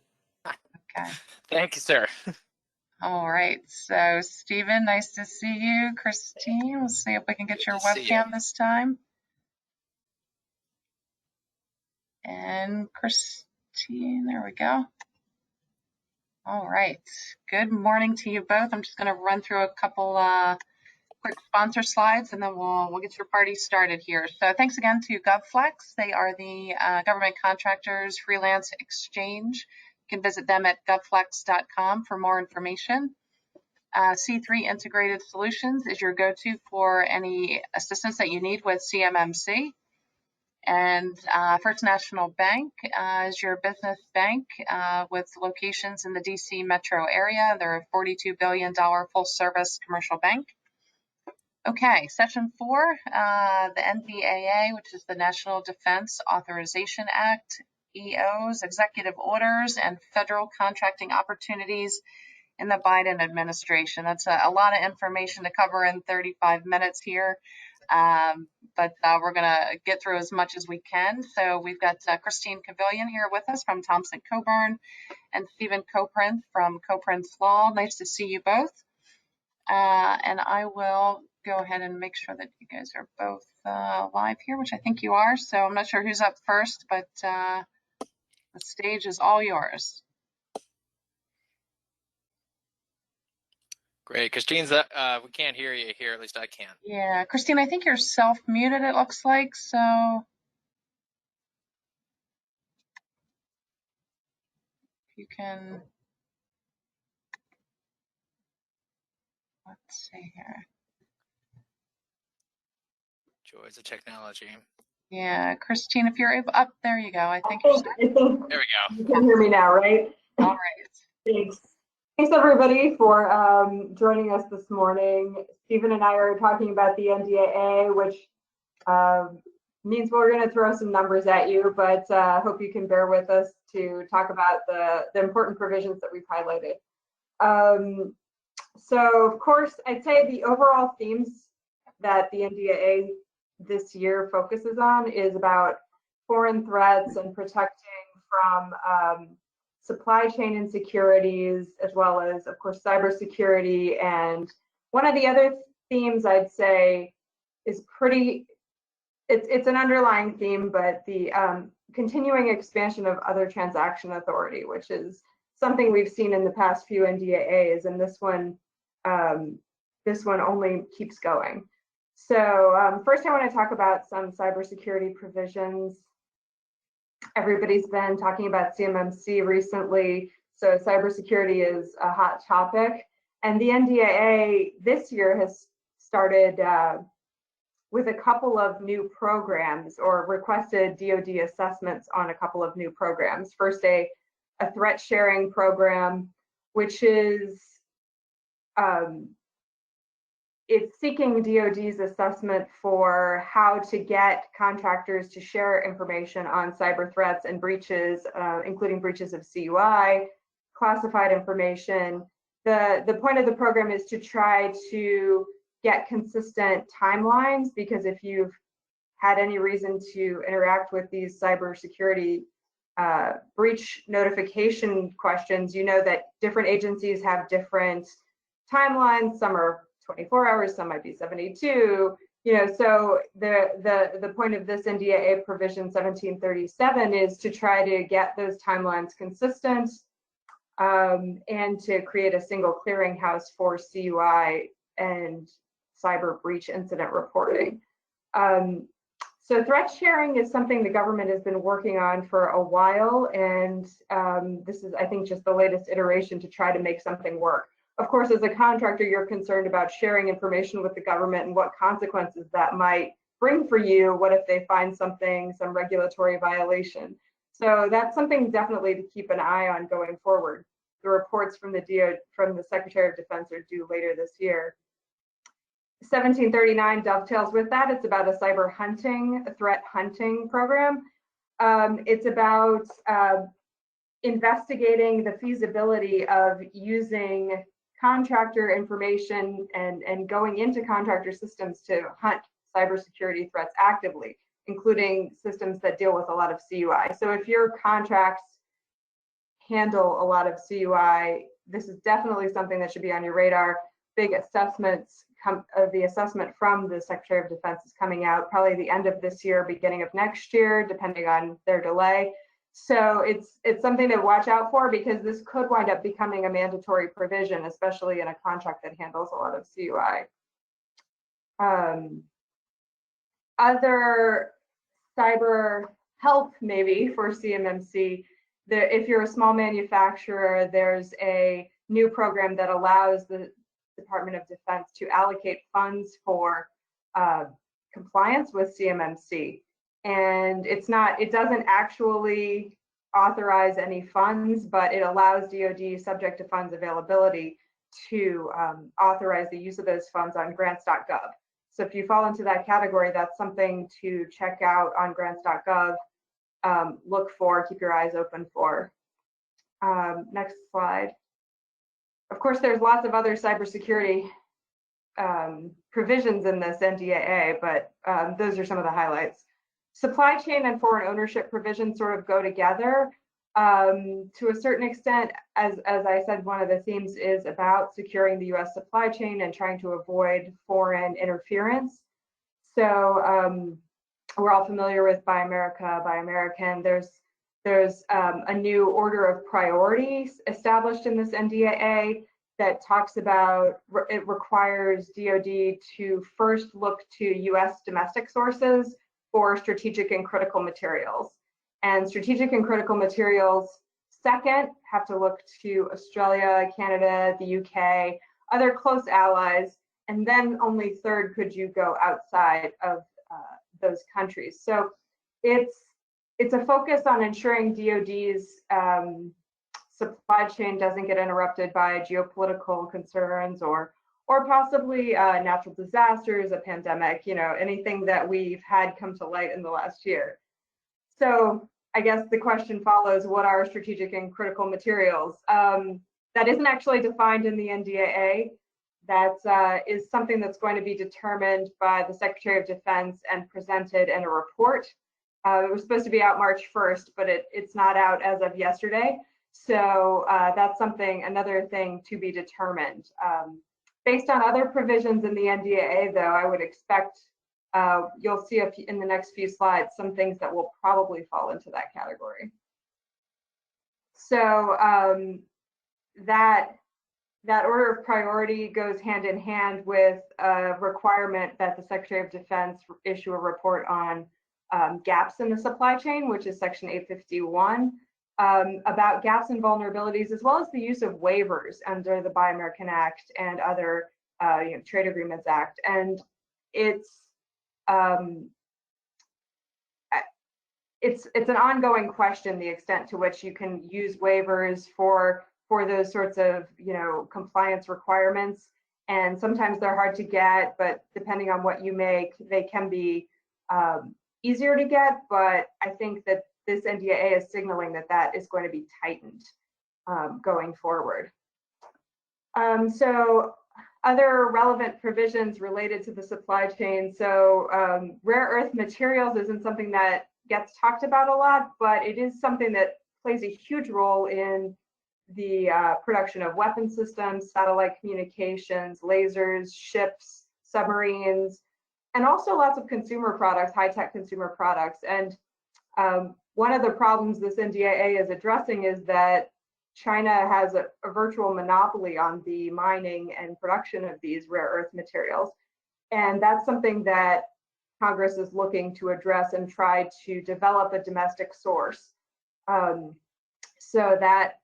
Okay. Thank you, sir. All right. So Stephen, nice to see you. Christine, we'll see if we can get your webcam this time. And Christine, there we go. All right. Good morning to you both. I'm just going to run through a couple quick sponsor slides, and then we'll get your party started here. So thanks again to GovFlex. They are the government contractors freelance exchange. You can visit them at govflex.com for more information. C3 Integrated Solutions is your go-to for any assistance that you need with CMMC. And First National Bank is your business bank with locations in the DC metro area. They're a $42 billion full-service commercial bank. Okay, session 4, the NDAA, which is the National Defense Authorization Act, EOs, executive orders, and federal contracting opportunities in the Biden administration. That's a lot of information to cover in 35 minutes here, but we're going to get through as much as we can. So we've got Christine Cavillion here with us from Thompson Coburn and Stephen Coprinth from Coprinth Law. Nice to see you both. And I will go ahead and make sure that you guys are both live here, which I think you are. So I'm not sure who's up first, but the stage is all yours. Great. Christine's, we can't hear you here, at least I can. Yeah, Christine, I think you're self-muted, it looks like, so you can, let's see here. Joys of technology. Yeah, Christine, if you're able, up, there you go. I think you're there we go. You can hear me now, right? all right. Thanks. Thanks everybody for joining us this morning. Stephen and I are talking about the NDAA, which means we're going to throw some numbers at you, but hope you can bear with us to talk about the important provisions that we've highlighted. So of course, I'd say the overall themes that the NDAA this year focuses on is about foreign threats and protecting from supply chain insecurities, as well as, of course, cybersecurity. And one of the other themes I'd say is it's an underlying theme, but the continuing expansion of other transaction authority, which is something we've seen in the past few NDAAs, and this one only keeps going. So first I want to talk about some cybersecurity provisions. Everybody's been talking about CMMC recently, so cybersecurity is a hot topic. And the NDAA this year has started with a couple of new programs, or requested DoD assessments on a couple of new programs. First, a threat sharing program, which is it's seeking DoD's assessment for how to get contractors to share information on cyber threats and breaches, including breaches of CUI, classified information. The point of the program is to try to get consistent timelines, because if you've had any reason to interact with these cybersecurity breach notification questions, you know that different agencies have different timelines. Some are 24 hours, some might be 72, so the point of this NDAA provision 1737 is to try to get those timelines consistent and to create a single clearinghouse for CUI and cyber breach incident reporting. So threat sharing is something the government has been working on for a while, and this is, I think, just the latest iteration to try to make something work. Of course, as a contractor, you're concerned about sharing information with the government and what consequences that might bring for you. What if they find something, some regulatory violation? So that's something definitely to keep an eye on going forward. the reports from the Secretary of Defense are due later this year. 1739 dovetails with that. It's about a cyber hunting, a threat hunting program. It's about investigating the feasibility of using contractor information and going into contractor systems to hunt cybersecurity threats actively, including systems that deal with a lot of CUI. So if your contracts handle a lot of CUI, this is definitely something that should be on your radar. Big assessments, the assessment from the Secretary of Defense is coming out probably the end of this year, beginning of next year, depending on their delay. So it's something to watch out for, because this could wind up becoming a mandatory provision, especially in a contract that handles a lot of CUI. Other cyber help maybe for CMMC, if you're a small manufacturer, there's a new program that allows the Department of Defense to allocate funds for compliance with CMMC. And it doesn't actually authorize any funds, but it allows DoD, subject to funds availability, to authorize the use of those funds on grants.gov. So if you fall into that category, that's something to check out on grants.gov, look for, keep your eyes open for. Next slide. Of course, there's lots of other cybersecurity provisions in this NDAA, but those are some of the highlights. Supply chain and foreign ownership provisions sort of go together to a certain extent. As I said, one of the themes is about securing the US supply chain and trying to avoid foreign interference. So we're all familiar with Buy America, Buy American. There's a new order of priorities established in this NDAA that talks about, it requires DoD to first look to US domestic sources for strategic and critical materials. And strategic and critical materials, second, have to look to Australia, Canada, the UK, other close allies, and then only third could you go outside of those countries. So it's a focus on ensuring DoD's supply chain doesn't get interrupted by geopolitical concerns or possibly natural disasters, a pandemic, anything that we've had come to light in the last year. So I guess the question follows, what are strategic and critical materials? That isn't actually defined in the NDAA. That is something that's going to be determined by the Secretary of Defense and presented in a report. It was supposed to be out March 1st, but it's not out as of yesterday. So that's another thing to be determined. Based on other provisions in the NDAA, though, I would expect you'll see in the next few slides some things that will probably fall into that category. So that order of priority goes hand in hand with a requirement that the Secretary of Defense issue a report on gaps in the supply chain, which is Section 851, about gaps and vulnerabilities, as well as the use of waivers under the Buy American Act and other Trade Agreements Act. And it's an ongoing question, the extent to which you can use waivers for those sorts of compliance requirements. And sometimes they're hard to get, but depending on what you make, they can be easier to get. But I think that this NDAA is signaling that is going to be tightened going forward. So other relevant provisions related to the supply chain. So rare earth materials isn't something that gets talked about a lot, but it is something that plays a huge role in the production of weapon systems, satellite communications, lasers, ships, submarines, and also lots of consumer products, high-tech consumer products. And one of the problems this NDAA is addressing is that China has a virtual monopoly on the mining and production of these rare earth materials. And that's something that Congress is looking to address and try to develop a domestic source. So that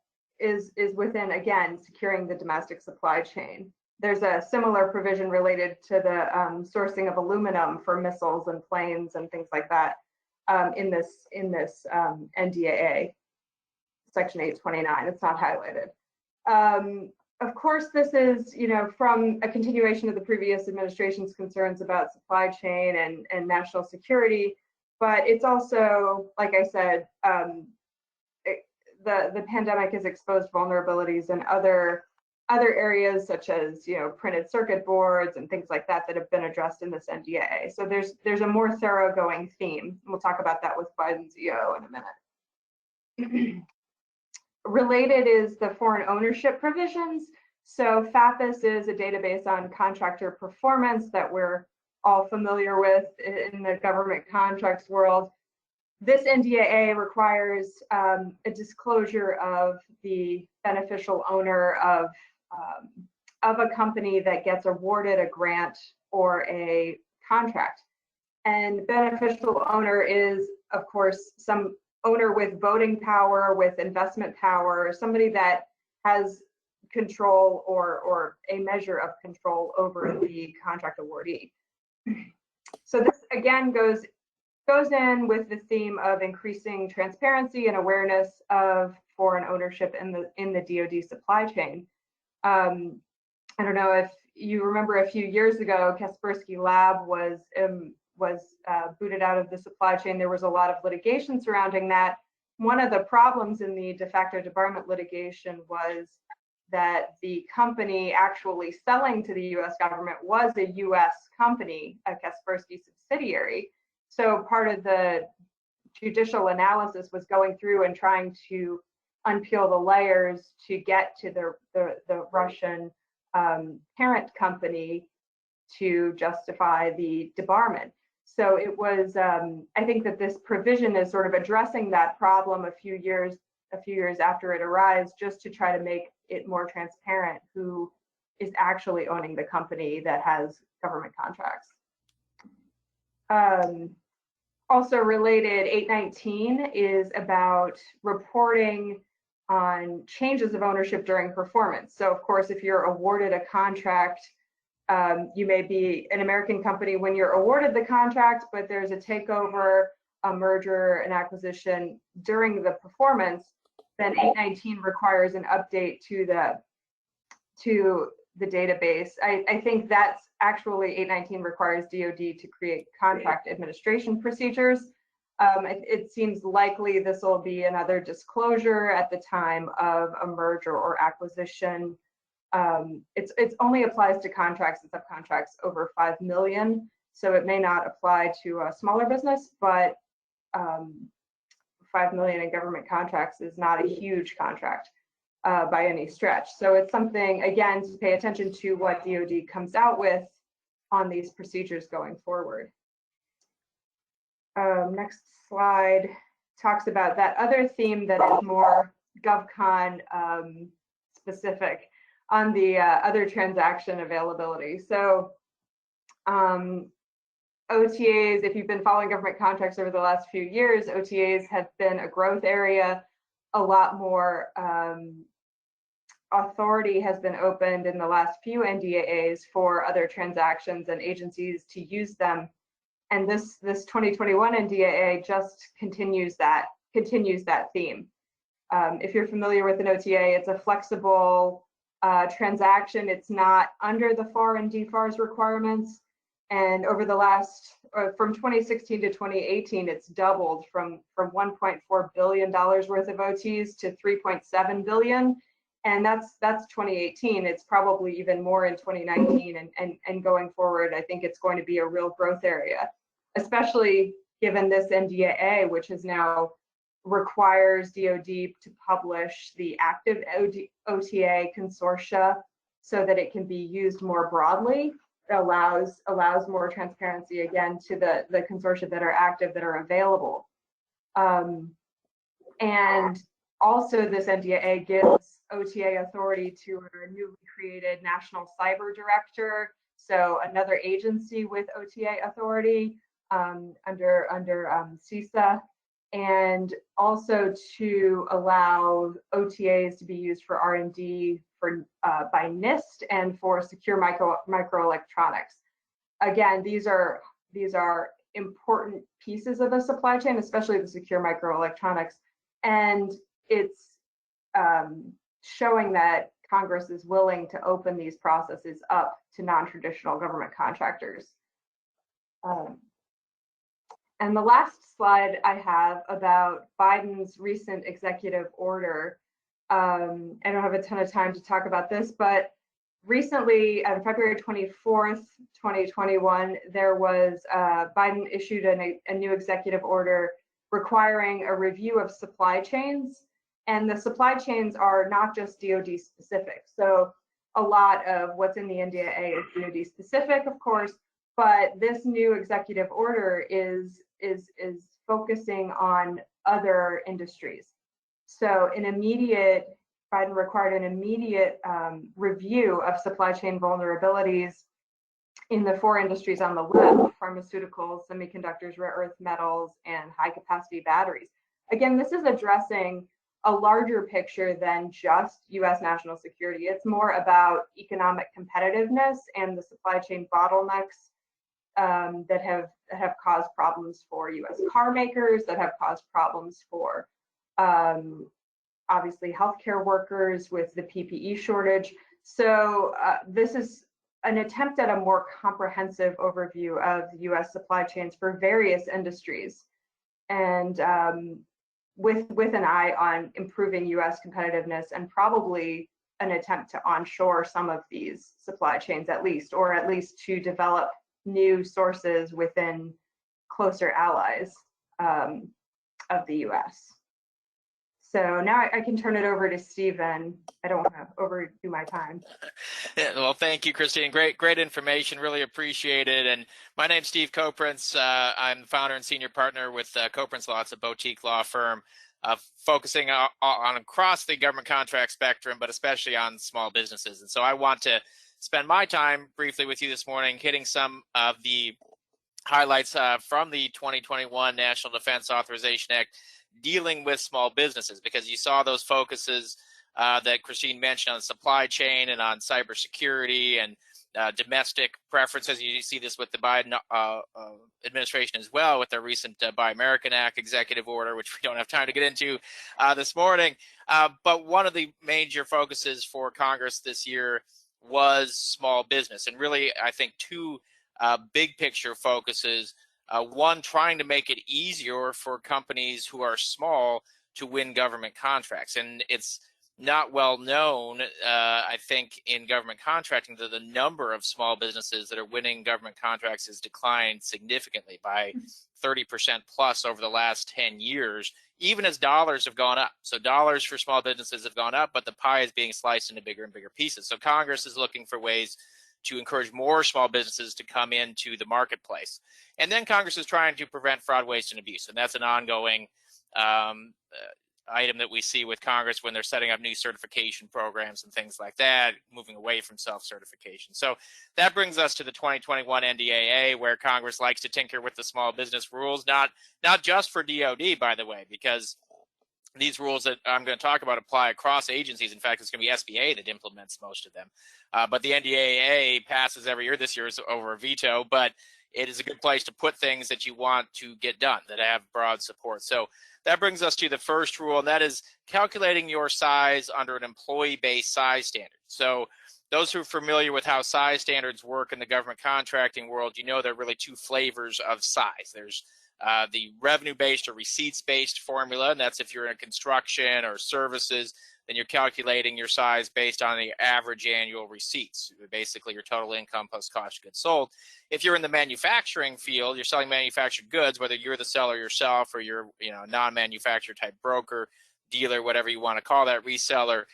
is within, again, securing the domestic supply chain. There's a similar provision related to the sourcing of aluminum for missiles and planes and things like that in this NDAA, Section 829. It's not highlighted. Of course, this is, from a continuation of the previous administration's concerns about supply chain and national security, but it's also, like I said, the pandemic has exposed vulnerabilities in other areas such as, printed circuit boards and things like that have been addressed in this NDAA. So there's a more thoroughgoing theme. We'll talk about that with Biden's EO in a minute. Related is the foreign ownership provisions. So FAPIS is a database on contractor performance that we're all familiar with in the government contracts world. This NDAA requires a disclosure of the beneficial owner of a company that gets awarded a grant or a contract. And beneficial owner is, of course, some owner with voting power, with investment power, somebody that has control or a measure of control over the contract awardee. So this again goes in with the theme of increasing transparency and awareness of foreign ownership in the DoD supply chain. I don't know if you remember a few years ago, Kaspersky Lab was booted out of the supply chain. There was a lot of litigation surrounding that. One of the problems in the de facto debarment litigation was that the company actually selling to the US government was a US company, a Kaspersky subsidiary. So part of the judicial analysis was going through and trying to unpeel the layers to get to the Russian parent company to justify the debarment. So it was, I think that this provision is sort of addressing that problem a few years after it arose, just to try to make it more transparent who is actually owning the company that has government contracts. Also related, 819 is about reporting on changes of ownership during performance. So of course, if you're awarded a contract, you may be an American company when you're awarded the contract, but there's a takeover, a merger, an acquisition during the performance, then 819 requires an update to the database. I think that's actually 819 requires DoD to create contract administration procedures. It seems likely this will be another disclosure at the time of a merger or acquisition. It only applies to contracts and subcontracts over 5 million, so it may not apply to a smaller business, but 5 million in government contracts is not a huge contract by any stretch. So it's something, again, to pay attention to what DoD comes out with on these procedures going forward. Next slide talks about that other theme that is more GovCon specific on the other transaction availability. So OTAs, if you've been following government contracts over the last few years, OTAs have been a growth area. A lot more authority has been opened in the last few NDAAs for other transactions and agencies to use them. And this 2021 NDAA just continues that theme. If you're familiar with an OTA, it's a flexible transaction. It's not under the FAR and DFARS requirements. And over the last, from 2016 to 2018, it's doubled from $1.4 billion worth of OTs to $3.7 billion. And that's 2018. It's probably even more in 2019 and going forward. I think it's going to be a real growth area, especially given this NDAA, which is now requires DoD to publish the active OTA consortia so that it can be used more broadly. It allows more transparency again to the consortia that are active, that are available. And also this NDAA gives OTA authority to our newly created National Cyber Director, so another agency with OTA authority under CISA, and also to allow OTAs to be used for R&D by NIST and for secure microelectronics. Again, these are important pieces of the supply chain, especially the secure microelectronics, and it's showing that Congress is willing to open these processes up to non-traditional government contractors. And the last slide I have about Biden's recent executive order. I don't have a ton of time to talk about this, but recently on February 24th, 2021, there was Biden issued a new executive order requiring a review of supply chains. And the supply chains are not just DoD specific. So a lot of what's in the NDAA is DoD specific, of course, but this new executive order is focusing on other industries. So Biden required an immediate review of supply chain vulnerabilities in the 4 industries on the left: pharmaceuticals, semiconductors, rare earth metals, and high capacity batteries. Again, this is addressing a larger picture than just US national security. It's more about economic competitiveness and the supply chain bottlenecks that have caused problems for US car makers, that have caused problems for obviously healthcare workers with the PPE shortage. So this is an attempt at a more comprehensive overview of US supply chains for various industries, and with an eye on improving US competitiveness, and probably an attempt to onshore some of these supply chains at least, or at least to develop new sources within closer allies of the US. So now I can turn it over to Stephen. I don't want to overdo my time. Yeah, well, thank you, Christine. Great information. Really appreciate it. And my name's Steve Koprince. I'm the founder and senior partner with Koprince Law. It's a boutique law firm focusing on across the government contract spectrum, but especially on small businesses. And so I want to spend my time briefly with you this morning hitting some of the highlights from the 2021 National Defense Authorization Act dealing with small businesses, because you saw those focuses that Christine mentioned on supply chain and on cybersecurity and domestic preferences. You see this with the Biden administration as well, with their recent Buy American Act executive order, which we don't have time to get into this morning. But one of the major focuses for Congress this year was small business, and really I think 2 big picture focuses. One, trying to make it easier for companies who are small to win government contracts. And it's not well known, I think, in government contracting, that the number of small businesses that are winning government contracts has declined significantly by 30% plus over the last 10 years, even as dollars have gone up. So dollars for small businesses have gone up, but the pie is being sliced into bigger and bigger pieces. So Congress is looking for ways to encourage more small businesses to come into the marketplace. And then Congress is trying to prevent fraud, waste, and abuse. And that's an ongoing item that we see with Congress when they're setting up new certification programs and things like that, moving away from self-certification. So that brings us to the 2021 NDAA, where Congress likes to tinker with the small business rules, not just for DoD, by the way, because these rules that I'm going to talk about apply across agencies. In fact, it's going to be SBA that implements most of them. But the NDAA passes every year. This year is over a veto, but it is a good place to put things that you want to get done that have broad support. So that brings us to the first rule, and that is calculating your size under an employee-based size standard. So those who are familiar with how size standards work in the government contracting world, you know there are really 2 flavors of size. There's the revenue-based or receipts-based formula, and that's if you're in construction or services, then you're calculating your size based on the average annual receipts, basically your total income plus cost of goods sold. If you're in the manufacturing field, you're selling manufactured goods, whether you're the seller yourself or you're non-manufacturer type broker, dealer, whatever you want to call that, reseller,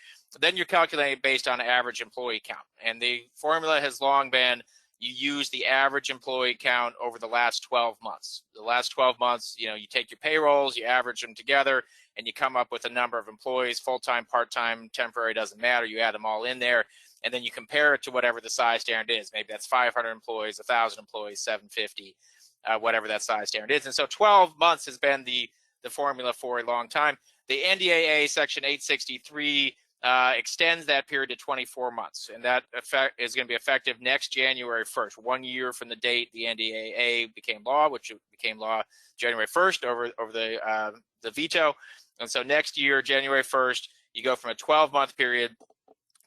then you're calculating based on average employee count. And the formula has long been you use the average employee count over the last 12 months. The last 12 months, you take your payrolls, you average them together, and you come up with a number of employees, full-time, part-time, temporary, doesn't matter. You add them all in there, and then you compare it to whatever the size standard is. Maybe that's 500 employees, 1,000 employees, 750, whatever that size standard is. And so 12 months has been the formula for a long time. The NDAA Section 863 extends that period to 24 months, and that is going to be effective next January 1st, 1 year from the date the NDAA became law, which became law January 1st over the veto. And so next year, January 1st, you go from a 12-month period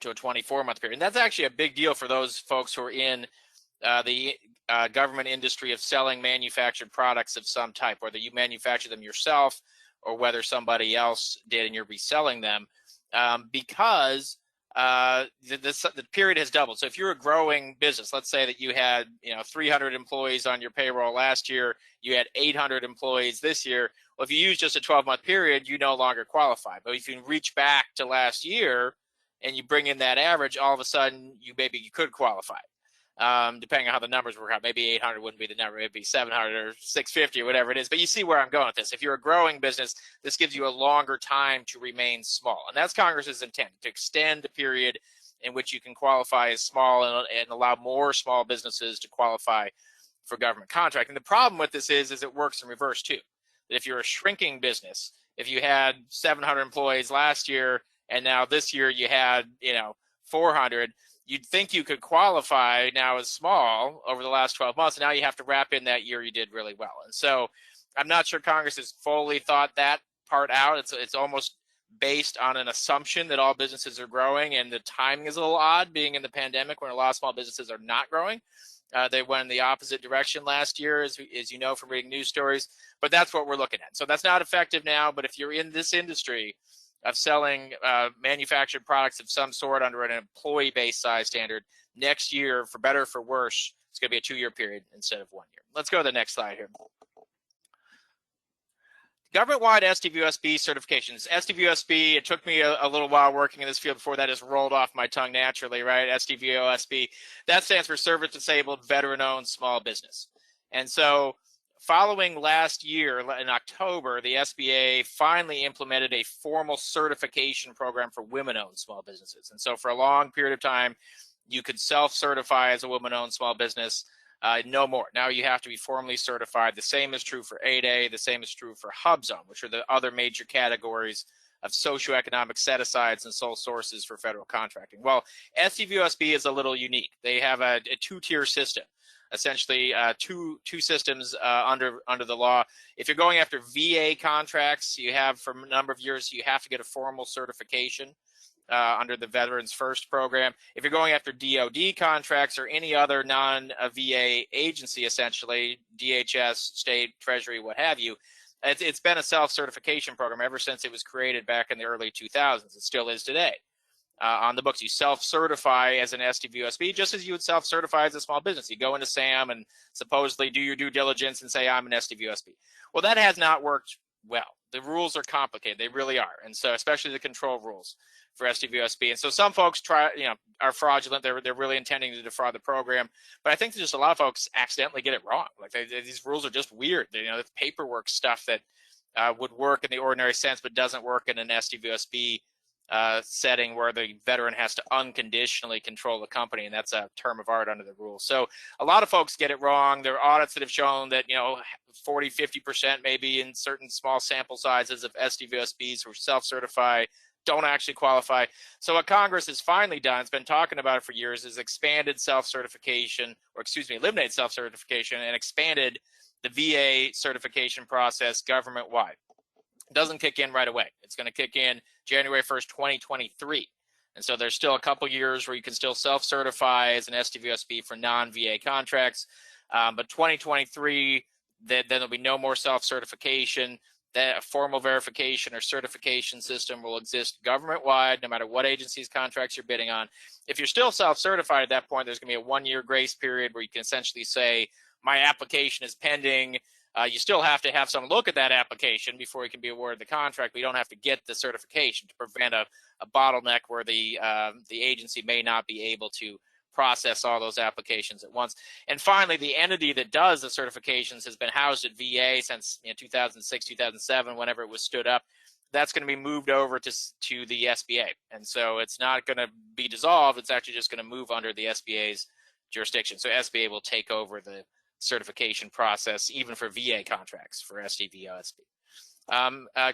to a 24-month period. And that's actually a big deal for those folks who are in the government industry of selling manufactured products of some type, whether you manufacture them yourself or whether somebody else did and you're reselling them, because the period has doubled. So if you're a growing business, let's say that you had 300 employees on your payroll last year, you had 800 employees this year. Well, if you use just a 12-month period, you no longer qualify. But if you reach back to last year and you bring in that average, all of a sudden you could qualify. Depending on how the numbers work out. Maybe 800 wouldn't be the number, it'd be 700 or 650 or whatever it is. But you see where I'm going with this. If you're a growing business, this gives you a longer time to remain small. And that's Congress's intent, to extend the period in which you can qualify as small and allow more small businesses to qualify for government contracting. The problem with this is it works in reverse too. That if you're a shrinking business, if you had 700 employees last year and now this year you had 400, you'd think you could qualify now as small over the last 12 months. And now you have to wrap in that year you did really well. And so I'm not sure Congress has fully thought that part out. It's almost based on an assumption that all businesses are growing, and the timing is a little odd, being in the pandemic when a lot of small businesses are not growing. They went in the opposite direction last year, as you know from reading news stories, but that's what we're looking at. So that's not effective now, but if you're in this industry of selling manufactured products of some sort under an employee-based size standard, next year, for better or for worse, it's going to be a 2-year period instead of 1 year. Let's go to the next slide here. Government-wide SDVOSB certifications. SDVOSB, it took me a little while working in this field before that just rolled off my tongue naturally, right? SDVOSB, that stands for Service Disabled Veteran-Owned Small Business. And so following last year in October, the SBA finally implemented a formal certification program for women-owned small businesses. And so for a long period of time, you could self-certify as a woman-owned small business. No more. Now you have to be formally certified. The same is true for 8A. The same is true for HubZone, which are the other major categories of socioeconomic set-asides and sole sources for federal contracting. Well, SDVOSB is a little unique. They have a 2-tier system, essentially two systems under the law. If you're going after VA contracts, you have for a number of years, you have to get a formal certification under the Veterans First program. If you're going after DoD contracts or any other non-VA agency, essentially, DHS, state, treasury, what have you, it's been a self-certification program ever since it was created back in the early 2000s. It still is today. On the books, you self-certify as an SDVOSB just as you would self-certify as a small business. You go into SAM and supposedly do your due diligence and say, I'm an SDVOSB. Well, that has not worked well. The rules are complicated. They really are. And so especially the control rules for SDVOSB. And so some folks are fraudulent. They're really intending to defraud the program. But I think just a lot of folks accidentally get it wrong. Like these rules are just weird. It's paperwork stuff that would work in the ordinary sense, but doesn't work in an SDVOSB setting where the veteran has to unconditionally control the company, and that's a term of art under the rules. So a lot of folks get it wrong. There are audits that have shown that 40, 50% maybe in certain small sample sizes of SDVOSBs who self-certify don't actually qualify. So what Congress has finally done, it's been talking about it for years, is expanded self-certification, or eliminated self-certification and expanded the VA certification process government-wide. It doesn't kick in right away. It's going to kick in January 1st, 2023. And so there's still a couple years where you can still self-certify as an SDVOSB for non-VA contracts. But 2023, then there'll be no more self-certification. That a formal verification or certification system will exist government-wide, no matter what agency's contracts you're bidding on. If you're still self-certified at that point, there's going to be a 1-year grace period where you can essentially say, my application is pending. You still have to have someone look at that application before you can be awarded the contract, but you don't have to get the certification to prevent a bottleneck where the agency may not be able to process all those applications at once. And finally, the entity that does the certifications has been housed at VA since 2006, 2007, whenever it was stood up. That's going to be moved over to the SBA. And so it's not going to be dissolved. It's actually just going to move under the SBA's jurisdiction. So SBA will take over the certification process, even for VA contracts for SDVOSB.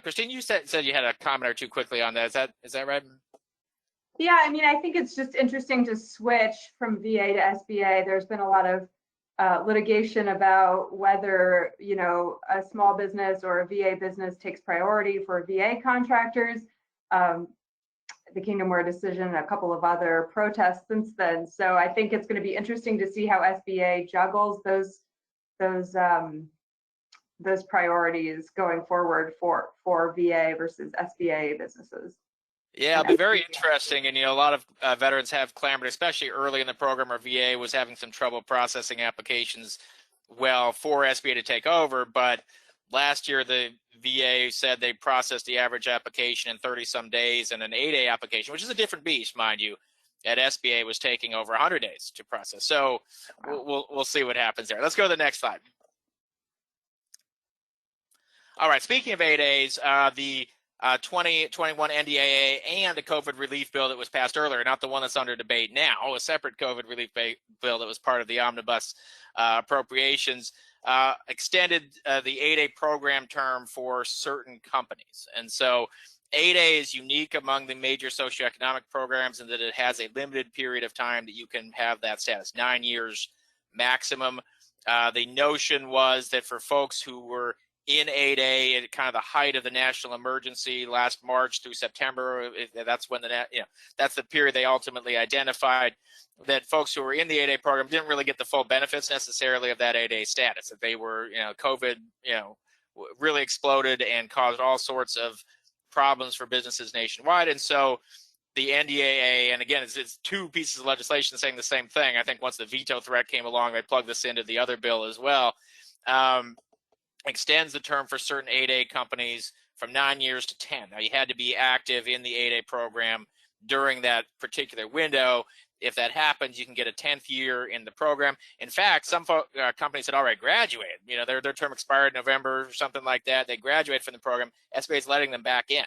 Christine, you said you had a comment or two quickly on that. Is that right? Yeah, I mean, I think it's just interesting to switch from VA to SBA. There's been a lot of litigation about whether, a small business or a VA business takes priority for VA contractors. the Kingdomware decision and a couple of other protests since then. So I think it's going to be interesting to see how SBA juggles those priorities going forward for VA versus SBA businesses. Yeah, it'll be very interesting. And, a lot of veterans have clamored, especially early in the program, our VA was having some trouble processing applications for SBA to take over. But last year, the VA said they processed the average application in 30-some days, and an 8A application, which is a different beast, mind you, at SBA was taking over 100 days to process. So we'll see what happens there. Let's go to the next slide. All right, speaking of 8As, the 2021 NDAA and a COVID relief bill that was passed earlier, not the one that's under debate now, a separate COVID relief bill that was part of the omnibus appropriations, extended the 8A program term for certain companies. And so 8A is unique among the major socioeconomic programs in that it has a limited period of time that you can have that status, 9 years maximum. The notion was that for folks who were in 8A at kind of the height of the national emergency last March through September, that's when that's the period they ultimately identified, that folks who were in the 8A program didn't really get the full benefits necessarily of that 8A status. That they were, COVID, really exploded and caused all sorts of problems for businesses nationwide. And so the NDAA, and again, it's two pieces of legislation saying the same thing. I think once the veto threat came along, they plugged this into the other bill as well. Extends the term for certain 8A companies from 9 years to 10. Now, you had to be active in the 8A program during that particular window. If that happens, you can get a 10th year in the program. In fact, some companies had already graduated. Their term expired in November or something like that. They graduate from the program. SBA is letting them back in.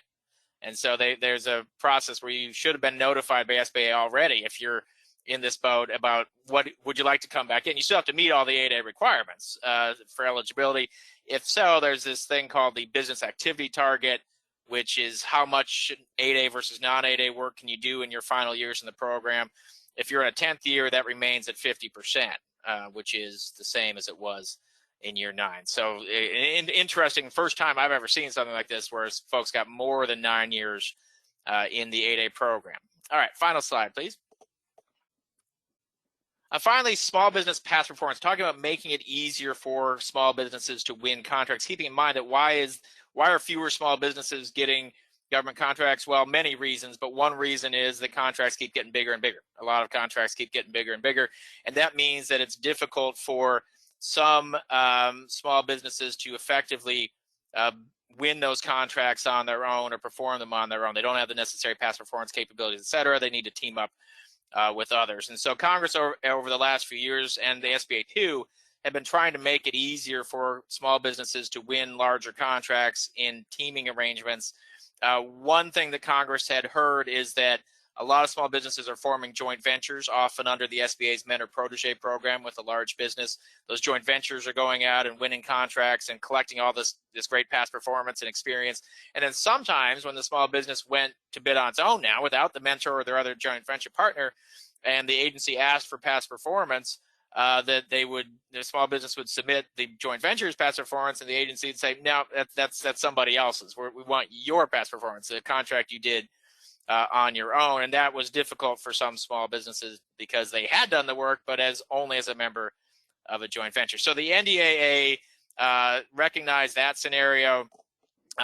And so there's a process where you should have been notified by SBA already if you're in this boat about what would you like to come back in. You still have to meet all the 8A requirements for eligibility. If so, there's this thing called the business activity target, which is how much 8A versus non-8A work can you do in your final years in the program. If you're in a 10th year, that remains at 50%, which is the same as it was in year 9. So interesting, first time I've ever seen something like this where folks got more than 9 years in the 8A program. All right, final slide, please. Finally, small business past performance, talking about making it easier for small businesses to win contracts, keeping in mind that why are fewer small businesses getting government contracts? Well, many reasons, but one reason is that contracts keep getting bigger and bigger. A lot of contracts keep getting bigger and bigger, and that means that it's difficult for some small businesses to effectively win those contracts on their own or perform them on their own. They don't have the necessary past performance capabilities, et cetera. They need to team up with others. And so Congress over the last few years, and the SBA too, have been trying to make it easier for small businesses to win larger contracts in teaming arrangements. One thing that Congress had heard is that a lot of small businesses are forming joint ventures, often under the SBA's Mentor Protege program with a large business. Those joint ventures are going out and winning contracts and collecting all this great past performance and experience. And then sometimes when the small business went to bid on its own now without the mentor or their other joint venture partner, and the agency asked for past performance, that the small business would submit the joint venture's past performance, and the agency would say, no, that's somebody else's. We want your past performance, the contract you did on your own. And that was difficult for some small businesses because they had done the work, but only as a member of a joint venture. So the NDAA recognized that scenario,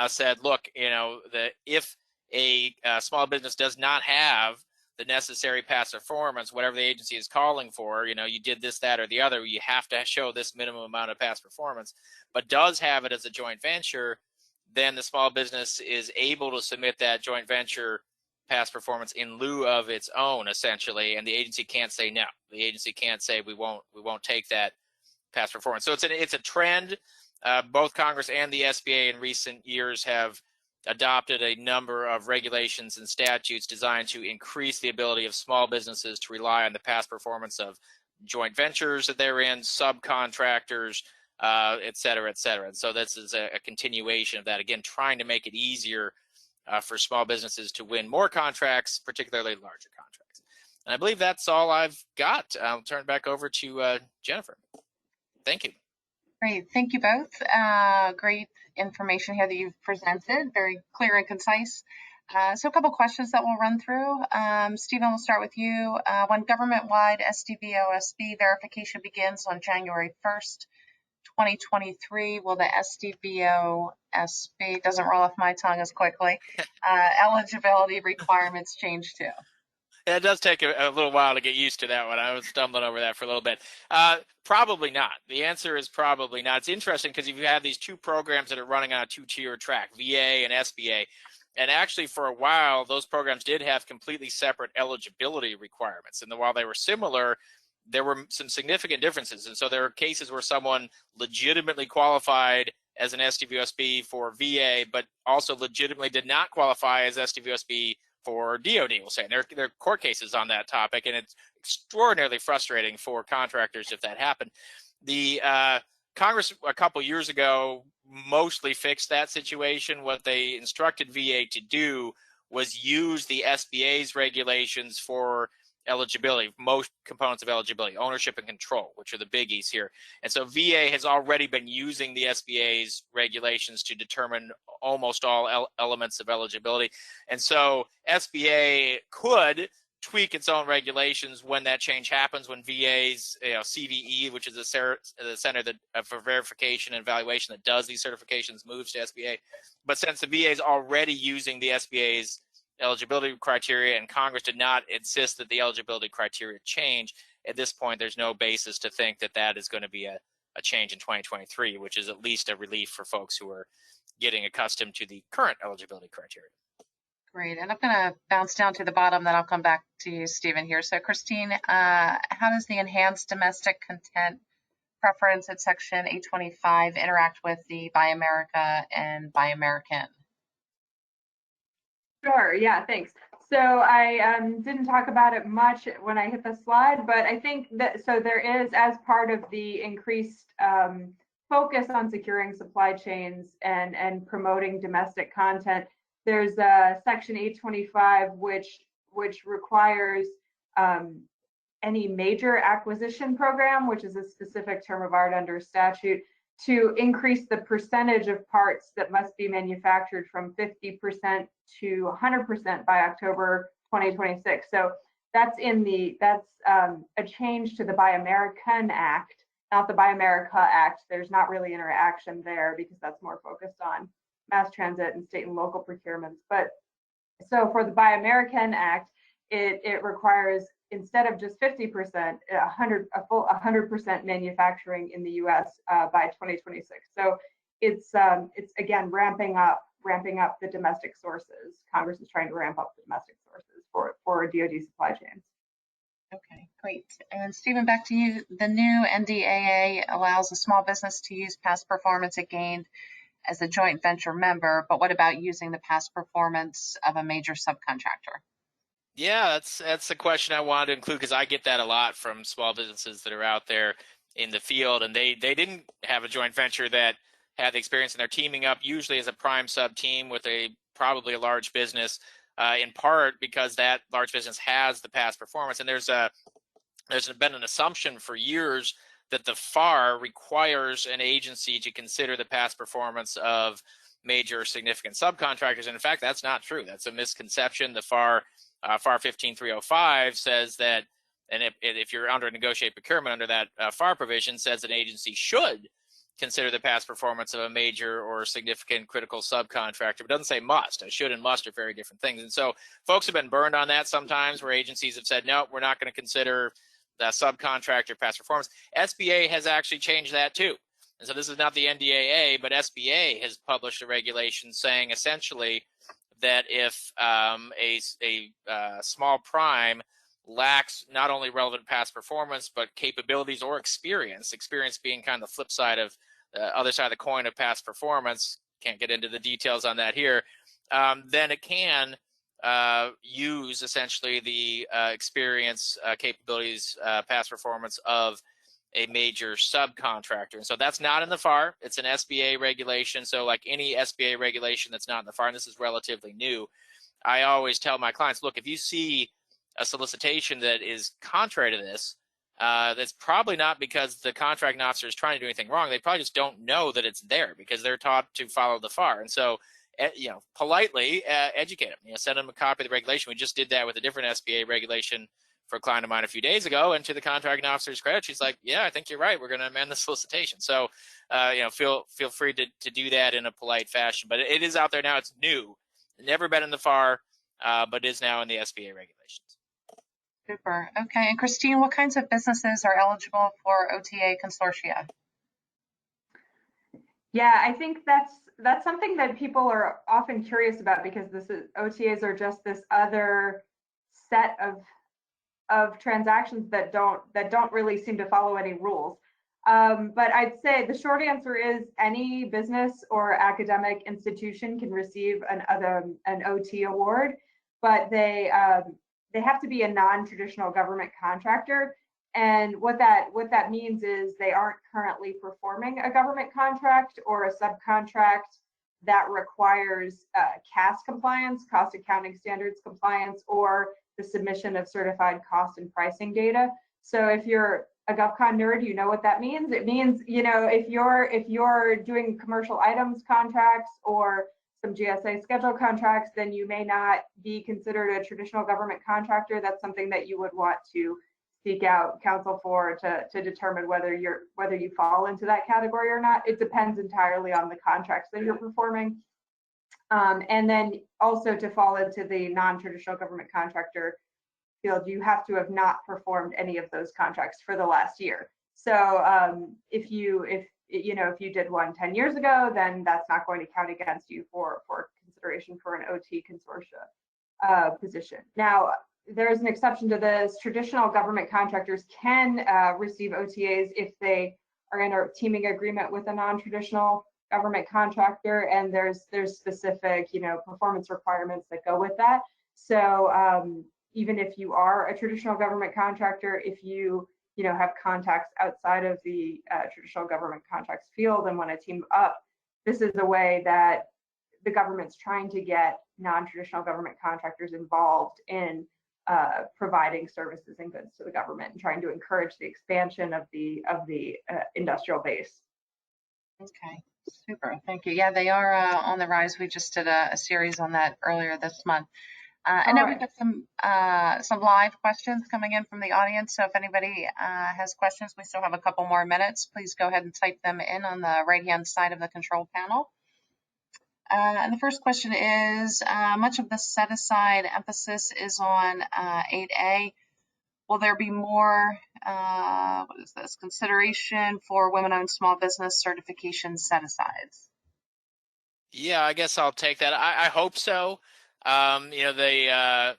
said, look, that if a small business does not have the necessary past performance, whatever the agency is calling for, you did this, that, or the other, you have to show this minimum amount of past performance, but does have it as a joint venture, then the small business is able to submit that joint venture past performance in lieu of its own, essentially, and the agency can't say no. The agency can't say we won't take that past performance. So it's a trend. Both Congress and the SBA in recent years have adopted a number of regulations and statutes designed to increase the ability of small businesses to rely on the past performance of joint ventures that they're in, subcontractors, et cetera, et cetera. And so this is a continuation of that, again, trying to make it easier for small businesses to win more contracts, particularly larger contracts. And I believe that's all I've got. I'll turn it back over to Jennifer. Thank you. Great, thank you both. Great information here that you've presented, very clear and concise. So a couple questions that we'll run through. Stephen, we'll start with you. When government-wide SDVOSB verification begins on January 1st, 2023, will the SDVOSB, doesn't roll off my tongue as quickly, eligibility requirements change too? It does take a little while to get used to that one. I was stumbling over that for a little bit. Probably not. The answer is probably not. It's interesting because if you have these two programs that are running on a two-tier track, VA and SBA, and actually for a while, those programs did have completely separate eligibility requirements. And while they were similar, there were some significant differences. And so there are cases where someone legitimately qualified as an SDVOSB for VA, but also legitimately did not qualify as SDVOSB for DOD, we'll say. And there are court cases on that topic, and it's extraordinarily frustrating for contractors if that happened. The Congress a couple years ago mostly fixed that situation. What they instructed VA to do was use the SBA's regulations for eligibility, most components of eligibility, ownership and control, which are the biggies here. And so VA has already been using the SBA's regulations to determine almost all elements of eligibility. And so SBA could tweak its own regulations when that change happens, when VA's CVE, which is the center that for verification and evaluation that does these certifications, moves to SBA. But since the VA is already using the SBA's eligibility criteria and Congress did not insist that the eligibility criteria change, at this point there's no basis to think that that is going to be a change in 2023, which is at least a relief for folks who are getting accustomed to the current eligibility criteria. Great, and I'm going to bounce down to the bottom, then I'll come back to you, Stephen, here. So Christine, how does the enhanced domestic content preference at Section 825 interact with the Buy America and Buy American? Sure, yeah, thanks. So I didn't talk about it much when I hit the slide, but I think that, so there is, as part of the increased focus on securing supply chains and promoting domestic content, there's Section 825, which requires any major acquisition program, which is a specific term of art under statute, to increase the percentage of parts that must be manufactured from 50% to 100% by October 2026. So that's a change to the Buy American Act, not the Buy America Act. There's not really interaction there because that's more focused on mass transit and state and local procurements. But so for the Buy American Act, it requires, instead of just 50%, a full 100% manufacturing in the U.S. By 2026. So it's again ramping up the domestic sources. Congress is trying to ramp up the domestic sources for DoD supply chains. Okay, great. And Stephen, back to you. The new NDAA allows a small business to use past performance it gained as a joint venture member, but what about using the past performance of a major subcontractor? Yeah, that's a question I wanted to include because I get that a lot from small businesses that are out there in the field, and they didn't have a joint venture that had the experience, and they're teaming up usually as a prime sub team with probably a large business, in part because that large business has the past performance. And there's been an assumption for years that the FAR requires an agency to consider the past performance of major significant subcontractors. And in fact, that's not true. That's a misconception. The FAR 15305 says that, and if you're under negotiated procurement under that FAR provision, says an agency should consider the past performance of a major or significant critical subcontractor. It doesn't say must. Should and must are very different things. And so folks have been burned on that sometimes, where agencies have said, no, we're not going to consider the subcontractor past performance. SBA has actually changed that too. And so this is not the NDAA, but SBA has published a regulation saying essentially that if a small prime lacks not only relevant past performance, but capabilities or experience being kind of the flip side of the other side of the coin of past performance, can't get into the details on that here, then it can use essentially the experience, capabilities, past performance of a major subcontractor. And so that's not in the FAR. It's an SBA regulation. So like any SBA regulation that's not in the FAR, and this is relatively new, I always tell my clients, look, if you see a solicitation that is contrary to this, that's probably not because the contracting officer is trying to do anything wrong. They probably just don't know that it's there because they're taught to follow the FAR. And so politely educate them. Send them a copy of the regulation. We just did that with a different SBA regulation for a client of mine a few days ago, and to the contracting officer's credit, she's like, "Yeah, I think you're right. We're going to amend the solicitation." So, feel free to do that in a polite fashion. But it is out there now. It's new, never been in the FAR, but is now in the SBA regulations. Super. Okay, and Christine, what kinds of businesses are eligible for OTA consortia? Yeah, I think that's something that people are often curious about, because OTAs are just this other set of transactions that don't really seem to follow any rules. But I'd say the short answer is any business or academic institution can receive an OT award, but they have to be a non-traditional government contractor. And what that means is they aren't currently performing a government contract or a subcontract that requires CAS compliance, cost accounting standards compliance, or the submission of certified cost and pricing data. So if you're a GovCon nerd, you know what that means. It means, if you're doing commercial items contracts or some GSA schedule contracts, then you may not be considered a traditional government contractor. That's something that you would want to seek out counsel for to determine whether you fall into that category or not. It depends entirely on the contracts that you're performing. And then also, to fall into the non-traditional government contractor field, you have to have not performed any of those contracts for the last year. So if you did one 10 years ago, then that's not going to count against you for consideration for an OT consortia position. Now, there's an exception to this. Traditional government contractors can receive OTAs if they are in a teaming agreement with a non-traditional government contractor, and there's specific performance requirements that go with that. So even if you are a traditional government contractor, if you have contacts outside of the traditional government contracts field and want to team up, this is a way that the government's trying to get non-traditional government contractors involved in providing services and goods to the government, and trying to encourage the expansion of the industrial base. Okay, super, thank you. Yeah, they are on the rise. We just did a series on that earlier this month. And now we've got some live questions coming in from the audience. So if anybody has questions, we still have a couple more minutes. Please go ahead and type them in on the right-hand side of the control panel. And the first question is, much of the set-aside emphasis is on 8A. Will there be more, consideration for women-owned small business certification set-asides? Yeah, I guess I'll take that. I hope so. The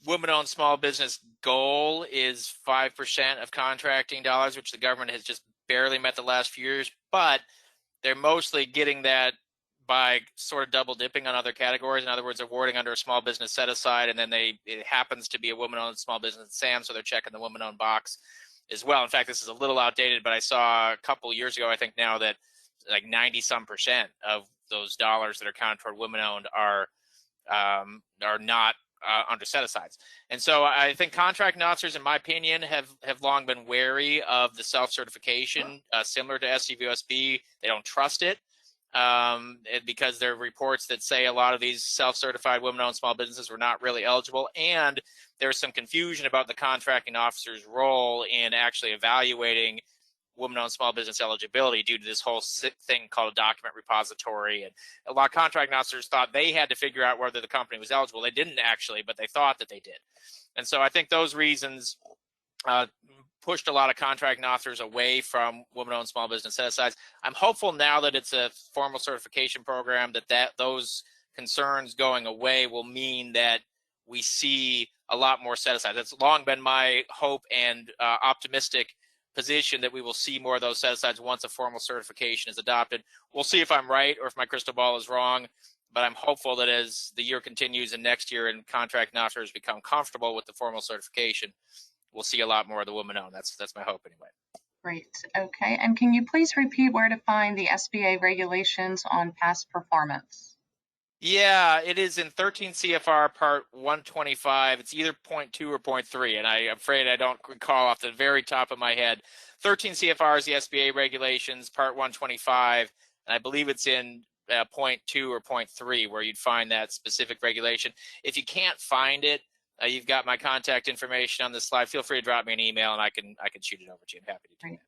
women-owned small business goal is 5% of contracting dollars, which the government has just barely met the last few years, but they're mostly getting that by sort of double dipping on other categories. In other words, awarding under a small business set aside, and then it happens to be a woman-owned small business SAM, so they're checking the woman-owned box as well. In fact, this is a little outdated, but I saw a couple years ago, I think now, that like 90-some% of those dollars that are counted toward women-owned are not under set-asides. And so I think contracting officers, in my opinion, have long been wary of the self-certification, similar to SCVOSB. They don't trust it. Because there are reports that say a lot of these self-certified women-owned small businesses were not really eligible, and there's some confusion about the contracting officer's role in actually evaluating women-owned small business eligibility due to this whole thing called a document repository. And a lot of contracting officers thought they had to figure out whether the company was eligible. They didn't actually, but they thought that they did. And so I think those reasons pushed a lot of contracting officers away from women-owned small business set-asides. I'm hopeful now that it's a formal certification program that those concerns going away will mean that we see a lot more set-asides. That's long been my hope and optimistic position that we will see more of those set-asides once a formal certification is adopted. We'll see if I'm right or if my crystal ball is wrong, but I'm hopeful that as the year continues and next year and contracting officers become comfortable with the formal certification, we'll see a lot more of the women-owned. That's my hope anyway. Great. Okay. And can you please repeat where to find the SBA regulations on past performance? Yeah, it is in 13 CFR Part 125. It's either 0.2 or 0.3, and I'm afraid I don't recall off the very top of my head. 13 CFR is the SBA regulations, Part 125, and I believe it's in point 2 or point 3 where you'd find that specific regulation. If you can't find it, you've got my contact information on this slide. Feel free to drop me an email and I can shoot it over to you. I'm happy to do that.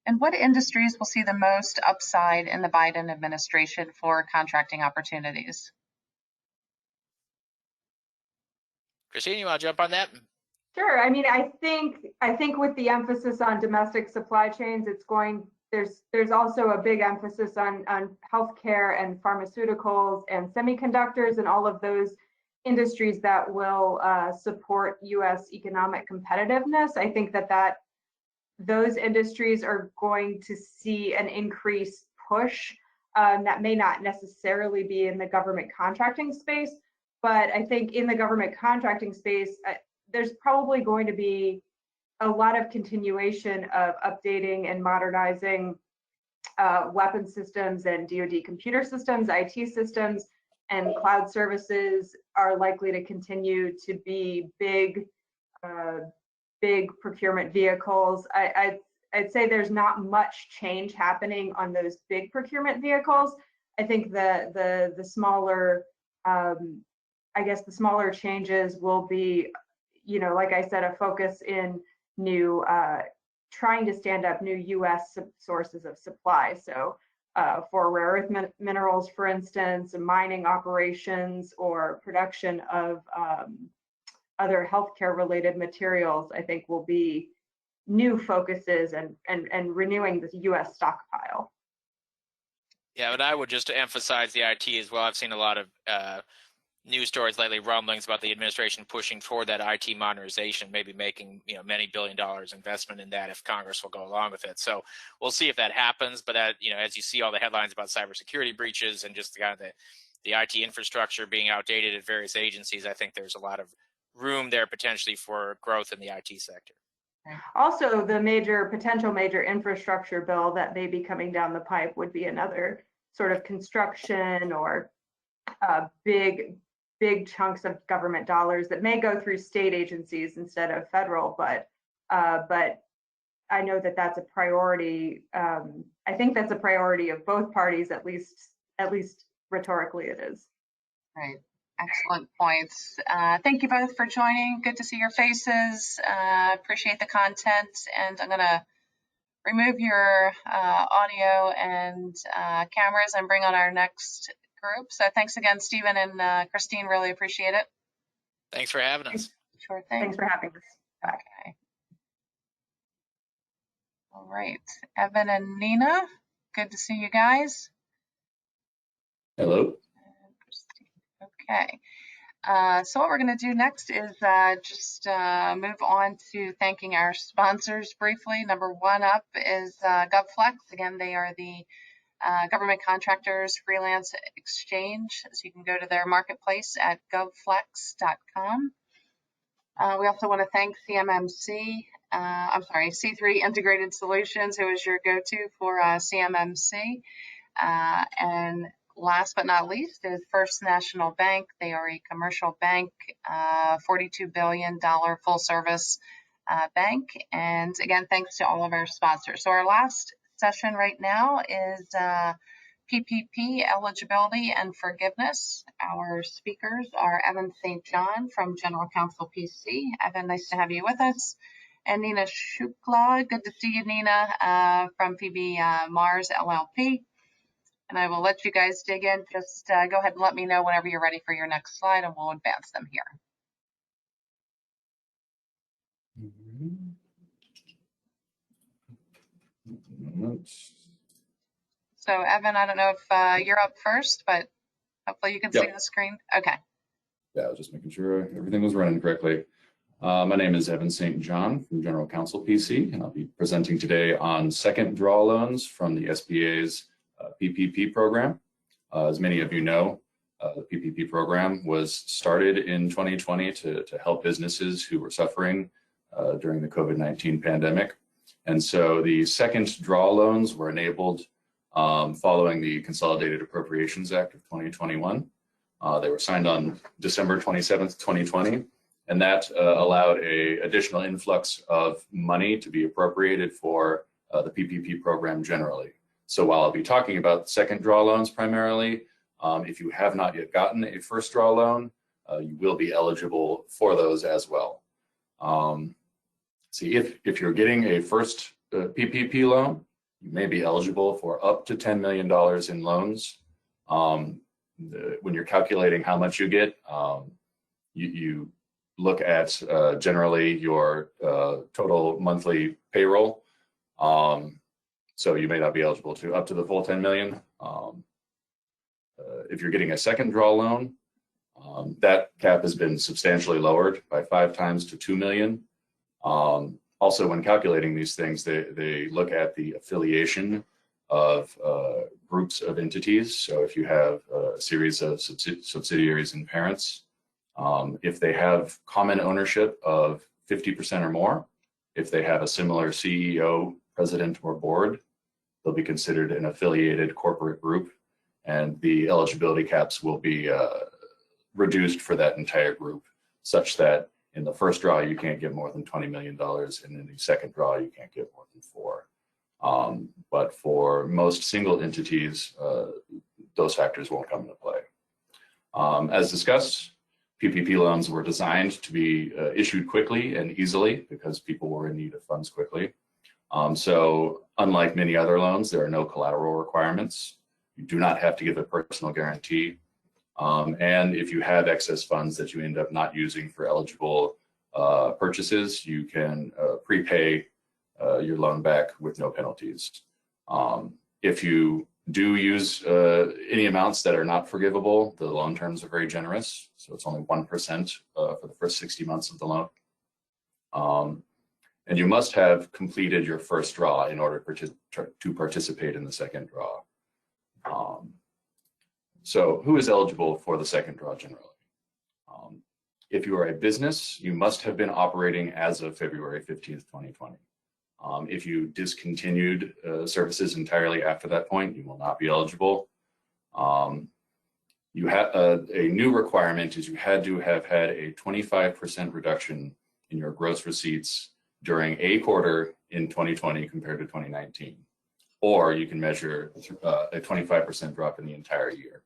And what industries will see the most upside in the Biden administration for contracting opportunities? Christine, you want to jump on that? Sure. I mean, I think with the emphasis on domestic supply chains, there's also a big emphasis on healthcare and pharmaceuticals and semiconductors and all of those industries that will support U.S. economic competitiveness. I think that those industries are going to see an increased push that may not necessarily be in the government contracting space, but I think in the government contracting space, there's probably going to be a lot of continuation of updating and modernizing weapon systems and DoD computer systems, IT systems, and cloud services are likely to continue to be big procurement vehicles. I'd say there's not much change happening on those big procurement vehicles. I think the smaller, the smaller changes will be, like I said, a focus in new, trying to stand up new U.S. sources of supply. So for rare earth minerals, for instance, mining operations or production of other healthcare related materials, I think will be new focuses and renewing the U.S. stockpile. Yeah, but I would just emphasize the IT as well. I've seen a lot of news stories lately, rumblings about the administration pushing toward that IT modernization, maybe making many $billion investment in that if Congress will go along with it. So we'll see if that happens. But as you see all the headlines about cybersecurity breaches and just the IT infrastructure being outdated at various agencies, I think there's a lot of room there potentially for growth in the IT sector. Also, the potential major infrastructure bill that may be coming down the pipe would be another sort of construction or big chunks of government dollars that may go through state agencies instead of federal, but I know that that's a priority. I think that's a priority of both parties, at least rhetorically it is. Right. Excellent points. Thank you both for joining. Good to see your faces. Appreciate the content. And I'm going to remove your audio and cameras and bring on our next group. So thanks again, Stephen and Christine. Really appreciate it. Thanks for having us. Sure thing. Thanks for having us. Okay. All right. Evan and Nina, good to see you guys. Hello. Okay, so what we're going to do next is just move on to thanking our sponsors briefly. Number one up is GovFlex. Again, they are the government contractors freelance exchange. So you can go to their marketplace at govflex.com. We also want to thank CMMC, C3 Integrated Solutions, who is your go-to for CMMC. And last but not least is First National Bank. They are a commercial bank, $42 billion full service bank. And again, thanks to all of our sponsors. So our last session right now is PPP eligibility and forgiveness. Our speakers are Evan St. John from General Counsel PC. Evan, nice to have you with us. And Nina Shukla, good to see you, Nina, from PB Mars LLP. And I will let you guys dig in. Just go ahead and let me know whenever you're ready for your next slide, and we'll advance them here. So, Evan, I don't know if you're up first, but hopefully you can see the screen. Okay. Yeah, I was just making sure everything was running correctly. My name is Evan St. John from General Counsel PC, and I'll be presenting today on second draw loans from the SBA's PPP program. As many of you know, the PPP program was started in 2020 to help businesses who were suffering during the COVID-19 pandemic. And so the second draw loans were enabled following the Consolidated Appropriations Act of 2021. They were signed on December 27th, 2020, and that allowed an additional influx of money to be appropriated for the PPP program generally. So while I'll be talking about second draw loans primarily, if you have not yet gotten a first draw loan, you will be eligible for those as well. See, if you're getting a first PPP loan, you may be eligible for up to $10 million in loans. When you're calculating how much you get, you look at generally your total monthly payroll. So you may not be eligible to up to the full 10 million. If you're getting a second draw loan, that cap has been substantially lowered by 5 times to 2 million. Also, when calculating these things, they look at the affiliation of groups of entities. So if you have a series of subsidiaries and parents, if they have common ownership of 50% or more, if they have a similar CEO, president, or board, they'll be considered an affiliated corporate group, and the eligibility caps will be reduced for that entire group, such that in the first draw, you can't get more than $20 million, and in the second draw, you can't get more than 4. But for most single entities, those factors won't come into play. As discussed, PPP loans were designed to be issued quickly and easily because people were in need of funds quickly. So unlike many other loans, there are no collateral requirements. You do not have to give a personal guarantee. And if you have excess funds that you end up not using for eligible purchases, you can prepay your loan back with no penalties. If you do use any amounts that are not forgivable, the loan terms are very generous. So it's only 1% for the first 60 months of the loan. And you must have completed your first draw in order to participate in the second draw. So who is eligible for the second draw generally? If you are a business, you must have been operating as of February 15th, 2020. If you discontinued services entirely after that point, you will not be eligible. You have a new requirement is you had to have had a 25% reduction in your gross receipts during a quarter in 2020 compared to 2019. Or you can measure a 25% drop in the entire year.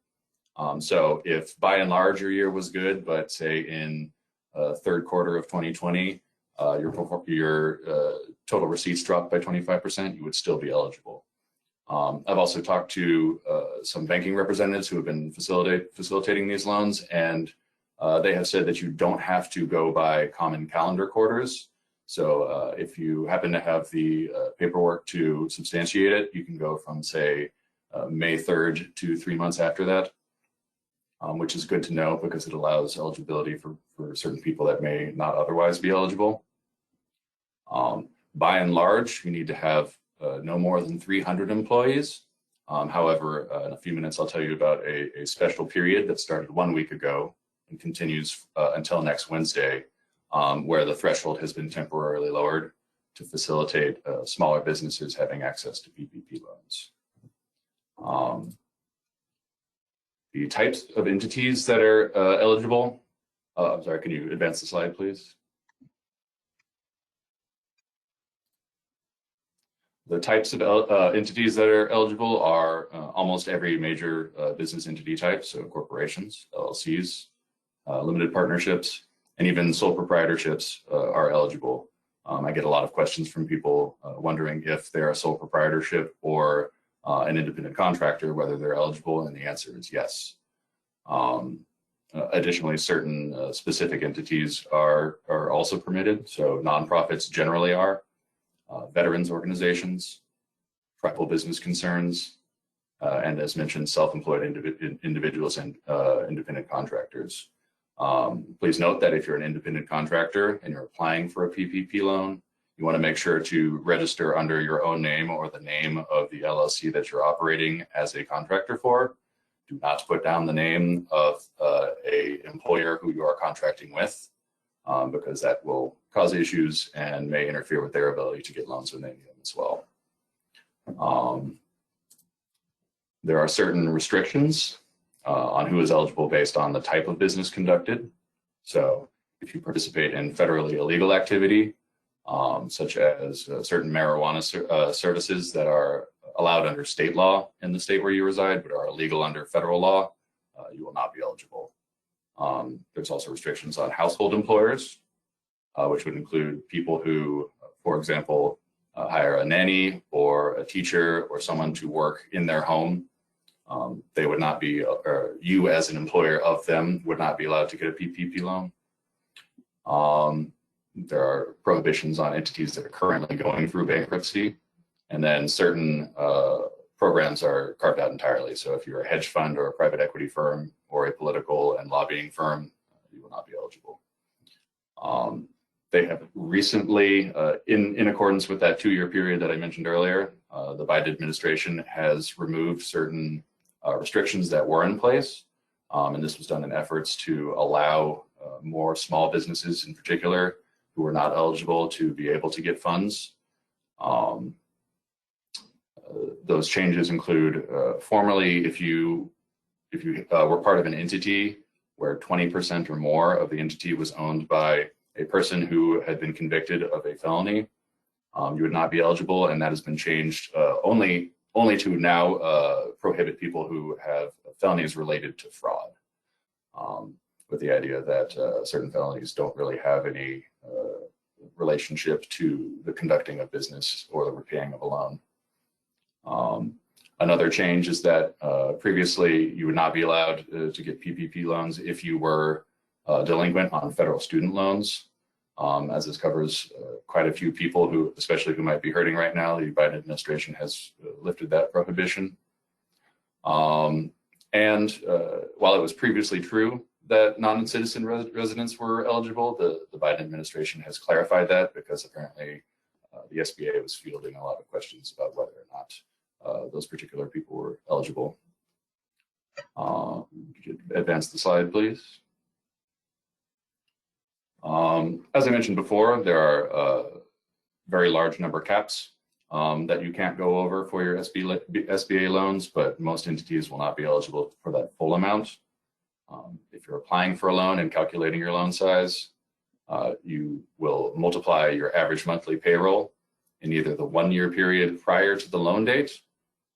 So if by and large your year was good, but say in third quarter of 2020, your total receipts dropped by 25%, you would still be eligible. I've also talked to some banking representatives who have been facilitating these loans, and they have said that you don't have to go by common calendar quarters. So if you happen to have the paperwork to substantiate it, you can go from, say, May 3rd to 3 months after that, which is good to know because it allows eligibility for certain people that may not otherwise be eligible. By and large, you need to have no more than 300 employees. However, in a few minutes, I'll tell you about a special period that started 1 week ago and continues until next Wednesday, where the threshold has been temporarily lowered to facilitate smaller businesses having access to PPP loans. The types of entities that are eligible. I'm sorry, can you advance the slide, please? The types of entities that are eligible are almost every major business entity type, so corporations, LLCs, limited partnerships, and even sole proprietorships are eligible. I get a lot of questions from people wondering if they're a sole proprietorship or an independent contractor, whether they're eligible, and the answer is yes. Additionally, certain specific entities are also permitted, so nonprofits generally are. Veterans organizations, tribal business concerns, and as mentioned, self-employed individuals and independent contractors. Please note that if you're an independent contractor and you're applying for a PPP loan, you want to make sure to register under your own name or the name of the LLC that you're operating as a contractor for. Do not put down the name of an employer who you are contracting with, because that will cause issues and may interfere with their ability to get loans when they need them as well. There are certain restrictions on who is eligible based on the type of business conducted. So if you participate in federally illegal activity, such as certain marijuana services that are allowed under state law in the state where you reside, but are illegal under federal law, you will not be eligible. There's also restrictions on household employers, which would include people who, for example, hire a nanny or a teacher or someone to work in their home. They would not be, or you as an employer of them would not be allowed to get a PPP loan. There are prohibitions on entities that are currently going through bankruptcy, and then certain programs are carved out entirely. So if you're a hedge fund or a private equity firm or a political and lobbying firm, you will not be eligible. They have recently, in accordance with that 2-year period that I mentioned earlier, the Biden administration has removed certain restrictions that were in place. And this was done in efforts to allow more small businesses in particular who were not eligible to be able to get funds. Those changes include formerly, if you were part of an entity where 20% or more of the entity was owned by a person who had been convicted of a felony, you would not be eligible, and that has been changed only to now prohibit people who have felonies related to fraud, with the idea that certain felonies don't really have any relationship to the conducting of business or the repaying of a loan. Another change is that previously you would not be allowed to get PPP loans if you were delinquent on federal student loans, as this covers quite a few people who, especially who might be hurting right now. The Biden administration has lifted that prohibition. And while it was previously true that non-citizen residents were eligible, the Biden administration has clarified that because apparently the SBA was fielding a lot of questions about whether or not those particular people were eligible. Advance the slide, please. As I mentioned before, there are a very large number of caps that you can't go over for your SBA loans, but most entities will not be eligible for that full amount. If you're applying for a loan and calculating your loan size, you will multiply your average monthly payroll in either the 1-year period prior to the loan date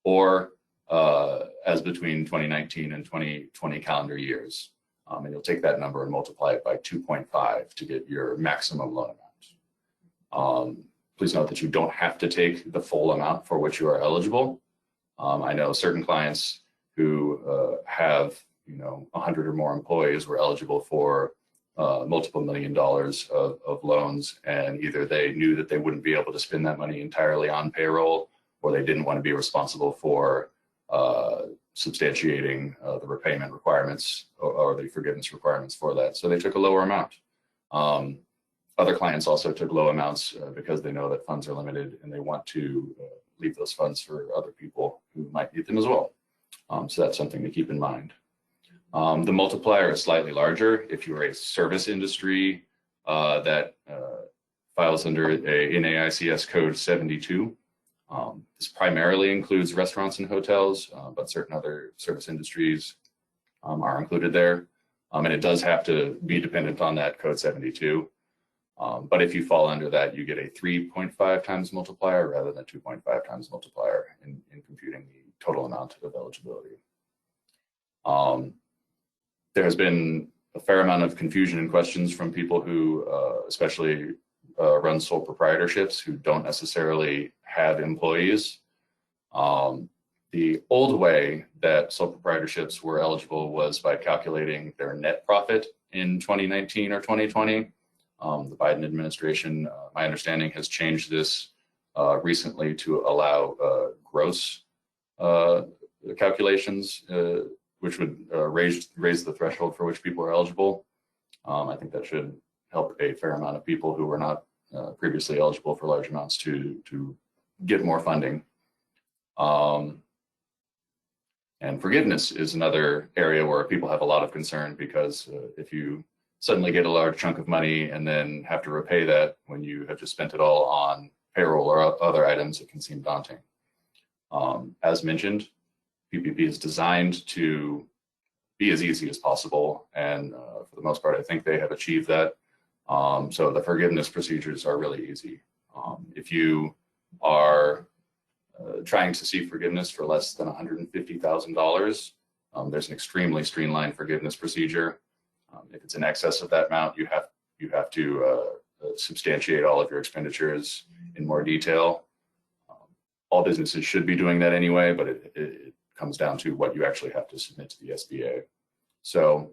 or as between 2019 and 2020 calendar years. And you'll take that number and multiply it by 2.5 to get your maximum loan amount. Please note that you don't have to take the full amount for which you are eligible. I know certain clients who have 100 or more employees were eligible for multiple $1 million of loans, and either they knew that they wouldn't be able to spend that money entirely on payroll, or they didn't want to be responsible for substantiating the repayment requirements or the forgiveness requirements for that. So they took a lower amount. Other clients also took low amounts because they know that funds are limited and they want to leave those funds for other people who might need them as well. So that's something to keep in mind. The multiplier is slightly larger if you're a service industry that files under a NAICS code 72. This primarily includes restaurants and hotels, but certain other service industries are included there. And it does have to be dependent on that code 72. But if you fall under that, you get a 3.5 times multiplier rather than 2.5 times multiplier in computing the total amount of eligibility. There has been a fair amount of confusion and questions from people who especially run sole proprietorships who don't necessarily have employees. The old way that sole proprietorships were eligible was by calculating their net profit in 2019 or 2020. The Biden administration, my understanding, has changed this recently to allow gross calculations, which would raise the threshold for which people are eligible. I think that should help a fair amount of people who were not previously eligible for large amounts to get more funding. And forgiveness is another area where people have a lot of concern, because if you suddenly get a large chunk of money and then have to repay that when you have just spent it all on payroll or other items, it can seem daunting. As mentioned, PPP is designed to be as easy as possible, and for the most part, I think they have achieved that. So the forgiveness procedures are really easy. If you are trying to seek forgiveness for less than $150,000, there's an extremely streamlined forgiveness procedure. If it's in excess of that amount, you have to substantiate all of your expenditures in more detail. All businesses should be doing that anyway, but it comes down to what you actually have to submit to the SBA. So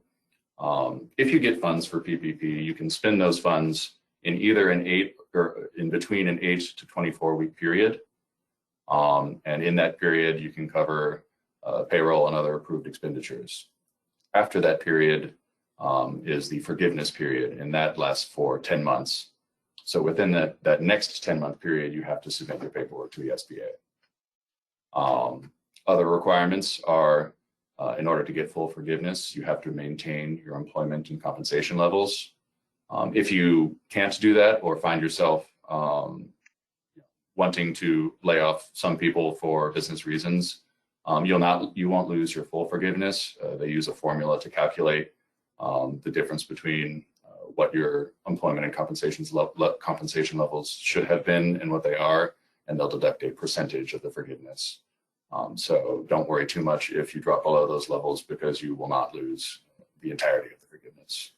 if you get funds for PPP, you can spend those funds in either in between an 8 to 24 week period. And in that period, you can cover payroll and other approved expenditures. After that period is the forgiveness period, and that lasts for 10 months. So within that next 10-month period, you have to submit your paperwork to the SBA. Other requirements are, in order to get full forgiveness, you have to maintain your employment and compensation levels. If you can't do that or find yourself wanting to lay off some people for business reasons, you won't lose your full forgiveness. They use a formula to calculate the difference between what your employment and compensation levels should have been and what they are, and they'll deduct a percentage of the forgiveness. So don't worry too much if you drop below those levels, because you will not lose the entirety of the forgiveness.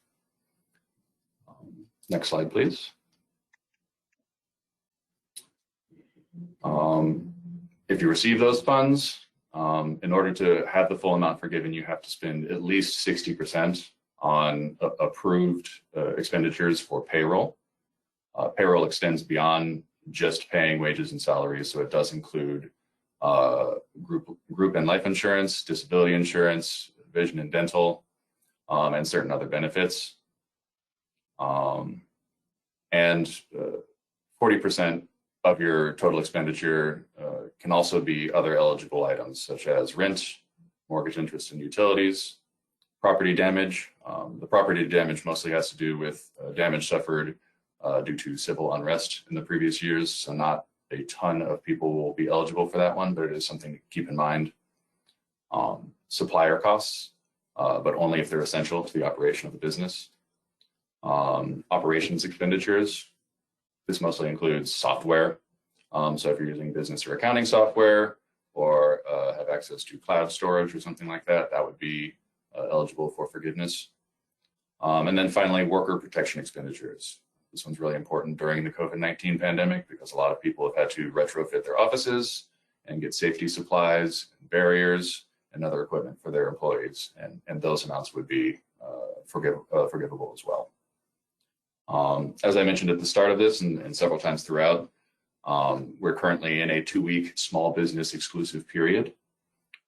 Next slide, please. If you receive those funds, in order to have the full amount forgiven, you have to spend at least 60% on approved expenditures for payroll. Payroll extends beyond just paying wages and salaries, so it does include group and life insurance, disability insurance, vision and dental, and certain other benefits. And 40% of your total expenditure can also be other eligible items, such as rent, mortgage interest and utilities, property damage. The property damage mostly has to do with damage suffered due to civil unrest in the previous years, so not a ton of people will be eligible for that one, but it is something to keep in mind. Supplier costs, but only if they're essential to the operation of the business. Operations expenditures. This mostly includes software. So if you're using business or accounting software, or have access to cloud storage or something like that, that would be eligible for forgiveness. And then finally, worker protection expenditures. This one's really important during the COVID-19 pandemic, because a lot of people have had to retrofit their offices and get safety supplies, and barriers, and other equipment for their employees. And those amounts would be forgivable as well. As I mentioned at the start of this and several times throughout, we're currently in a 2-week small business exclusive period.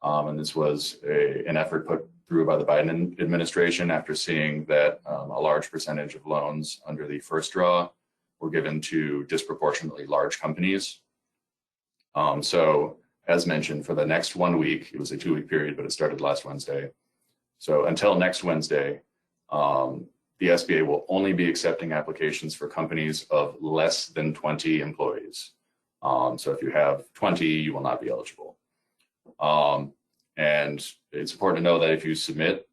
And this was an effort put through by the Biden administration after seeing that a large percentage of loans under the first draw were given to disproportionately large companies. So as mentioned, for the next 1 week, it was a 2-week period, but it started last Wednesday. So until next Wednesday, the SBA will only be accepting applications for companies of less than 20 employees. So if you have 20, you will not be eligible. And it's important to know that if you submit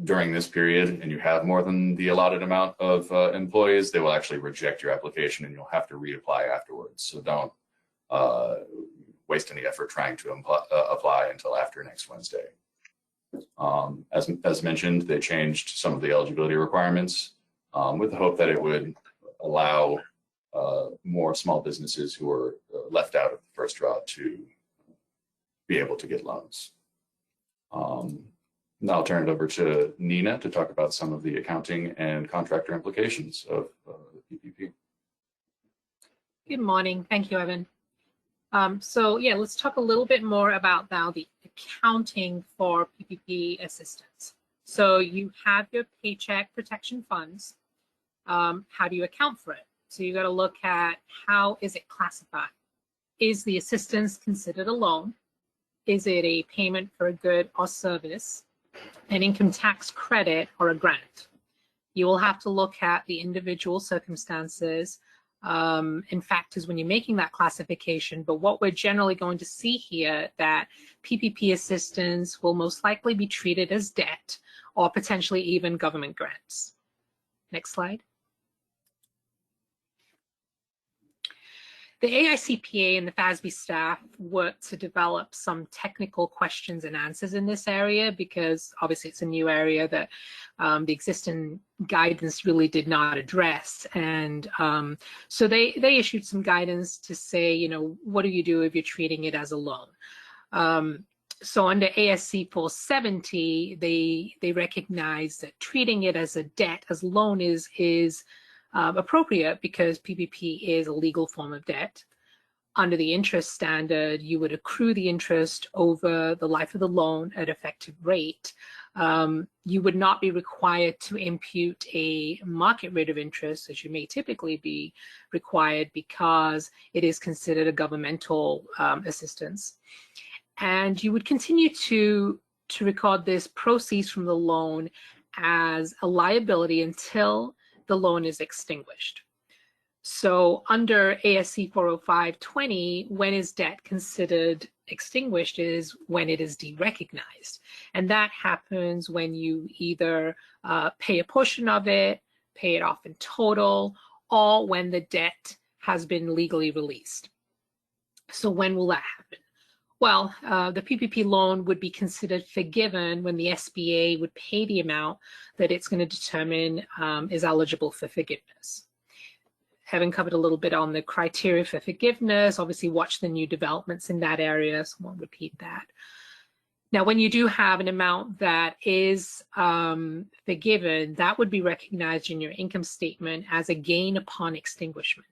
during this period and you have more than the allotted amount of employees, they will actually reject your application and you'll have to reapply afterwards. So don't waste any effort trying to apply until after next Wednesday. As mentioned, they changed some of the eligibility requirements with the hope that it would allow more small businesses who were left out of the first draw to be able to get loans. Now I'll turn it over to Nina to talk about some of the accounting and contractor implications of the PPP. Good morning. Thank you, Evan. So yeah, let's talk a little bit more about now the accounting for PPP assistance. So you have your paycheck protection funds. How do you account for it? So you got to look at how is it classified? Is the assistance considered a loan? Is it a payment for a good or service, an income tax credit, or a grant? You will have to look at the individual circumstances and factors when you're making that classification. But what we're generally going to see here, that PPP assistance will most likely be treated as debt or potentially even government grants. Next slide. The AICPA and the FASB staff worked to develop some technical questions and answers in this area because obviously it's a new area that the existing guidance really did not address. And so they issued some guidance to say, you know, what do you do if you're treating it as a loan? So under ASC 470, they recognize that treating it as a debt, as loan is appropriate because PPP is a legal form of debt. Under the interest standard, you would accrue the interest over the life of the loan at effective rate. You would not be required to impute a market rate of interest, as you may typically be required because it is considered a governmental assistance. And you would continue to record this proceeds from the loan as a liability until the loan is extinguished. So under ASC 40520, when is debt considered extinguished is when it is derecognized. And that happens when you either pay a portion of it, pay it off in total, or when the debt has been legally released. So when will that happen? Well, the PPP loan would be considered forgiven when the SBA would pay the amount that it's going to determine is eligible for forgiveness. Having covered a little bit on the criteria for forgiveness, obviously watch the new developments in that area, so I won't repeat that. Now, when you do have an amount that is forgiven, that would be recognized in your income statement as a gain upon extinguishment.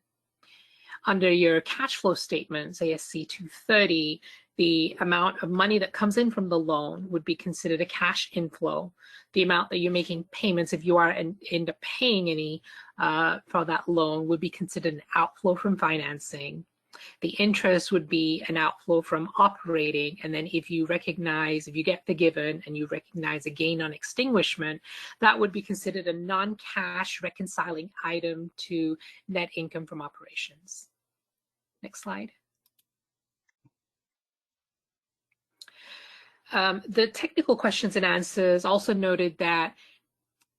Under your cash flow statements, ASC 230, the amount of money that comes in from the loan would be considered a cash inflow. The amount that you're making payments, if you are end up paying any for that loan, would be considered an outflow from financing. The interest would be an outflow from operating, and then if you get forgiven and you recognize a gain on extinguishment, that would be considered a non-cash reconciling item to net income from operations. Next slide. The technical questions and answers also noted that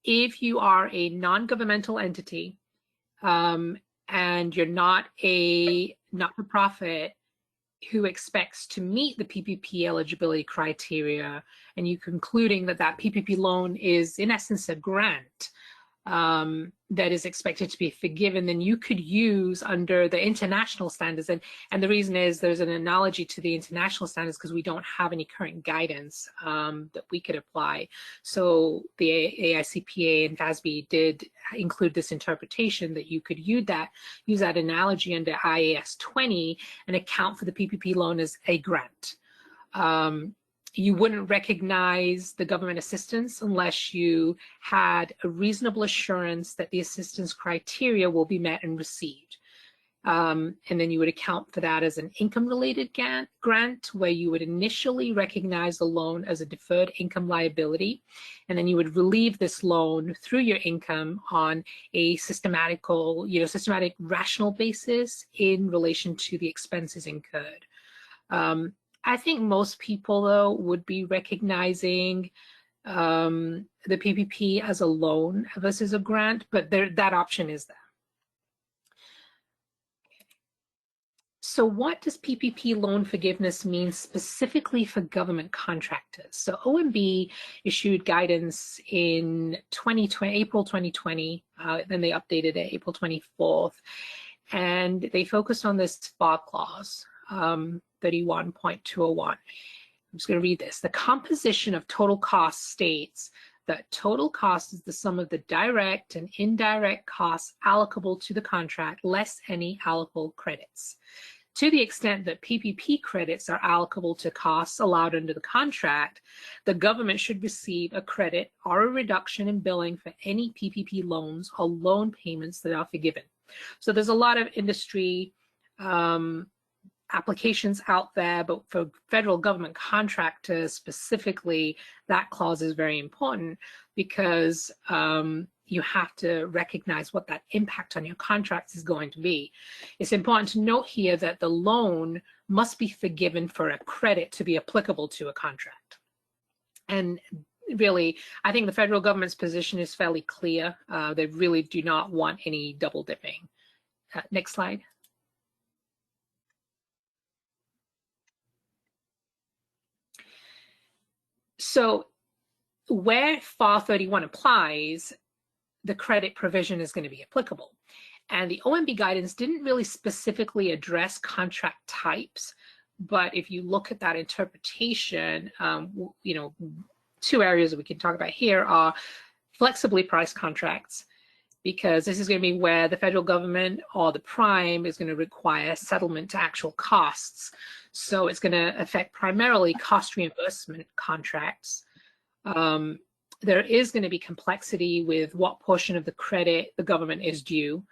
if you are a non-governmental entity and you're not a not-for-profit who expects to meet the PPP eligibility criteria, and you're concluding that that PPP loan is in essence a grant that is expected to be forgiven, then you could use under the international standards. And the reason is there's an analogy to the international standards because we don't have any current guidance that we could apply. So the AICPA and FASB did include this interpretation that you could use that analogy under IAS 20 and account for the PPP loan as a grant. You wouldn't recognize the government assistance unless you had a reasonable assurance that the assistance criteria will be met and received. And then you would account for that as an income-related grant, where you would initially recognize the loan as a deferred income liability, and then you would relieve this loan through your income on a systematic, rational basis in relation to the expenses incurred. I think most people, though, would be recognizing the PPP as a loan versus a grant, but that option is there. So what does PPP loan forgiveness mean specifically for government contractors? So OMB issued guidance in April 2020, then they updated it April 24th, and they focused on this FAR clause. 31.201. I'm just going to read this. The composition of total cost states that total cost is the sum of the direct and indirect costs allocable to the contract less any allocable credits. To the extent that PPP credits are allocable to costs allowed under the contract, the government should receive a credit or a reduction in billing for any PPP loans or loan payments that are forgiven. So there's a lot of industry applications out there, but for federal government contractors specifically, that clause is very important because you have to recognize what that impact on your contracts is going to be. It's important to note here that the loan must be forgiven for a credit to be applicable to a contract. And really, I think the federal government's position is fairly clear. They really do not want any double dipping. Next slide. So where FAR 31 applies, the credit provision is going to be applicable. And the OMB guidance didn't really specifically address contract types, but if you look at that interpretation, you know, two areas that we can talk about here are flexibly priced contracts, because this is going to be where the federal government or the prime is going to require settlement to actual costs. So it's going to affect primarily cost reimbursement contracts. There is going to be complexity with what portion of the credit the government is due.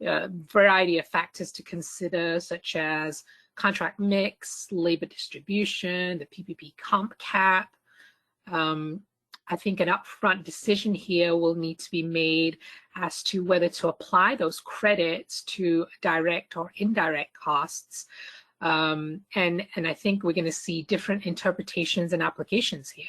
A variety of factors to consider, such as contract mix, labor distribution, the PPP comp cap. I think an upfront decision here will need to be made as to whether to apply those credits to direct or indirect costs. And I think we're going to see different interpretations and applications here.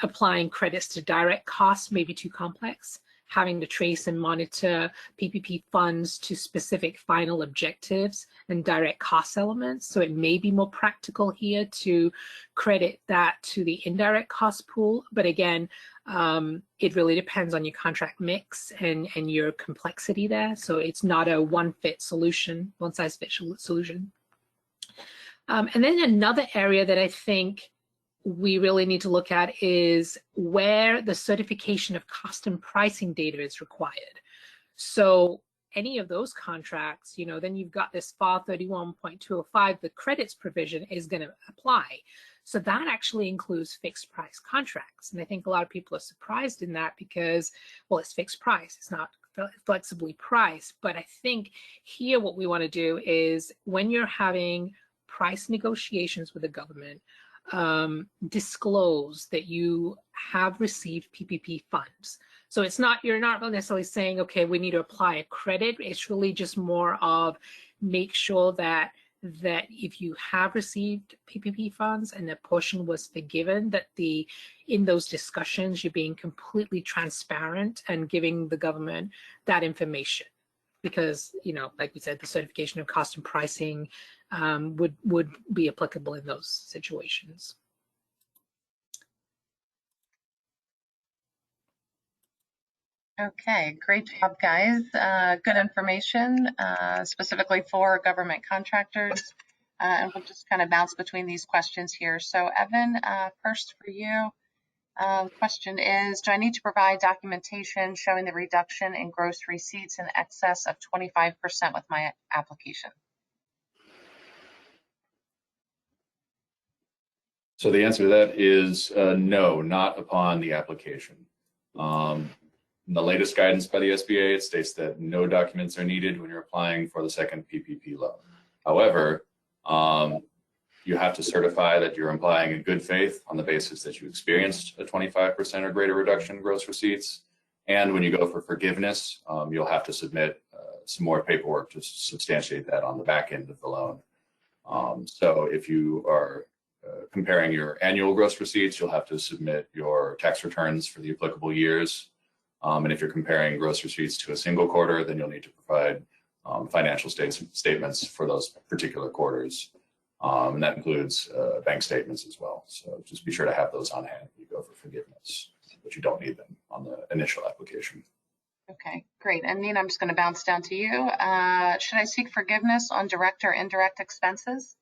Applying credits to direct costs may be too complex. Having to trace and monitor PPP funds to specific final objectives and direct cost elements. So it may be more practical here to credit that to the indirect cost pool. But again, it really depends on your contract mix and your complexity there. So it's not a one-fit solution, one-size-fits solution. And then another area that I think we really need to look at is where the certification of cost and pricing data is required. So any of those contracts, you know, then you've got this FAR 31.205, the credits provision is going to apply. So that actually includes fixed price contracts. And I think a lot of people are surprised in that because, well, it's fixed price, it's not flexibly priced. But I think here what we want to do is when you're having price negotiations with the government, disclose that you have received PPP funds. So it's not, you're not necessarily saying, okay, we need to apply a credit. It's really just more of make sure that if you have received PPP funds and a portion was forgiven, that in those discussions, you're being completely transparent and giving the government that information. Because, you know, like we said, the certification of cost and pricing would be applicable in those situations. Okay, great job, guys. Good information, specifically for government contractors. And we'll just kind of bounce between these questions here. So Evan, first for you. Question is, do I need to provide documentation showing the reduction in gross receipts in excess of 25% with my application? So the answer to that is no, not upon the application. In the latest guidance by the SBA, it states that no documents are needed when you're applying for the second PPP loan. However, you have to certify that you're applying in good faith on the basis that you experienced a 25% or greater reduction in gross receipts. And when you go for forgiveness, you'll have to submit some more paperwork to substantiate that on the back end of the loan. So if you are comparing your annual gross receipts, you'll have to submit your tax returns for the applicable years. And if you're comparing gross receipts to a single quarter, then you'll need to provide financial statements for those particular quarters. And that includes bank statements as well. So just be sure to have those on hand when you go for forgiveness, but you don't need them on the initial application. Okay, great. And Nina, I'm just going to bounce down to you. Should I seek forgiveness on direct or indirect expenses?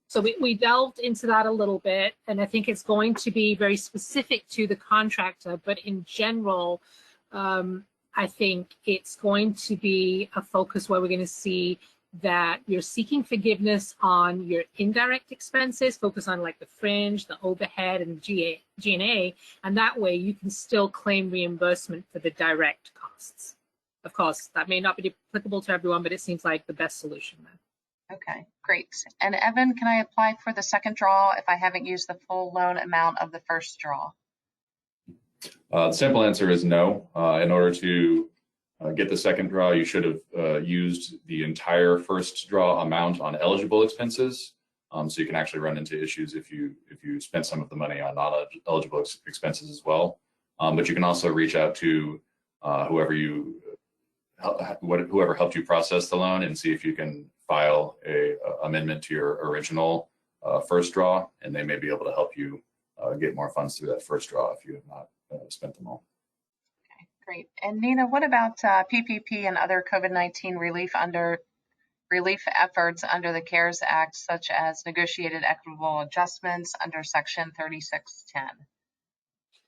So we delved into that a little bit, and I think it's going to be very specific to the contractor, but in general, I think it's going to be a focus where we're going to see that you're seeking forgiveness on your indirect expenses, focus on like the fringe, the overhead, and G&A, and that way you can still claim reimbursement for the direct costs. Of course, that may not be applicable to everyone, but it seems like the best solution then. Okay, great. And Evan, can I apply for the second draw if I haven't used the full loan amount of the first draw? The simple answer is no. In order to get the second draw, you should have used the entire first draw amount on eligible expenses. So you can actually run into issues if you spent some of the money on non-eligible expenses as well. But you can also reach out to whoever helped you process the loan and see if you can file a amendment to your original first draw, and they may be able to help you get more funds through that first draw if you have not spent them all. Okay, great. And Nina, what about PPP and other COVID-19 relief efforts under the CARES Act, such as negotiated equitable adjustments under Section 3610?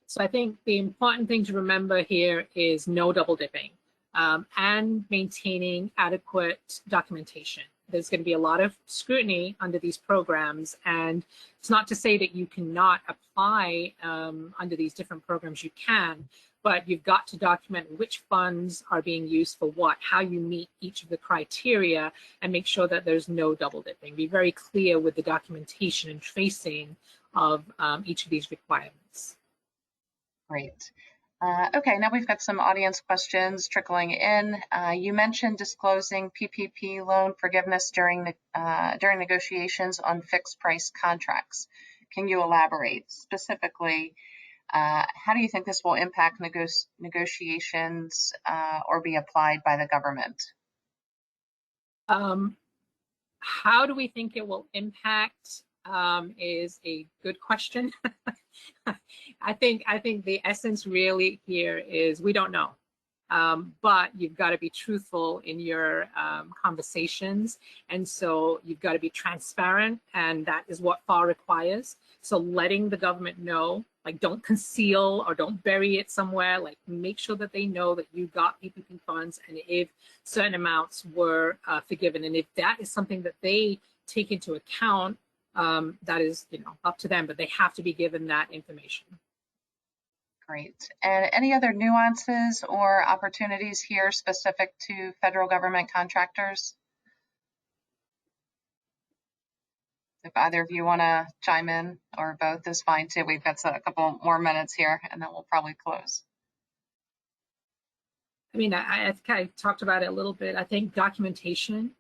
So I think the important thing to remember here is no double dipping and maintaining adequate documentation. There's going to be a lot of scrutiny under these programs, and it's not to say that you cannot apply under these different programs. You can, but you've got to document which funds are being used for what, how you meet each of the criteria, and make sure that there's no double dipping. Be very clear with the documentation and tracing of each of these requirements. Great. Okay, now we've got some audience questions trickling in. You mentioned disclosing PPP loan forgiveness during negotiations on fixed price contracts. Can you elaborate specifically? How do you think this will impact negotiations or be applied by the government? How do we think it will impact is a good question. I think the essence really here is we don't know, but you've got to be truthful in your conversations, and so you've got to be transparent, and that is what FAR requires. So letting the government know, like, don't conceal or don't bury it somewhere, like make sure that they know that you got PPP funds and if certain amounts were forgiven, and if that is something that they take into account, that is, up to them, but they have to be given that information. Great. And any other nuances or opportunities here specific to federal government contractors? If either of you want to chime in, or both is fine too. We've got a couple more minutes here and then we'll probably close. I mean, I kind of talked about it a little bit. I think documentation,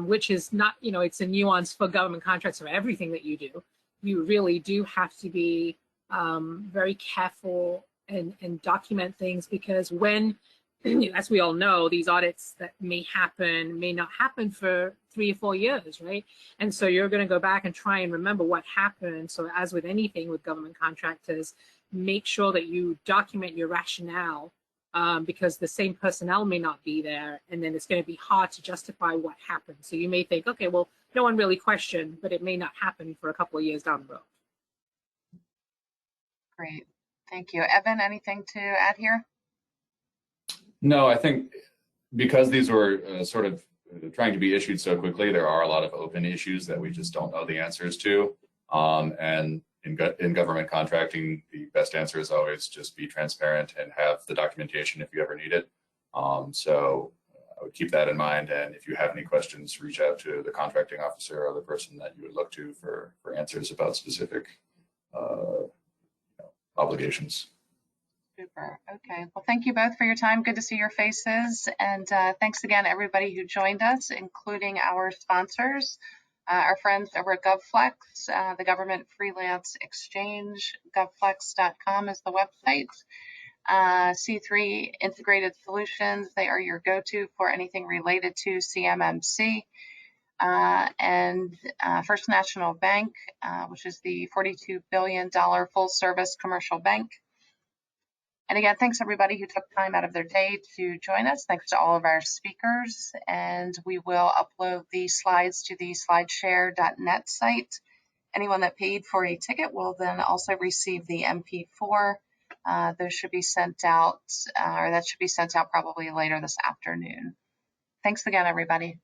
which is not, it's a nuance for government contracts or everything that you do. You really do have to be very careful and document things, because when, as we all know, these audits that may not happen for 3 or 4 years, right? And so you're going to go back and try and remember what happened. So as with anything with government contractors, make sure that you document your rationale, because the same personnel may not be there, and then it's going to be hard to justify what happened. So you may think, okay, well, no one really questioned, but it may not happen for a couple of years down the road. Great, thank you. Evan, anything to add here? No, I think because these were sort of trying to be issued so quickly, there are a lot of open issues that we just don't know the answers to. And in government contracting, the best answer is always just be transparent and have the documentation if you ever need it. So I would keep that in mind. And if you have any questions, reach out to the contracting officer or the person that you would look to for answers about specific obligations. Super. Okay. Well, thank you both for your time. Good to see your faces. And thanks again, everybody who joined us, including our sponsors, our friends over at GovFlex, the Government Freelance Exchange. GovFlex.com is the website. C3 Integrated Solutions, they are your go-to for anything related to CMMC. And First National Bank, which is the $42 billion full-service commercial bank. And again, thanks everybody who took time out of their day to join us. Thanks to all of our speakers. And we will upload the slides to the slideshare.net site. Anyone that paid for a ticket will then also receive the MP4. Those should be sent out, or that should be sent out probably later this afternoon. Thanks again, everybody.